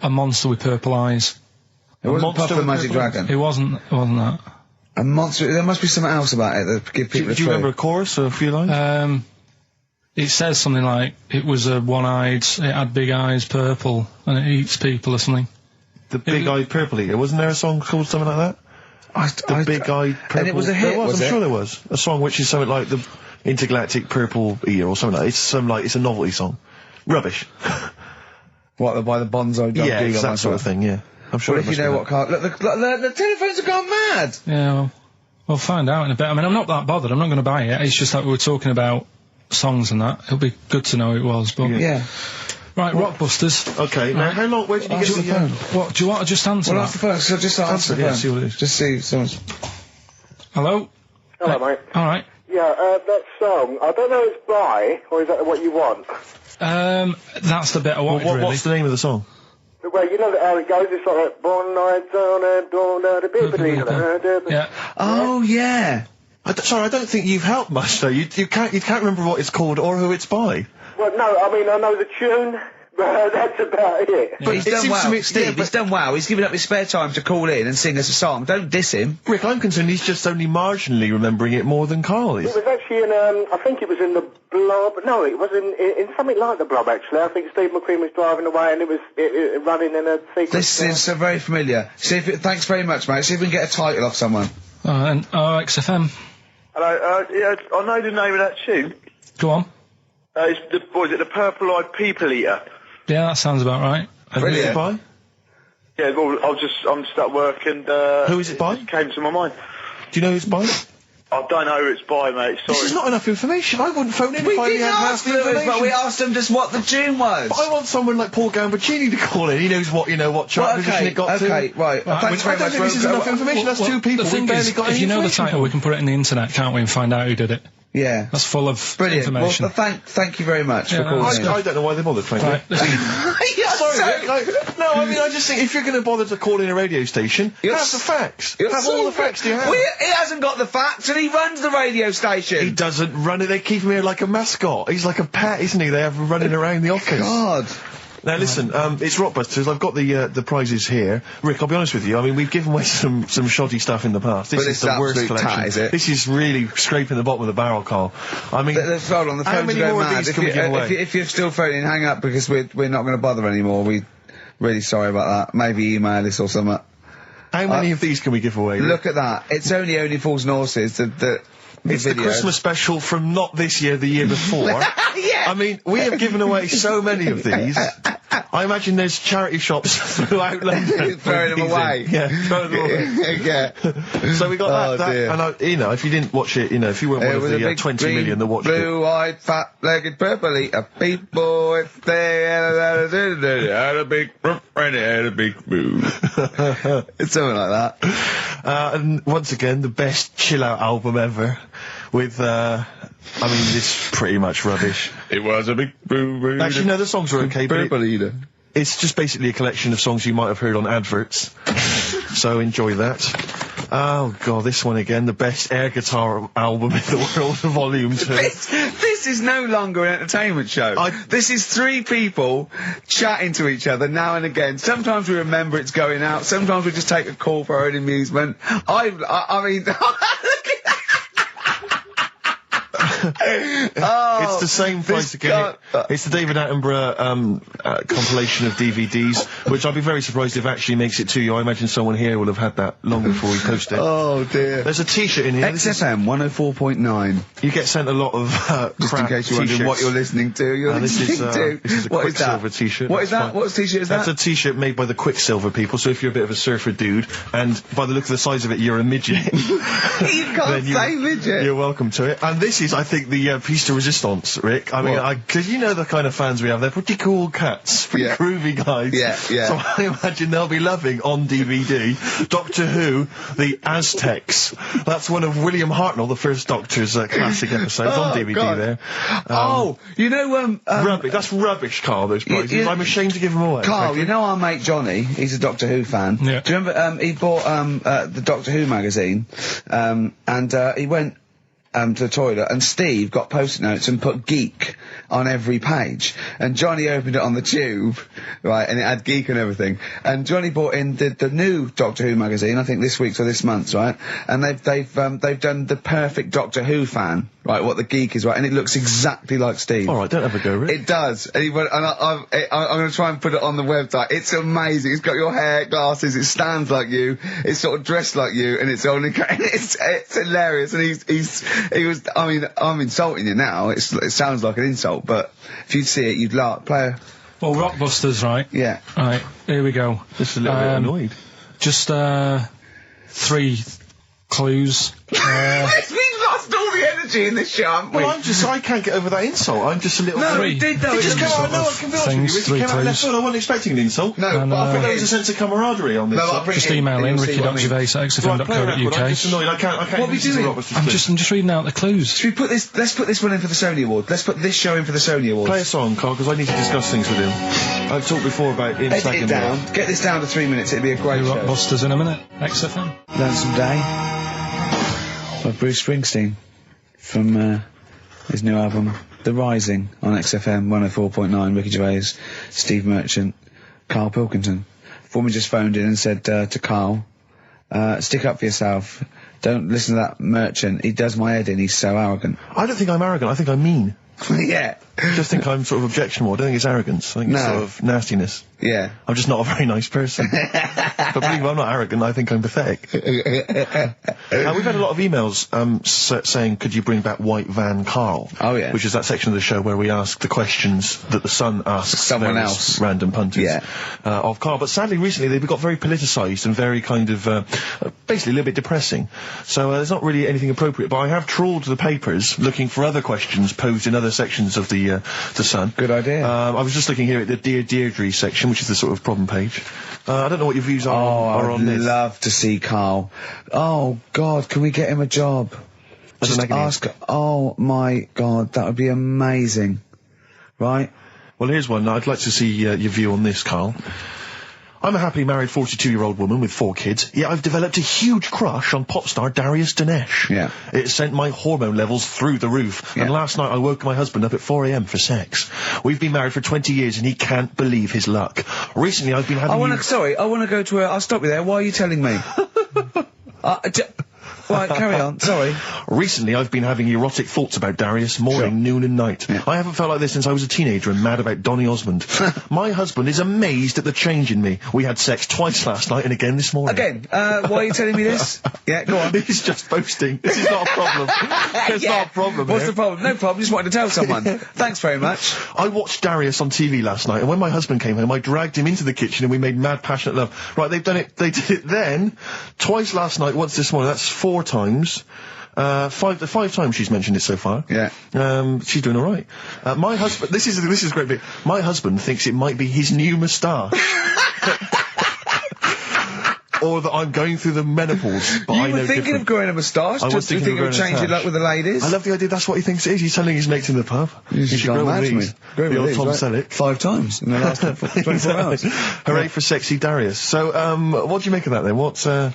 [SPEAKER 3] a monster with purple eyes.
[SPEAKER 1] It wasn't Puff the Magic Dragon.
[SPEAKER 3] It wasn't that.
[SPEAKER 1] A monster. There must be something else about it that give people.
[SPEAKER 2] Do you remember a chorus or a few lines?
[SPEAKER 3] It says something like, it was a one-eyed, it had big eyes, purple, and it eats people or something.
[SPEAKER 2] The big-eyed purple eater. Wasn't there a song called something like that? The big-eyed purple...
[SPEAKER 1] And it was a hit,
[SPEAKER 2] I'm sure there was. A song which is something like the intergalactic purple eater or something like that. It's a novelty song. Rubbish.
[SPEAKER 1] What, by the Bonzo Dog?
[SPEAKER 2] Yeah, it's that sort of thing, yeah. I'm sure
[SPEAKER 1] if you know what Carl... Look, the telephones have gone mad!
[SPEAKER 3] Yeah, well, we'll find out in a bit. I mean, I'm not that bothered. I'm not going to buy it. It's just that we were talking about songs and that. It'll be good to know who it was, but...
[SPEAKER 1] Yeah.
[SPEAKER 3] Right, Rockbusters.
[SPEAKER 2] Okay, now how long... Where did you get the phone?
[SPEAKER 3] What, do you want to just answer
[SPEAKER 1] Well,
[SPEAKER 3] that?
[SPEAKER 1] answer the phone, so just answer the phone.
[SPEAKER 2] See what it is.
[SPEAKER 1] Just see someone's...
[SPEAKER 3] Hello?
[SPEAKER 5] Hello, mate.
[SPEAKER 3] All right.
[SPEAKER 5] Yeah, that song, I don't know if it's by, or is that what you want?
[SPEAKER 3] That's the bit I wanted, really.
[SPEAKER 2] What's the name of the song?
[SPEAKER 5] Well, you know how it goes, it's like, born nights on a dawn at a bit.
[SPEAKER 3] Yeah.
[SPEAKER 1] Oh, yeah.
[SPEAKER 2] Sorry, I don't think you've helped much, though. You can't remember what it's called or who it's by.
[SPEAKER 5] Well, no, I mean, I know the tune, but that's about it.
[SPEAKER 1] But he's done well. Steve, he's done well. He's given up his spare time to call in and sing us a song. Don't diss him.
[SPEAKER 2] Rick, I'm concerned he's just only marginally remembering it more than Carl is.
[SPEAKER 5] It was actually in, I think it was in the Blob. No, it was in something like the Blob, actually. I think Steve McQueen was driving away and it was running in a sequence.
[SPEAKER 1] This is so very familiar. Thanks very much, mate. See if we can get a title off someone.
[SPEAKER 3] And XFM.
[SPEAKER 6] Hello, yeah, I know the name of that tune.
[SPEAKER 3] Go on.
[SPEAKER 6] It's the Purple-Eyed People Eater?
[SPEAKER 3] Yeah, that sounds about right.
[SPEAKER 2] Who is it by?
[SPEAKER 6] Yeah, well, I'm just at work and...
[SPEAKER 2] who is it by?
[SPEAKER 6] It came to my mind.
[SPEAKER 2] Do you know who it's by?
[SPEAKER 6] I don't know who it's by, mate, sorry.
[SPEAKER 2] This is not enough information. I wouldn't phone in if I didn't have enough information.
[SPEAKER 1] But we asked him just what the tune was.
[SPEAKER 2] But I want someone like Paul Gambaccini to call in. He knows what chart position it got to.
[SPEAKER 1] Okay, right. Thanks very
[SPEAKER 2] I don't
[SPEAKER 1] much.
[SPEAKER 2] think this is enough information. That's two people.
[SPEAKER 3] The thing is, if you know the title, we can put it in the internet, can't we, and find out who did it.
[SPEAKER 1] Yeah.
[SPEAKER 3] That's full of
[SPEAKER 1] brilliant
[SPEAKER 3] information.
[SPEAKER 1] Well, thank you very much for calling in.
[SPEAKER 2] I don't know why they bothered, frankly.
[SPEAKER 3] Right,
[SPEAKER 2] Sorry, Rick, no, I mean, I just think if you're going to bother to call in a radio station, have the facts. Have all the facts you have.
[SPEAKER 1] Well, he hasn't got the facts, and he runs the radio station.
[SPEAKER 2] He doesn't run it. They keep him here like a mascot. He's like a pet, isn't he? They have him running around the office.
[SPEAKER 1] God.
[SPEAKER 2] Now listen, it's Rockbusters. I've got the prizes here. Rick, I'll be honest with you. I mean, we've given away some shoddy stuff in the past. This is the worst collection.
[SPEAKER 1] Is it?
[SPEAKER 2] This is really scraping the bottom of the barrel, Carl. I mean,
[SPEAKER 1] hold on, the
[SPEAKER 2] how
[SPEAKER 1] phones
[SPEAKER 2] many
[SPEAKER 1] are going
[SPEAKER 2] more
[SPEAKER 1] mad.
[SPEAKER 2] of these can we give away?
[SPEAKER 1] If you're still phoning, hang up because we're not going to bother anymore. We're really sorry about that. Maybe email us or something.
[SPEAKER 2] How many of these can we give away? Rick?
[SPEAKER 1] Look at that. It's only Fools and Horses.
[SPEAKER 2] It's the Christmas special from not this year, the year before.
[SPEAKER 1] Yeah.
[SPEAKER 2] I mean, we have given away so many of these. I imagine there's charity shops throughout London.
[SPEAKER 1] Throwing them away.
[SPEAKER 2] Yeah, throwing them away.
[SPEAKER 1] Yeah.
[SPEAKER 2] So we got that,
[SPEAKER 1] dear.
[SPEAKER 2] and if you didn't watch it, if you weren't one of the 20 million that watched it.
[SPEAKER 1] Blue-eyed, fat-legged, purple-eater people, if they had a big and had a big boo. It's something like that.
[SPEAKER 2] And once again, the best chill-out album ever. With, this pretty much rubbish.
[SPEAKER 1] It was a big boo.
[SPEAKER 2] Actually, no, the songs were okay, but it's just basically a collection of songs you might have heard on adverts. So enjoy that. Oh, God, this one again, the best air guitar album in the world, Volume 2.
[SPEAKER 1] This is no longer an entertainment show. This is three people chatting to each other now and again. Sometimes we remember it's going out. Sometimes we just take a call for our own amusement. I mean...
[SPEAKER 2] It's the same price again. It's the David Attenborough compilation of DVDs, which I'd be very surprised if actually makes it to you. I imagine someone here will have had that long before we post it.
[SPEAKER 1] Oh dear.
[SPEAKER 2] There's a T-shirt in here.
[SPEAKER 1] XFM 104.9.
[SPEAKER 2] You get sent a lot of
[SPEAKER 1] just in case you're wondering what you're listening to. This is
[SPEAKER 2] a Quicksilver T-shirt.
[SPEAKER 1] What is that? What T-shirt is that?
[SPEAKER 2] That's a T-shirt made by the Quicksilver people. So if you're a bit of a surfer dude, and by the look of the size of it, you're a midget.
[SPEAKER 1] You can't say midget.
[SPEAKER 2] You're welcome to it. And this is, I think the piece de resistance, Rick. I mean, because you know the kind of fans we have. They're pretty cool cats, pretty groovy guys.
[SPEAKER 1] Yeah.
[SPEAKER 2] So I imagine they'll be loving on DVD Doctor Who, the Aztecs. That's one of William Hartnell, the first Doctor's classic episodes on DVD.
[SPEAKER 1] God.
[SPEAKER 2] There.
[SPEAKER 1] You know,
[SPEAKER 2] rubbish. That's rubbish, Carl. Those prizes. I'm ashamed to give them away.
[SPEAKER 1] Carl, you know our mate Johnny. He's a Doctor Who fan.
[SPEAKER 3] Yeah.
[SPEAKER 1] Do you remember? He bought the Doctor Who magazine, and he went to the toilet, and Steve got post-it notes and put geek on every page, and Johnny opened it on the tube, right, and it had geek and everything, and Johnny bought in the new Doctor Who magazine, I think this week's or this month's, right, and they've done the perfect Doctor Who fan, right, what the geek is, right, and it looks exactly like Steve.
[SPEAKER 2] Alright, don't have a go, Rick.
[SPEAKER 1] It does, and he went, and I'm going to try and put it on the website. It's amazing. It's got your hair, glasses, it stands like you, it's sort of dressed like you, and it's only, it's hilarious, and he was, I mean, I'm insulting you now, it sounds like an insult, but if you'd see it, you'd laugh. Well,
[SPEAKER 3] Rockbusters, right?
[SPEAKER 1] Yeah.
[SPEAKER 3] Right, here we go.
[SPEAKER 2] Just a little bit annoyed.
[SPEAKER 3] Just 3 clues.
[SPEAKER 1] We've lost all the energy in this show, haven't we?
[SPEAKER 2] Well, I can't get over that insult. I'm just a little...
[SPEAKER 1] No,
[SPEAKER 3] Three.
[SPEAKER 1] we did though.
[SPEAKER 2] It just came out, no, I can be honest with you, Rick, it came out of left field. I wasn't expecting an insult.
[SPEAKER 1] No,
[SPEAKER 3] And,
[SPEAKER 1] but I
[SPEAKER 2] I
[SPEAKER 1] think
[SPEAKER 2] think there was a sense of camaraderie on this.
[SPEAKER 1] No,
[SPEAKER 2] side.
[SPEAKER 3] Just email in ricky.gervais@xfm.co.uk.
[SPEAKER 2] I'm just annoyed. I can't
[SPEAKER 1] What are we doing?
[SPEAKER 3] I'm just reading out the clues.
[SPEAKER 1] Should we put this, let's put this one in for the Sony Award. Let's put this show in for the Sony Awards.
[SPEAKER 2] Play a song, Carl, because I need to discuss things with him. I've talked before about him
[SPEAKER 1] Edit
[SPEAKER 2] slagging
[SPEAKER 1] it
[SPEAKER 2] me
[SPEAKER 1] down.
[SPEAKER 2] off.
[SPEAKER 1] Get this down to 3 minutes. It'd be a great show.
[SPEAKER 3] Rockbusters in a minute. XFM.
[SPEAKER 1] Lonesome Day by Bruce Springsteen from his new album The Rising on XFM 104.9. Ricky Gervais, Steve Merchant, Karl Pilkington. Foreman just phoned in and said to Karl, stick up for yourself. Don't listen to that Merchant. He does my head in. He's so arrogant.
[SPEAKER 2] I don't think I'm arrogant. I think I'm mean.
[SPEAKER 1] Yeah.
[SPEAKER 2] I just think I'm sort of objectionable. I don't think it's arrogance. I think it's
[SPEAKER 1] No.
[SPEAKER 2] sort of nastiness.
[SPEAKER 1] Yeah.
[SPEAKER 2] I'm just not a very nice person. But believe me, I'm not arrogant. I think I'm pathetic. We've had a lot of emails saying, could you bring back White Van Carl?
[SPEAKER 1] Oh, yeah.
[SPEAKER 2] Which is that section of the show where we ask the questions that the Sun asks
[SPEAKER 1] Someone
[SPEAKER 2] various
[SPEAKER 1] else.
[SPEAKER 2] random punters
[SPEAKER 1] Yeah.
[SPEAKER 2] of Carl. But sadly, recently, they've got very politicised and very kind of, basically a little bit depressing. So there's not really anything appropriate. But I have trawled the papers looking for other questions posed in other sections of the Sun.
[SPEAKER 1] Good idea.
[SPEAKER 2] I was just looking here at the Dear Deirdre section, which is the sort of problem page. I don't know what your views are on
[SPEAKER 1] I'd
[SPEAKER 2] this.
[SPEAKER 1] love to see Karl. Oh, God, can we get him a job?
[SPEAKER 2] As an
[SPEAKER 1] Just
[SPEAKER 2] agony.
[SPEAKER 1] ask... Oh, my God, that would be amazing. Right?
[SPEAKER 2] Well, here's one. I'd like to see your view on this, Carl. I'm a happily married 42-year-old woman with 4 kids, yet I've developed a huge crush on pop star Darius Dinesh.
[SPEAKER 1] Yeah.
[SPEAKER 2] It sent my hormone levels through the roof,
[SPEAKER 1] Yeah.
[SPEAKER 2] and last night I woke my husband up at 4 a.m. for sex. We've been married for 20 years and he can't believe his luck. Recently I've been having...
[SPEAKER 1] I want to go to a... I'll stop you there. Why are you telling me? Right, carry on. Sorry.
[SPEAKER 2] Recently, I've been having erotic thoughts about Darius morning,
[SPEAKER 1] Sure.
[SPEAKER 2] noon and night.
[SPEAKER 1] Yeah.
[SPEAKER 2] I haven't felt like this since I was a teenager and mad about Donny Osmond. My husband is amazed at the change in me. We had sex twice last night and again this morning.
[SPEAKER 1] Again, why are you telling me this? Yeah, go on.
[SPEAKER 2] He's just boasting. This is not a problem. There's not a problem
[SPEAKER 1] What's
[SPEAKER 2] here.
[SPEAKER 1] the problem? No problem. Just wanted to tell someone. Thanks very much.
[SPEAKER 2] I watched Darius on TV last night, and when my husband came home, I dragged him into the kitchen and we made mad, passionate love. Right, they've done it. They did it then, twice last night, once this morning. That's 4 times. 5 times she's mentioned it so far.
[SPEAKER 1] Yeah.
[SPEAKER 2] She's doing all right. My husband. This is a great bit. My husband thinks it might be his new moustache. Or that I'm going through the menopause, but I
[SPEAKER 1] You
[SPEAKER 2] know
[SPEAKER 1] were thinking
[SPEAKER 2] different.
[SPEAKER 1] of growing a moustache?
[SPEAKER 2] I was
[SPEAKER 1] Do you
[SPEAKER 2] thinking
[SPEAKER 1] think
[SPEAKER 2] of
[SPEAKER 1] it would
[SPEAKER 2] growing a
[SPEAKER 1] change your
[SPEAKER 2] tash.
[SPEAKER 1] luck with the ladies?
[SPEAKER 2] I love the idea. That's what he thinks it is. He's telling his mates in the pub.
[SPEAKER 1] You should go
[SPEAKER 2] grow
[SPEAKER 1] mad
[SPEAKER 2] with
[SPEAKER 1] to me.
[SPEAKER 2] these.
[SPEAKER 1] Grow
[SPEAKER 2] The
[SPEAKER 1] with
[SPEAKER 2] old
[SPEAKER 1] these,
[SPEAKER 2] Tom
[SPEAKER 1] right?
[SPEAKER 2] Selleck.
[SPEAKER 1] 5 times in the last 24 hours.
[SPEAKER 2] Hooray for sexy Darius. So, what do you make of that then? What are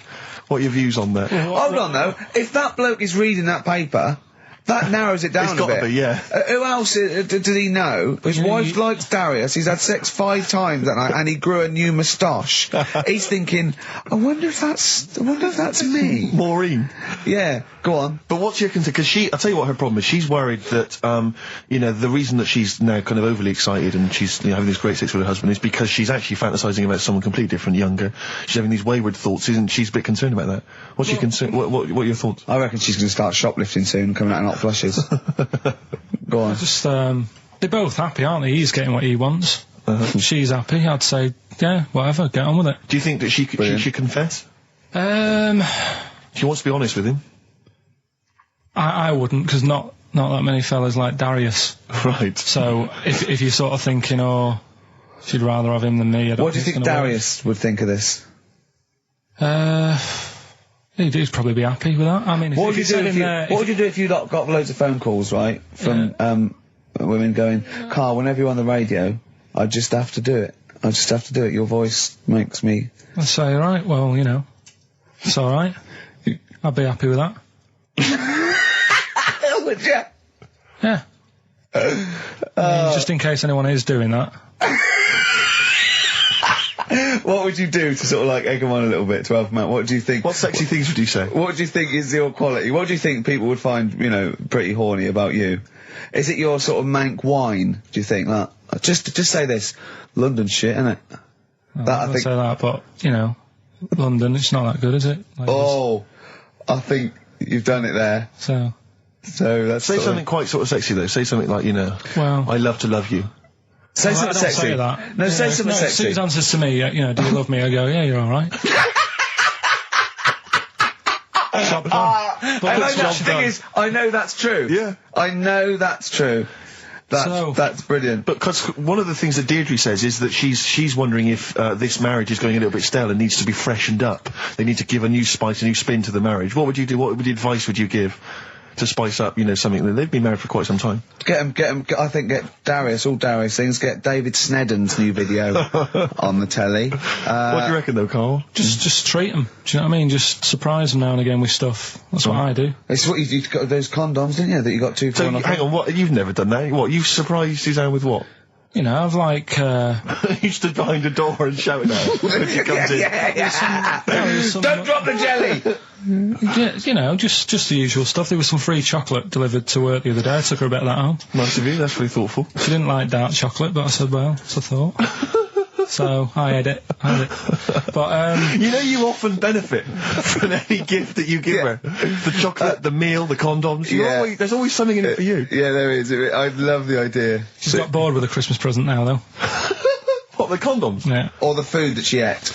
[SPEAKER 2] your views on that?
[SPEAKER 1] Hold on, though. If that bloke is reading that paper, that narrows it down
[SPEAKER 2] It's
[SPEAKER 1] a
[SPEAKER 2] gotta
[SPEAKER 1] bit.
[SPEAKER 2] be, yeah.
[SPEAKER 1] Who else did he know? His wife likes Darius. He's had sex 5 times that night, and he grew a new moustache. He's thinking, I wonder if that's me.
[SPEAKER 2] Maureen.
[SPEAKER 1] Yeah, go on.
[SPEAKER 2] But what's your concern? Because I'll tell you what her problem is. She's worried that, the reason that she's now kind of overly excited and she's having this great sex with her husband is because she's actually fantasizing about someone completely different, younger. She's having these wayward thoughts, isn't she? She's a bit concerned about that. What's your concern? What are your thoughts?
[SPEAKER 1] I reckon she's going to start shoplifting soon, coming out in hot flushes. Go on.
[SPEAKER 3] Just, they're both happy, aren't they? He's getting what he wants. She's happy. I'd say, yeah, whatever, get on with it.
[SPEAKER 2] Do you think that she should confess?
[SPEAKER 3] Um,
[SPEAKER 2] She wants to be honest with him.
[SPEAKER 3] I wouldn't, because not not that many fellas like Darius.
[SPEAKER 2] Right.
[SPEAKER 3] So if you're sort of thinking, oh, she'd rather have him than me.
[SPEAKER 1] What do you think Darius would think of this?
[SPEAKER 3] He'd probably be happy with that. I mean,
[SPEAKER 1] what would you do if you got loads of phone calls, right, from women going, Karl, whenever you're on the radio, I just have to do it. I just have to do it. Your voice makes me...
[SPEAKER 3] I'd say, right, well, you know, it's all right. I'd be happy with that.
[SPEAKER 1] Would you?
[SPEAKER 3] Yeah. I mean, just in case anyone is doing that.
[SPEAKER 1] What would you do to sort of like egg them on a little bit to help them out? What do you think?
[SPEAKER 2] What sexy things would you say?
[SPEAKER 1] What do you think is your quality? What do you think people would find, you know, pretty horny about you? Is it your sort of mank wine? Do you think that? Just say this, London shit, innit?
[SPEAKER 3] I think say that, but you know, London, it's not that good, is it? Like
[SPEAKER 1] I think you've done it there.
[SPEAKER 3] So
[SPEAKER 1] that's
[SPEAKER 2] say something quite sort of sexy though. Say something like, you know,
[SPEAKER 3] well,
[SPEAKER 2] I love to love you.
[SPEAKER 1] Say something sexy.
[SPEAKER 3] Say that.
[SPEAKER 1] No, say something sexy.
[SPEAKER 3] If Susan says to me, you know, do you love me? I go, yeah, you're all right.
[SPEAKER 1] I know that's true.
[SPEAKER 2] Yeah.
[SPEAKER 1] I know that's true. That's brilliant.
[SPEAKER 2] But because one of the things that Deirdre says is that she's wondering if this marriage is going a little bit stale and needs to be freshened up. They need to give a new spice, a new spin to the marriage. What would you do? What advice would you give to spice up, you know, something that they've been married for quite some time?
[SPEAKER 1] Get him. I think get Darius, all Darius things. Get David Snedden's new video on the telly.
[SPEAKER 2] What do you reckon though, Karl?
[SPEAKER 3] Just treat them. Do you know what I mean? Just surprise them now and again with stuff. That's what I do.
[SPEAKER 1] It's what you got those condoms, didn't you? That you got 2 for
[SPEAKER 2] So
[SPEAKER 1] one.
[SPEAKER 2] hang on, what? You've never done that? What? You've surprised Suzanne with what?
[SPEAKER 3] You know, I've like...
[SPEAKER 2] You stood behind a door and shouted at her when she comes in.
[SPEAKER 1] Don't drop the jelly!
[SPEAKER 3] Yeah, you know, just the usual stuff. There was some free chocolate delivered to work the other day. I took her a bit of that home.
[SPEAKER 2] Nice of you, that's really thoughtful.
[SPEAKER 3] She didn't like dark chocolate, but I said, well, that's a thought. So, I had it. But,
[SPEAKER 2] you know, you often benefit from any gift that you give her. The chocolate, the meal, the condoms. There's always something in it for you.
[SPEAKER 1] Yeah, there is. I love the idea.
[SPEAKER 3] She's got bored with a Christmas present now, though.
[SPEAKER 2] What, the condoms?
[SPEAKER 3] Yeah.
[SPEAKER 1] Or the food that she ate.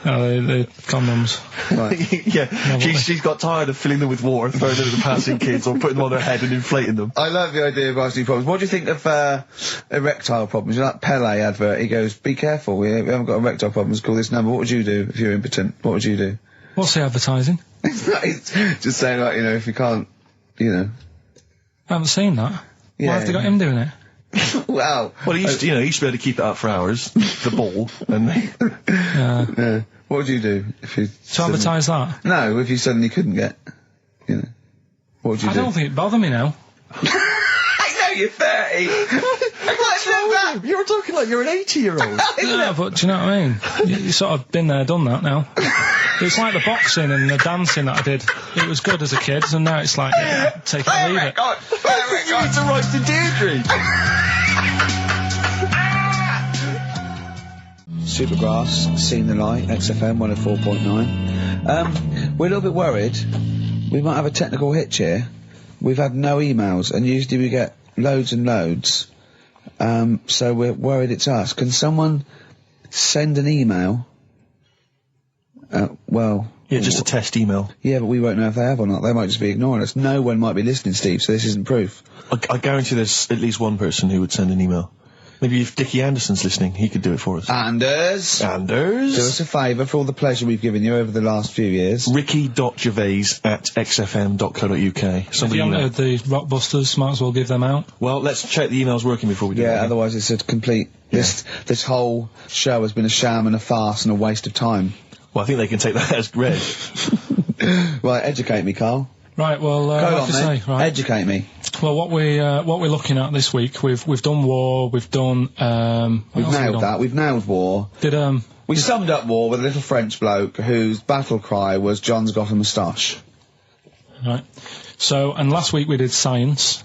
[SPEAKER 3] No, the condoms.
[SPEAKER 1] Right.
[SPEAKER 2] Yeah, she's got tired of filling them with water and throwing them to the passing kids or putting them on her head and inflating them.
[SPEAKER 1] I love the idea of asking problems. What do you think of erectile problems? You know that Pele advert? He goes, be careful, we haven't got erectile problems, call this number. What would you do if you're impotent? What would you do?
[SPEAKER 3] What's the advertising?
[SPEAKER 1] It's just saying, like, you know, if you can't, you know.
[SPEAKER 3] I haven't seen that.
[SPEAKER 1] Yeah,
[SPEAKER 3] Why have they got him doing it?
[SPEAKER 1] Wow.
[SPEAKER 2] Well, he used to, he used to be able to keep it up for hours, the ball, and...
[SPEAKER 1] Yeah. What would you do if you...
[SPEAKER 3] To advertise that?
[SPEAKER 1] No, if you suddenly couldn't get, you know, what would you do?
[SPEAKER 3] I don't think it'd bother me now.
[SPEAKER 1] I know you're 30! What's that?
[SPEAKER 2] You're talking like you're an 80-year-old.
[SPEAKER 3] Yeah, but do you know what I mean? You sort of been there, done that now. It's like the boxing and the dancing that I did. It was good as a kid, and now it's like, take it or leave it.
[SPEAKER 2] You need to write to Deirdre.
[SPEAKER 1] Supergrass, Seen the Light, XFM 104.9. We're a little bit worried. We might have a technical hitch here. We've had no emails, and usually we get loads and loads. So we're worried it's us. Can someone send an email?
[SPEAKER 2] Yeah, just a test email.
[SPEAKER 1] Yeah, but we won't know if they have or not. They might just be ignoring us. No one might be listening, Steve, so this isn't proof.
[SPEAKER 2] I guarantee there's at least one person who would send an email. Maybe if Dickie Anderson's listening, he could do it for us.
[SPEAKER 1] Anders! Do us a favour for all the pleasure we've given you over the last few years.
[SPEAKER 2] Ricky.gervais@xfm.co.uk.
[SPEAKER 3] If you haven't heard the Rockbusters, might as well give them out.
[SPEAKER 2] Well, let's check the emails working before we do that.
[SPEAKER 1] Yeah, otherwise it's a complete... This whole show has been a sham and a farce and a waste of time.
[SPEAKER 2] Well, I think they can take that as read.
[SPEAKER 1] Right, educate me, Karl.
[SPEAKER 3] Right, well,
[SPEAKER 1] Go on, right. Educate me.
[SPEAKER 3] Well, what we're looking at this week, we've done war, we've done
[SPEAKER 1] we've nailed that. We've nailed war. We summed up war with a little French bloke whose battle cry was "John's got a moustache."
[SPEAKER 3] Right. So, and last week we did science.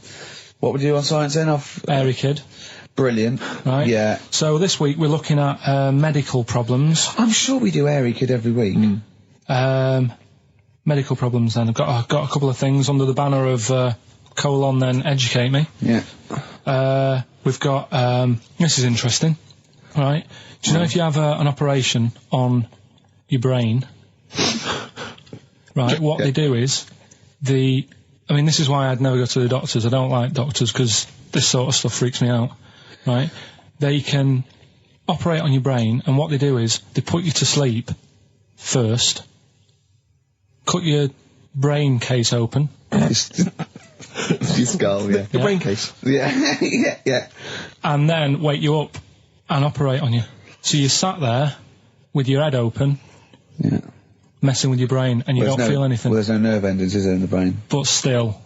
[SPEAKER 1] What would you do on science then?
[SPEAKER 3] Airy Kid.
[SPEAKER 1] Brilliant.
[SPEAKER 3] Right.
[SPEAKER 1] Yeah.
[SPEAKER 3] So this week we're looking at medical problems.
[SPEAKER 1] I'm sure we do Airy Kid every week.
[SPEAKER 3] Medical problems then. I've got a couple of things under the banner of then educate me.
[SPEAKER 1] Yeah.
[SPEAKER 3] We've got this is interesting. Right. Do you know if you have an operation on your brain, right, what they do is the I mean, this is why I'd never go to the doctors. I don't like doctors because this sort of stuff freaks me out, right? They can operate on your brain, and what they do is they put you to sleep first, cut your brain case open.
[SPEAKER 1] Your skull, yeah.
[SPEAKER 2] The brain case.
[SPEAKER 1] Yeah, yeah.
[SPEAKER 3] And then wake you up and operate on you. So you sat there with your head open, messing with your brain, and you don't feel anything.
[SPEAKER 1] Well, there's no nerve endings, is there, in the brain?
[SPEAKER 3] But still,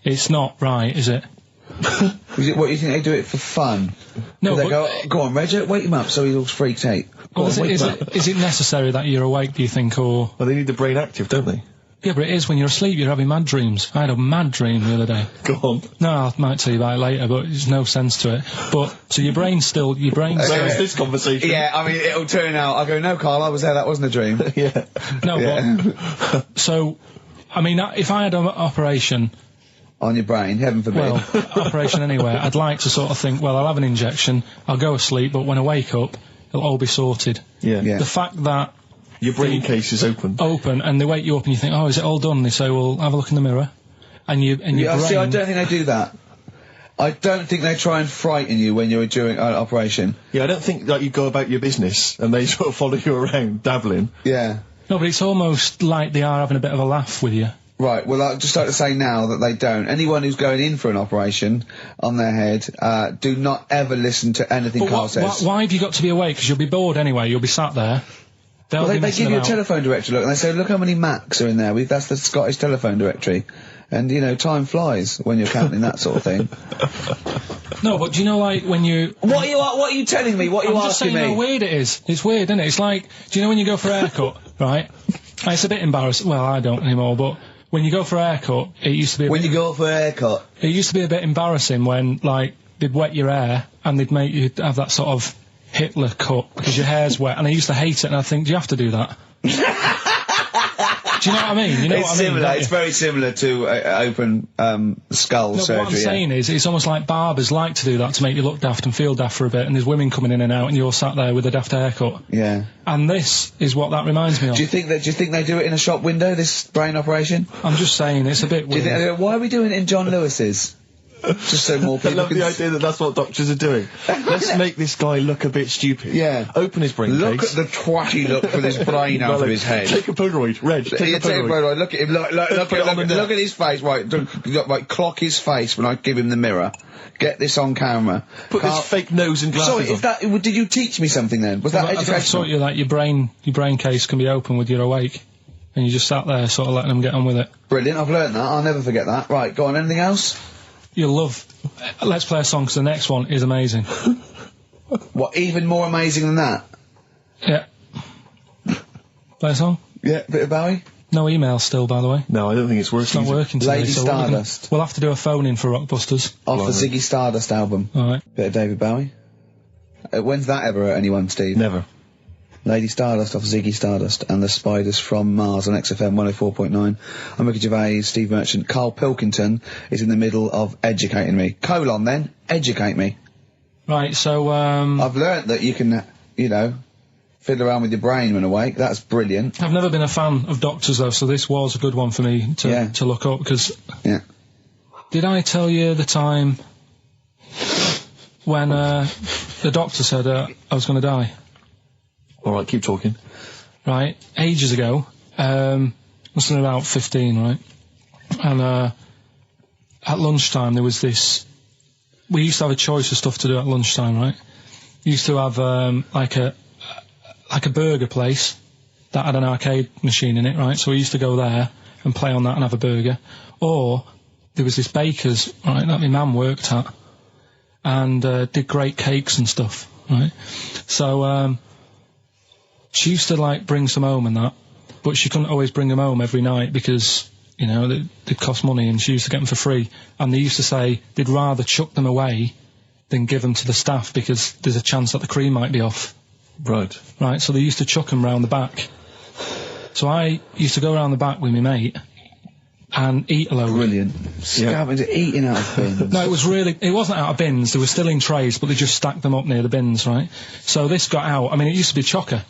[SPEAKER 3] it's not right, is it?
[SPEAKER 1] What, you think they do it for fun?
[SPEAKER 3] No,
[SPEAKER 1] they
[SPEAKER 3] but...
[SPEAKER 1] go on, Reg, wake him up so he's all freaked out.
[SPEAKER 3] Well, is it necessary that you're awake, do you think, or...
[SPEAKER 2] Well, they need the brain active, don't they?
[SPEAKER 3] Yeah, but it is when you're asleep, you're having mad dreams. I had a mad dream the other day.
[SPEAKER 2] Go on.
[SPEAKER 3] No, I might tell you about it later, but there's no sense to it. But, so your brain's still...
[SPEAKER 2] Where is this conversation?
[SPEAKER 1] Yeah, I mean, it'll turn out, I'll go, no, Carl, I was there, that wasn't a dream.
[SPEAKER 2] Yeah.
[SPEAKER 3] No, but... So, I mean, if I had an operation...
[SPEAKER 1] On your brain, heaven forbid.
[SPEAKER 3] Well, operation anywhere, I'd like to sort of think, well, I'll have an injection, I'll go asleep, but when I wake up, it'll all be sorted.
[SPEAKER 2] Yeah.
[SPEAKER 3] The fact that...
[SPEAKER 2] Your brain case is open.
[SPEAKER 3] And they wake you up and you think, oh, is it all done? And they say, well, have a look in the mirror. And your brain...
[SPEAKER 1] See, I don't think they do that. I don't think they try and frighten you when you're doing an operation.
[SPEAKER 2] Yeah, I don't think that you go about your business and they sort of follow you around, dabbling.
[SPEAKER 1] Yeah.
[SPEAKER 3] No, but it's almost like they are having a bit of a laugh with you.
[SPEAKER 1] Right, well, I'd just like to say now that they don't. Anyone who's going in for an operation on their head, do not ever listen to anything Carl says.
[SPEAKER 3] Why have you got to be awake? Because you'll be bored anyway, you'll be sat there.
[SPEAKER 1] They give you a telephone directory, look, and they say, look how many Macs are in there. That's the Scottish telephone directory. And, you know, time flies when you're counting that sort of thing.
[SPEAKER 3] No, but do you know, like, when you...
[SPEAKER 1] What are you telling me? What are you
[SPEAKER 3] asking me? I'm just saying
[SPEAKER 1] me?
[SPEAKER 3] how weird it is. It's weird, isn't it? It's like, do you know when you go for a haircut, right? It's a bit embarrassing. Well, I don't anymore, but... When you go for a haircut, it used to be...
[SPEAKER 1] When you go for a haircut?
[SPEAKER 3] It used to be a bit embarrassing when, like, they'd wet your hair and they'd make you have that sort of Hitler cut because your hair's wet, and I used to hate it, and I think, do you have to do that? Do you know what I mean? You know
[SPEAKER 1] it's
[SPEAKER 3] what I mean?
[SPEAKER 1] Similar. It's very similar to open skull surgery.
[SPEAKER 3] What I'm saying is, it's almost like barbers like to do that to make you look daft and feel daft for a bit, and there's women coming in and out, and you're sat there with a daft haircut.
[SPEAKER 1] Yeah.
[SPEAKER 3] And this is what that reminds me of.
[SPEAKER 1] Do you think they do it in a shop window, this brain operation?
[SPEAKER 3] I'm just saying, it's a bit weird.
[SPEAKER 1] Why are we doing it in John Lewis's? Just so more people
[SPEAKER 2] I love the idea that that's what doctors are doing. Let's make this guy look a bit stupid.
[SPEAKER 1] Yeah.
[SPEAKER 2] Open his brain
[SPEAKER 1] Look
[SPEAKER 2] case.
[SPEAKER 1] at the twatty look with his brain out of his head.
[SPEAKER 2] Take a Polaroid, Reg. Take a Polaroid.
[SPEAKER 1] Look at him. Look at his face. Right, clock his face when I give him the mirror. Get this on camera.
[SPEAKER 2] Put this fake nose and glasses
[SPEAKER 1] on. Did you teach me something then? Was that educational?
[SPEAKER 3] I taught you that your brain case can be open with your awake, and you just sat there sort of letting them get on with it.
[SPEAKER 1] Brilliant. I've learnt that. I'll never forget that. Right, go on. Anything else?
[SPEAKER 3] You'll love... Let's play a song, because the next one is amazing.
[SPEAKER 1] What, even more amazing than that?
[SPEAKER 3] Yeah. Play a song?
[SPEAKER 1] Yeah, bit of Bowie?
[SPEAKER 3] No email still, by the way.
[SPEAKER 2] No, I don't think it's working.
[SPEAKER 3] It's not working today.
[SPEAKER 1] Lady Stardust.
[SPEAKER 3] We'll have to do a phone-in for Rockbusters.
[SPEAKER 1] Off the Ziggy Stardust album.
[SPEAKER 3] Alright.
[SPEAKER 1] Bit of David Bowie. When's that ever hurt anyone, Steve?
[SPEAKER 2] Never.
[SPEAKER 1] Lady Stardust off Ziggy Stardust and the Spiders from Mars on XFM 104.9. I'm Ricky Gervais, Steve Merchant. Karl Pilkington is in the middle of educating me. Then, educate me.
[SPEAKER 3] Right, so,
[SPEAKER 1] I've learnt that you can, you know, fiddle around with your brain when awake. That's brilliant.
[SPEAKER 3] I've never been a fan of doctors, though, so this was a good one for me to look up, because...
[SPEAKER 1] Yeah.
[SPEAKER 3] Did I tell you the time when, the doctor said, I was going to die?
[SPEAKER 2] Alright, keep talking.
[SPEAKER 3] Right, ages ago, must have been about 15, right? And, at lunchtime there was this... We used to have a choice of stuff to do at lunchtime, right? We used to have, like a burger place that had an arcade machine in it, right? So we used to go there and play on that and have a burger. Or, there was this baker's, right, that my mum worked at, and, did great cakes and stuff, right? So, she used to, like, bring some home and that, but she couldn't always bring them home every night because, you know, they'd cost money, and she used to get them for free. And they used to say they'd rather chuck them away than give them to the staff because there's a chance that the cream might be off.
[SPEAKER 2] Right.
[SPEAKER 3] Right, so they used to chuck them round the back. So I used to go round the back with my mate and eat a load.
[SPEAKER 1] Brilliant. Scavenger eating out of bins.
[SPEAKER 3] No, it wasn't out of bins, they were still in trays, but they just stacked them up near the bins, right? So this got out, I mean, it used to be chocker.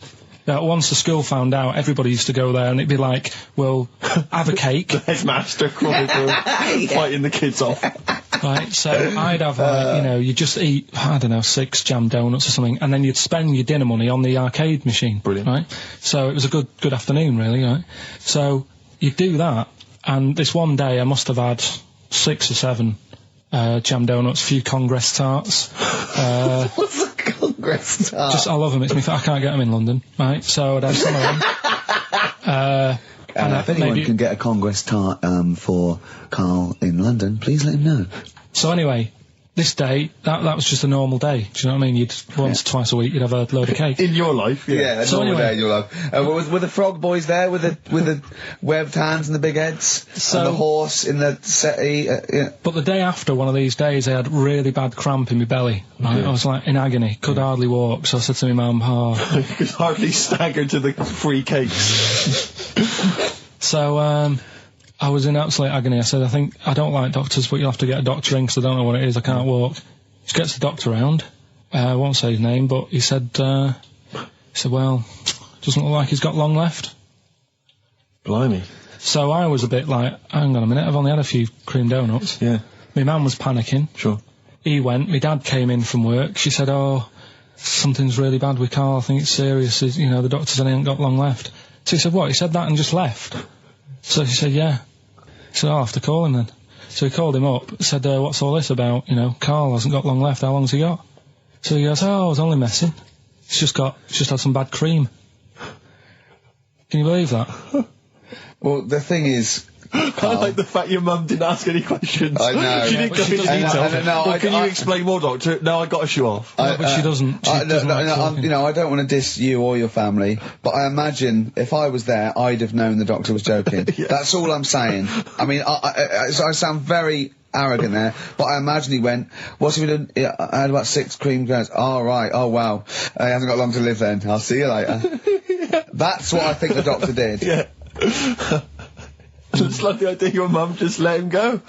[SPEAKER 4] once the school found out, everybody used to go there, and it'd be like, "Well, have a cake."
[SPEAKER 2] The headmaster crawling through, fighting the kids off.
[SPEAKER 4] Right, so I'd have, you just eat, I don't know, 6 jam donuts or something, and then you'd spend your dinner money on the arcade machine.
[SPEAKER 2] Brilliant.
[SPEAKER 4] Right? So it was a good afternoon, really, right? So you'd do that, and this one day I must have had 6 or 7 jam donuts, a few Congress tarts.
[SPEAKER 1] What's a Congress tart?
[SPEAKER 4] I love them, I can't get them in London, right? So I'd have some of them.
[SPEAKER 1] If anyone can get a Congress tart for Karl in London, please let him know.
[SPEAKER 4] So anyway, this day, that was just a normal day. Do you know what I mean? You'd once, twice a week, you'd have a load of cake.
[SPEAKER 2] In your life,
[SPEAKER 1] yeah.
[SPEAKER 4] So
[SPEAKER 1] normal
[SPEAKER 4] anyway,
[SPEAKER 1] day in your life. Were the frog boys there with the webbed hands and the big heads?
[SPEAKER 4] So,
[SPEAKER 1] and the horse in the settee? Yeah.
[SPEAKER 4] But the day after one of these days, I had really bad cramp in my belly. Right? I was like in agony, could hardly walk. So I said to my mum,
[SPEAKER 2] you could hardly stagger to the free cakes.
[SPEAKER 4] So, I was in absolute agony. I said, I don't like doctors, but you'll have to get a doctor in because I don't know what it is. I can't walk. She gets the doctor round. I won't say his name, but he said, well, doesn't look like he's got long left.
[SPEAKER 2] Blimey.
[SPEAKER 4] So I was a bit like, hang on a minute, I've only had a few cream donuts.
[SPEAKER 2] Yeah.
[SPEAKER 4] My man was panicking.
[SPEAKER 2] Sure.
[SPEAKER 4] He went. My dad came in from work. She said, something's really bad with Karl. I think it's serious. The doctor said he ain't got long left. So he said, what? He said that and just left. So she said, yeah. He said, I'll have to call him then. So he called him up, said, what's all this about? Karl hasn't got long left, how long's he got? So he goes, I was only messing. He's just had some bad cream. Can you believe that?
[SPEAKER 1] Well, the thing is,
[SPEAKER 2] I like the fact your mum didn't ask any questions.
[SPEAKER 1] I know.
[SPEAKER 2] She didn't go into detail. Can you explain more, doctor? No, I got a shoe off.
[SPEAKER 4] But she doesn't.
[SPEAKER 1] I don't want to diss you or your family, but I imagine if I was there, I'd have known the doctor was joking. Yeah. That's all I'm saying. I mean, I sound very arrogant there, but I imagine he went, what's he been doing? I had about 6 cream donuts. Oh, right. Oh, wow. He hasn't got long to live then. I'll see you later. Yeah. That's what I think the doctor did.
[SPEAKER 2] Yeah. It's like the idea your mum just let him go.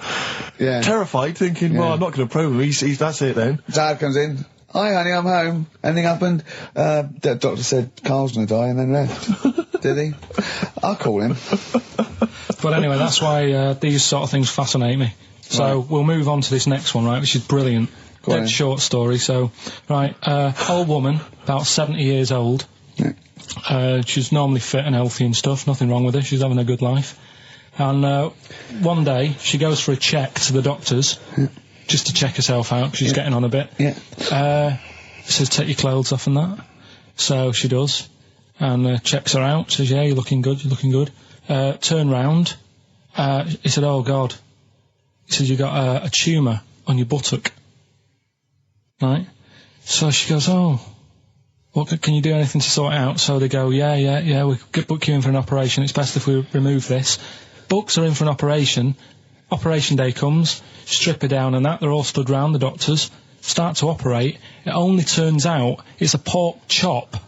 [SPEAKER 1] Yeah.
[SPEAKER 2] Terrified, thinking, well, I'm not going to probe him. He's that's it then.
[SPEAKER 1] Dad comes in. Hi, honey, I'm home. Anything happened? The doctor said Karl's going to die and then left. Did he? I'll call him.
[SPEAKER 4] But anyway, that's why these sort of things fascinate me. So we'll move on to this next one, right, which is brilliant. Dead short story. So, right, old woman, about 70 years old. Yeah. She's normally fit and healthy and stuff. Nothing wrong with her. She's having a good life. And one day, she goes for a check to the doctors, just to check herself out, 'cause she's getting on a bit. Yeah. Says, take your clothes off and that. So she does, and checks her out, says, yeah, you're looking good, turn round. He said, oh, God. He says, you got a tumour on your buttock. Right? So she goes, oh, can you do anything to sort it out? So they go, yeah, we could book you in for an operation. It's best if we remove this. Books her in for an operation. Operation day comes, strip her down and that. They're all stood round, the doctors. Start to operate. It only turns out it's a pork chop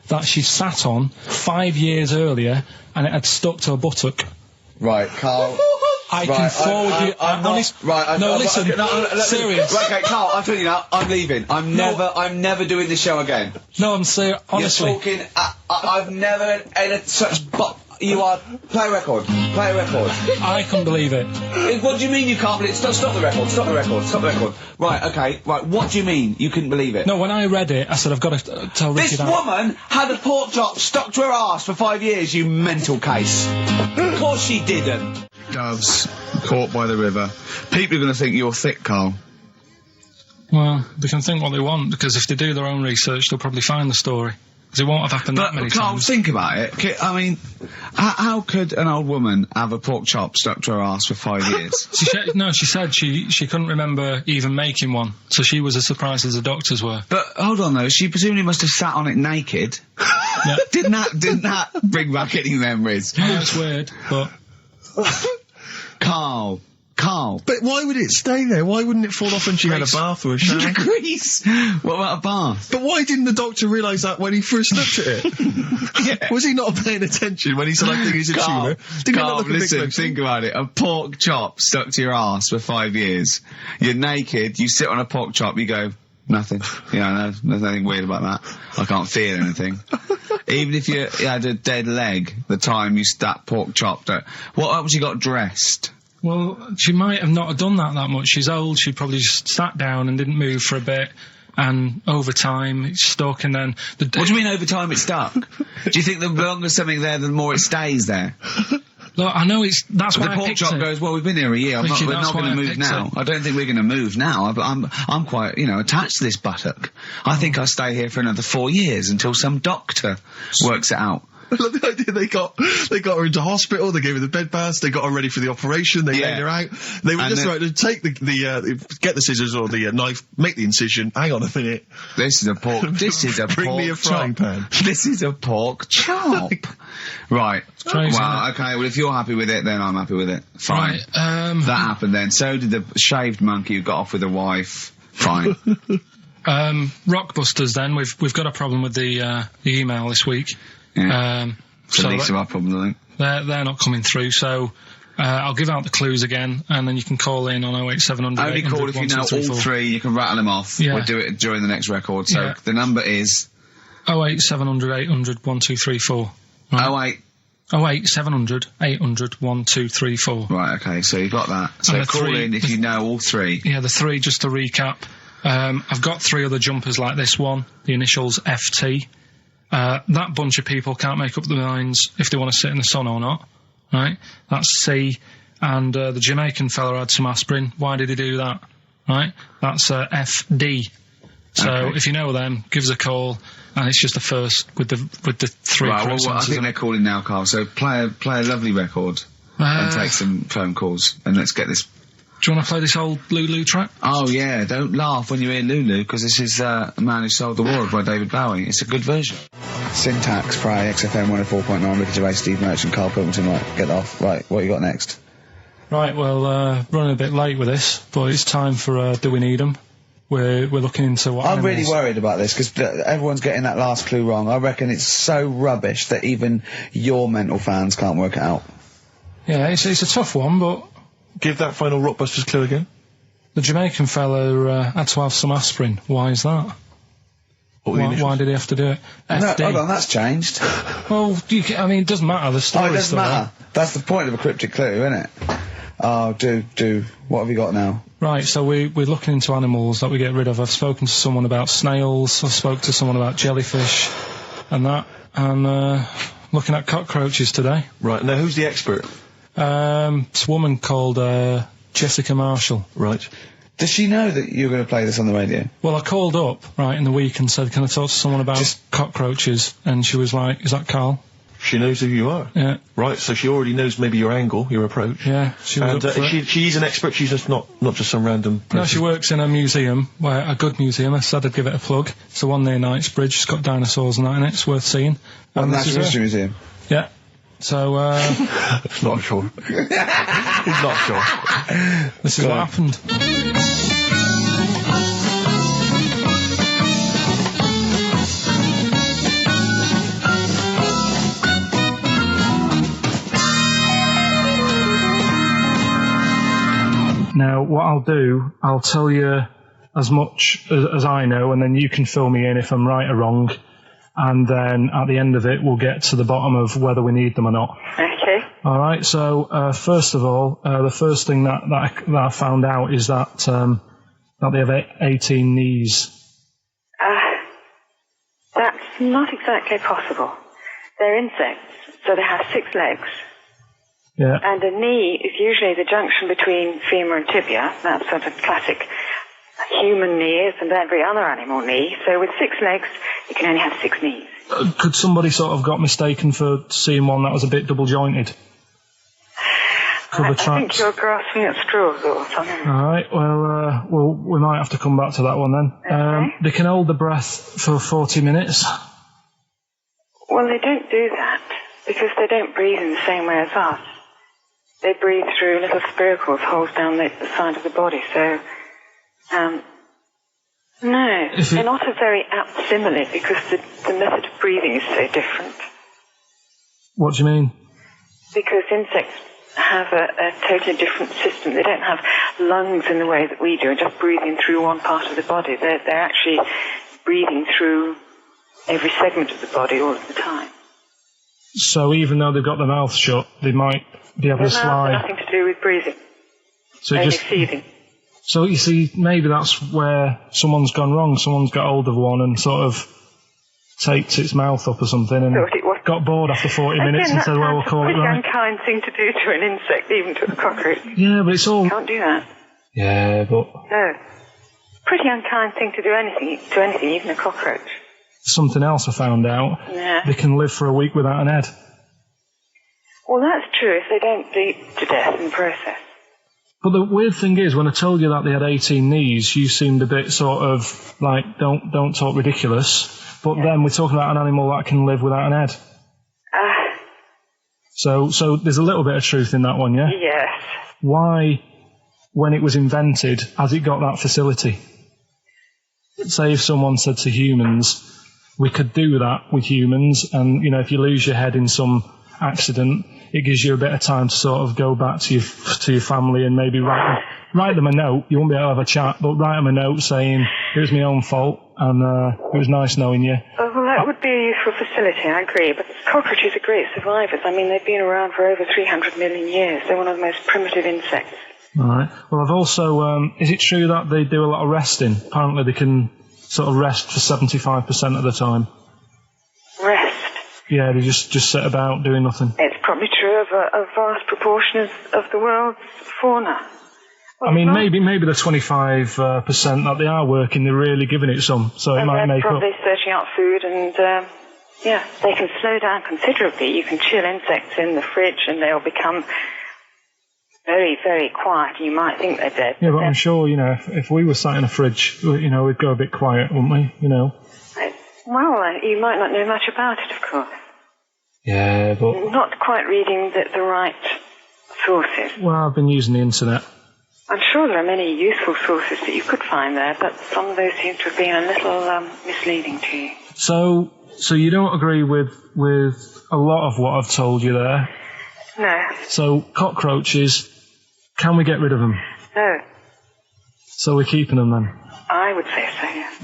[SPEAKER 4] that she sat on 5 years earlier, and it had stuck to her buttock.
[SPEAKER 1] Right, Karl.
[SPEAKER 4] I can forward you. Serious.
[SPEAKER 1] Right, okay, Karl, I'm telling you now, I'm leaving. I'm never doing this show again.
[SPEAKER 4] No, I'm serious. Honestly.
[SPEAKER 1] You're talking. I've never had such. You are. Play a record.
[SPEAKER 4] I couldn't believe it.
[SPEAKER 1] What do you mean you can't believe it? Stop the record. Right, okay. Right, what do you mean you couldn't believe it?
[SPEAKER 4] No, when I read it, I said, I've got to tell Ricky that.
[SPEAKER 1] This woman had a pork chop stuck to her arse for 5 years, you mental case. Of course she didn't. Doves caught by the river. People are going to think you're thick, Karl.
[SPEAKER 4] Well, they can think what they want, because if they do their own research, they'll probably find the story. Because it won't have happened that many times.
[SPEAKER 1] Karl, think about it. I mean, how could an old woman have a pork chop stuck to her arse for 5 years?
[SPEAKER 4] She said she couldn't remember even making one, so she was as surprised as the doctors were.
[SPEAKER 1] But hold on though, she presumably must have sat on it naked. Yeah. Didn't that bring back any memories?
[SPEAKER 4] No, it's weird, but
[SPEAKER 1] Karl.
[SPEAKER 2] But why would it stay there? Why wouldn't it fall off when she had a bath or a shower?
[SPEAKER 1] Grease. What about a bath?
[SPEAKER 2] But why didn't the doctor realise that when he first looked at it? Yeah. Was he not paying attention when he said, I think it's a tumour?
[SPEAKER 1] Karl, listen, think about it. A pork chop stuck to your arse for 5 years. You're naked, you sit on a pork chop, you go, nothing. Yeah, there's nothing weird about that. I can't feel anything. Even if you had a dead leg, the time you stuck pork chop, what else you got dressed?
[SPEAKER 3] Well, she might have not have done that much. She's old. She probably just sat down and didn't move for a bit. And over time, it's stuck, and then...
[SPEAKER 1] What do you mean over time it's stuck? Do you think the longer something there, the more it stays there?
[SPEAKER 3] Look, I know that's why
[SPEAKER 1] the pork chop goes, well, we've been here a year, we're not going to move now. I don't think we're going to move now. I'm quite, attached to this buttock. I think I'll stay here for another 4 years until some doctor works it out.
[SPEAKER 2] I love the idea they got her into hospital, they gave her the bed baths, they got her ready for the operation, they laid her out. They were just right to take get the scissors or the knife, make the incision, hang on a minute.
[SPEAKER 1] This is a pork
[SPEAKER 2] Bring me a frying pan.
[SPEAKER 1] This is a pork chop. Right.
[SPEAKER 3] Crazy,
[SPEAKER 1] well, okay, well if you're happy with it, then I'm happy with it. Fine.
[SPEAKER 3] Right,
[SPEAKER 1] that happened then. So did the shaved monkey who got off with a wife. Fine.
[SPEAKER 3] Rockbusters then, we've got a problem with the email this week.
[SPEAKER 1] Yeah. So the least of our problem, I think.
[SPEAKER 3] They're not coming through, so I'll give out the clues again, and then you can call in on 08700.
[SPEAKER 1] Only call if you know all three, you can rattle them off. Yeah. We'll do it during the next record, so the number is...
[SPEAKER 3] 08700 800 1234. Right? 08700 800 1234.
[SPEAKER 1] Right, okay, so you've got that. So call in if you know all three.
[SPEAKER 3] Yeah, the three, just to recap. I've got 3 other jumpers like this one, the initials FT. That bunch of people can't make up their minds if they want to sit in the sun or not, right? That's C. And the Jamaican fella had some aspirin. Why did he do that? Right? That's FD. So if you know them, give us a call. And it's just the first with the 3.
[SPEAKER 1] Right, well, I think they're calling now, Carl. So play a lovely record and take some phone calls, and let's get this.
[SPEAKER 3] Do you want to play this old Lulu track?
[SPEAKER 1] Oh, yeah, don't laugh when you hear Lulu, because this is A Man Who Sold the World by David Bowie. It's a good version. Syntax, Pray, XFM 104.9, Ricky Gervais, Steve Merchant, Karl Pilkington. Right, get off. Right, what you got next?
[SPEAKER 3] Right, well, running a bit late with this, but it's time for Do We Need 'Em? We're looking into what
[SPEAKER 1] I'm really worried about this, because everyone's getting that last clue wrong. I reckon it's so rubbish that even your mental fans can't work it out.
[SPEAKER 3] Yeah, it's a tough one, but...
[SPEAKER 2] Give that final Rockbusters clue again.
[SPEAKER 3] The Jamaican fella had to have some aspirin. Why is that? Why did he have to do it? FD.
[SPEAKER 1] No, hold on, that's changed.
[SPEAKER 3] Well, it doesn't matter. The story.
[SPEAKER 1] Oh, it doesn't matter. That's the point of a cryptic clue, isn't it? Oh, do. What have you got now?
[SPEAKER 3] Right, so we're looking into animals that we get rid of. I've spoken to someone about snails. I've spoken to someone about jellyfish, and that. And looking at cockroaches today.
[SPEAKER 2] Right. Now, who's the expert?
[SPEAKER 3] It's a woman called Jessica Marshall.
[SPEAKER 2] Right.
[SPEAKER 1] Does she know that you're going to play this on the radio?
[SPEAKER 3] Well, I called up, right, in the week and said, can I talk to someone about cockroaches? And she was like, is that Carl?
[SPEAKER 2] She knows who you are.
[SPEAKER 3] Yeah.
[SPEAKER 2] Right, so she already knows maybe your angle, your approach.
[SPEAKER 3] Yeah, she was
[SPEAKER 2] and she's an expert, she's just not just some random person.
[SPEAKER 3] No, she works in a museum, a good museum. I said I'd give it a plug. It's the one near Knightsbridge. It's got dinosaurs and that in it. It's worth seeing.
[SPEAKER 1] What, Natural History Museum?
[SPEAKER 3] Yeah. So,
[SPEAKER 2] not sure. He's not sure.
[SPEAKER 3] This is what happened. Now, what I'll do, I'll tell you as much as I know, and then you can fill me in if I'm right or wrong. And then at the end of it, we'll get to the bottom of whether we need them or not.
[SPEAKER 7] Okay.
[SPEAKER 3] All right. So first of all, the first thing that I found out is that they have 18 knees.
[SPEAKER 7] That's not exactly possible. They're insects, so they have 6 legs.
[SPEAKER 3] Yeah.
[SPEAKER 7] And a knee is usually the junction between femur and tibia. That's sort of classic human knees and every other animal knee. So with 6 legs, you can only have 6 knees.
[SPEAKER 3] Could somebody sort of got mistaken for seeing one that was a bit double jointed?
[SPEAKER 7] I think you're grasping at straws or something.
[SPEAKER 3] All right. Well, we might have to come back to that one then.
[SPEAKER 7] Okay.
[SPEAKER 3] They can hold the breath for 40 minutes.
[SPEAKER 7] Well, they don't do that because they don't breathe in the same way as us. They breathe through little spiracles, holes down the side of the body. So, no, they're not a very apt simile because the method of breathing is so different.
[SPEAKER 3] What do you mean?
[SPEAKER 7] Because insects have a totally different system. They don't have lungs in the way that we do, just breathing through one part of the body. They're actually breathing through every segment of the body all of the time.
[SPEAKER 4] So even though they've got their mouth shut, they might be able to
[SPEAKER 7] Their mouth has
[SPEAKER 4] slide.
[SPEAKER 7] nothing to do with breathing,
[SPEAKER 4] So
[SPEAKER 7] only feeding.
[SPEAKER 4] So you see, maybe that's where someone's gone wrong. Someone's got hold of one and sort of taped its mouth up or something and
[SPEAKER 7] Thought it was.
[SPEAKER 4] got bored after 40 minutes and said, well, we'll call it
[SPEAKER 7] That's a
[SPEAKER 4] right.
[SPEAKER 7] pretty unkind thing to do to an insect, even to a cockroach.
[SPEAKER 4] Yeah, but it's all...
[SPEAKER 7] Can't do that.
[SPEAKER 4] Yeah, but
[SPEAKER 7] No. Pretty unkind thing to do anything, even a cockroach.
[SPEAKER 4] something else I found out.
[SPEAKER 7] Yeah.
[SPEAKER 4] They can live for a week without an head.
[SPEAKER 7] Well, that's true if they don't bleed to death in the process.
[SPEAKER 4] But the weird thing is, when I told you that they had 18 knees, you seemed a bit sort of like, don't talk ridiculous. But then we're talking about an animal that can live without an head. So there's a little bit of truth in that one, yeah?
[SPEAKER 7] Yes.
[SPEAKER 4] Why, when it was invented, has it got that facility? Say if someone said to humans, we could do that with humans, and, you know, if you lose your head in some accident, it gives you a bit of time to sort of go back to your family and maybe write them a note. You won't be able to have a chat, but write them a note saying, it was my own fault, and it was nice knowing you.
[SPEAKER 7] Oh, well, that would be a useful facility, I agree. But cockroaches are great survivors. I mean, they've been around for over 300 million years. They're one of the most primitive insects.
[SPEAKER 4] All right. Well, I've also... is it true that they do a lot of resting? Apparently they can sort of rest for 75% of the time.
[SPEAKER 7] Rest?
[SPEAKER 4] Yeah, they just sit about doing nothing.
[SPEAKER 7] It's probably true of a vast proportion of the world's fauna. Well,
[SPEAKER 4] I mean, maybe the 25% that they are working, they're really giving it some, so it might make up.
[SPEAKER 7] They're probably searching out food and, yeah, they can slow down considerably. You can chill insects in the fridge and they'll become very, very quiet. You might think they're dead.
[SPEAKER 4] Yeah, but I'm sure, you know, if we were sat in a fridge, you know, we'd go a bit quiet, wouldn't we, you know?
[SPEAKER 7] Well, you might not know much about it, of course.
[SPEAKER 4] Yeah, but...
[SPEAKER 7] Not quite reading the right sources.
[SPEAKER 4] Well, I've been using the internet.
[SPEAKER 7] I'm sure there are many useful sources that you could find there, but some of those seem to have been a little misleading to you.
[SPEAKER 4] So you don't agree with a lot of what I've told you there?
[SPEAKER 7] No.
[SPEAKER 4] So cockroaches, can we get rid of them?
[SPEAKER 7] No.
[SPEAKER 4] So we're keeping them then?
[SPEAKER 7] I would say so, yes.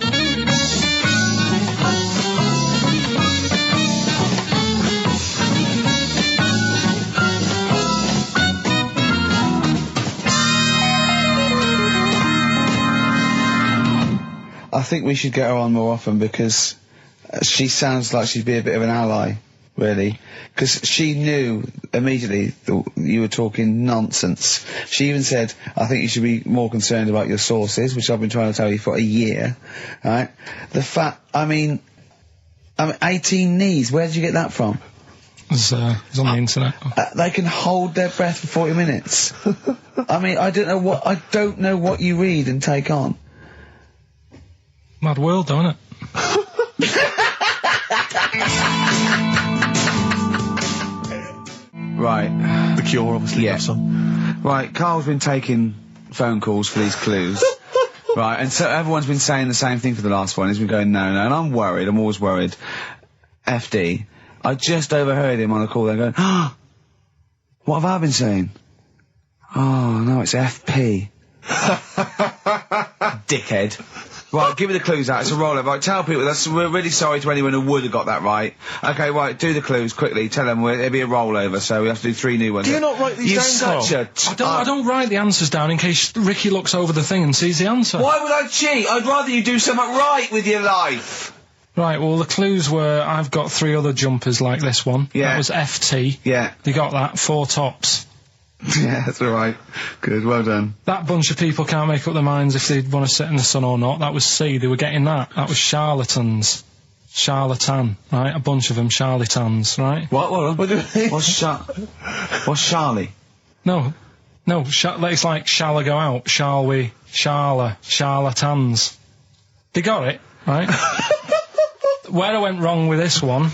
[SPEAKER 1] I think we should get her on more often because she sounds like she'd be a bit of an ally, really. Because she knew immediately that you were talking nonsense. She even said, I think you should be more concerned about your sources, which I've been trying to tell you for a year, right? The fact, I mean 18 knees, where did you get that from?
[SPEAKER 4] It's on the internet.
[SPEAKER 1] They can hold their breath for 40 minutes. I mean, I don't know what you read and take on.
[SPEAKER 4] Mad world, don't it?
[SPEAKER 1] Right.
[SPEAKER 2] The Cure, obviously.
[SPEAKER 1] Yeah.
[SPEAKER 2] That song.
[SPEAKER 1] Right, Carl's been taking phone calls for these clues. Right, and so everyone's been saying the same thing for the last one. He's been going, no, and I'm worried, I'm always worried. FD, I just overheard him on a call there going, what have I been saying? Oh, no, it's FP. Dickhead. Right, give me the clues out. It's a rollover. Right, tell people. We're really sorry to anyone who would have got that right. Okay, right, do the clues quickly. Tell them it'll be a rollover, so we have to do 3 new ones.
[SPEAKER 2] Do you not write these down,
[SPEAKER 1] You're such a...
[SPEAKER 4] I don't write the answers down in case Ricky looks over the thing and sees the answer.
[SPEAKER 1] Why would I cheat? I'd rather you do something right with your life.
[SPEAKER 4] Right, well, the clues were I've got 3 other jumpers like this one.
[SPEAKER 1] Yeah.
[SPEAKER 4] That was FT.
[SPEAKER 1] Yeah.
[SPEAKER 4] They got that, 4 tops.
[SPEAKER 1] Yeah, that's all right. Good, well done.
[SPEAKER 4] That bunch of people can't make up their minds if they want to sit in the sun or not. That was C. They were getting that. That was charlatans. Charlatan, right? A bunch of them, charlatans, right?
[SPEAKER 1] What do you mean? What's Charlie?
[SPEAKER 4] No, it's like, shall I go out? Shall we? Charlatans. They got it, right? Where I went wrong with this one,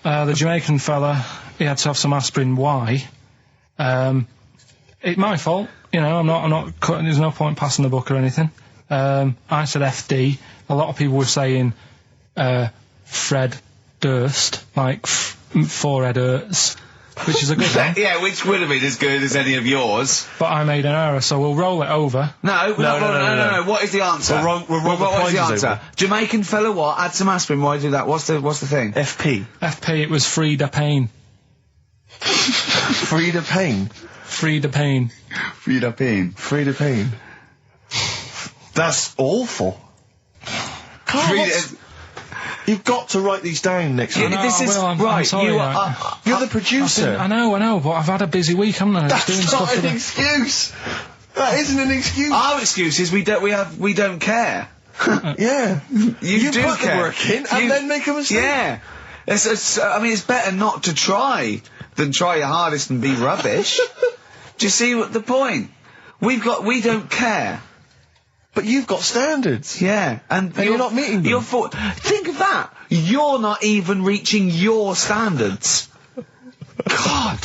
[SPEAKER 4] the Jamaican fella, he had to have some aspirin. Why? It's my fault, you know, I'm not cutting, there's no point passing the book or anything. I said FD. A lot of people were saying, Fred Durst, like forehead hurts.
[SPEAKER 3] which is a good one.
[SPEAKER 1] Yeah, which would have been as good as any of yours.
[SPEAKER 3] But I made an error, so we'll roll it over.
[SPEAKER 1] No. What is the answer? What is the answer? Jamaican fella what? Add some aspirin, why do that? What's the thing?
[SPEAKER 3] FP, it was Frida Payne.
[SPEAKER 2] Frida Payne?
[SPEAKER 3] Frida Payne.
[SPEAKER 1] Frida Payne.
[SPEAKER 2] Frida Payne. That's awful. Carl, you've got to write these down next week.
[SPEAKER 1] This is
[SPEAKER 3] I'm
[SPEAKER 1] right.
[SPEAKER 3] sorry,
[SPEAKER 2] You're the producer.
[SPEAKER 3] I know, but I've had a busy week, haven't I?
[SPEAKER 2] That's not an excuse. That isn't an excuse.
[SPEAKER 1] Our excuse is we don't care.
[SPEAKER 2] Yeah.
[SPEAKER 1] You do
[SPEAKER 2] put
[SPEAKER 1] care.
[SPEAKER 2] the work in and then make a mistake.
[SPEAKER 1] Yeah. It's better not to try than try your hardest and be rubbish. Do you see what the point? We don't care.
[SPEAKER 2] But you've got standards.
[SPEAKER 1] Yeah, and
[SPEAKER 2] you're not meeting them.
[SPEAKER 1] Think of that. You're not even reaching your standards. God.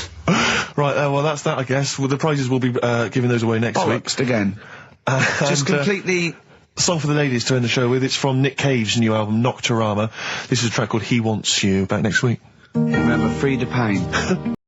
[SPEAKER 2] Right, well, that's that, I guess. Well, the prizes will be giving those away next week.
[SPEAKER 1] Again. Just completely...
[SPEAKER 2] Song for the ladies to end the show with. It's from Nick Cave's new album, Nocturama. This is a track called He Wants You. Back next week.
[SPEAKER 1] Remember, Frida Payne.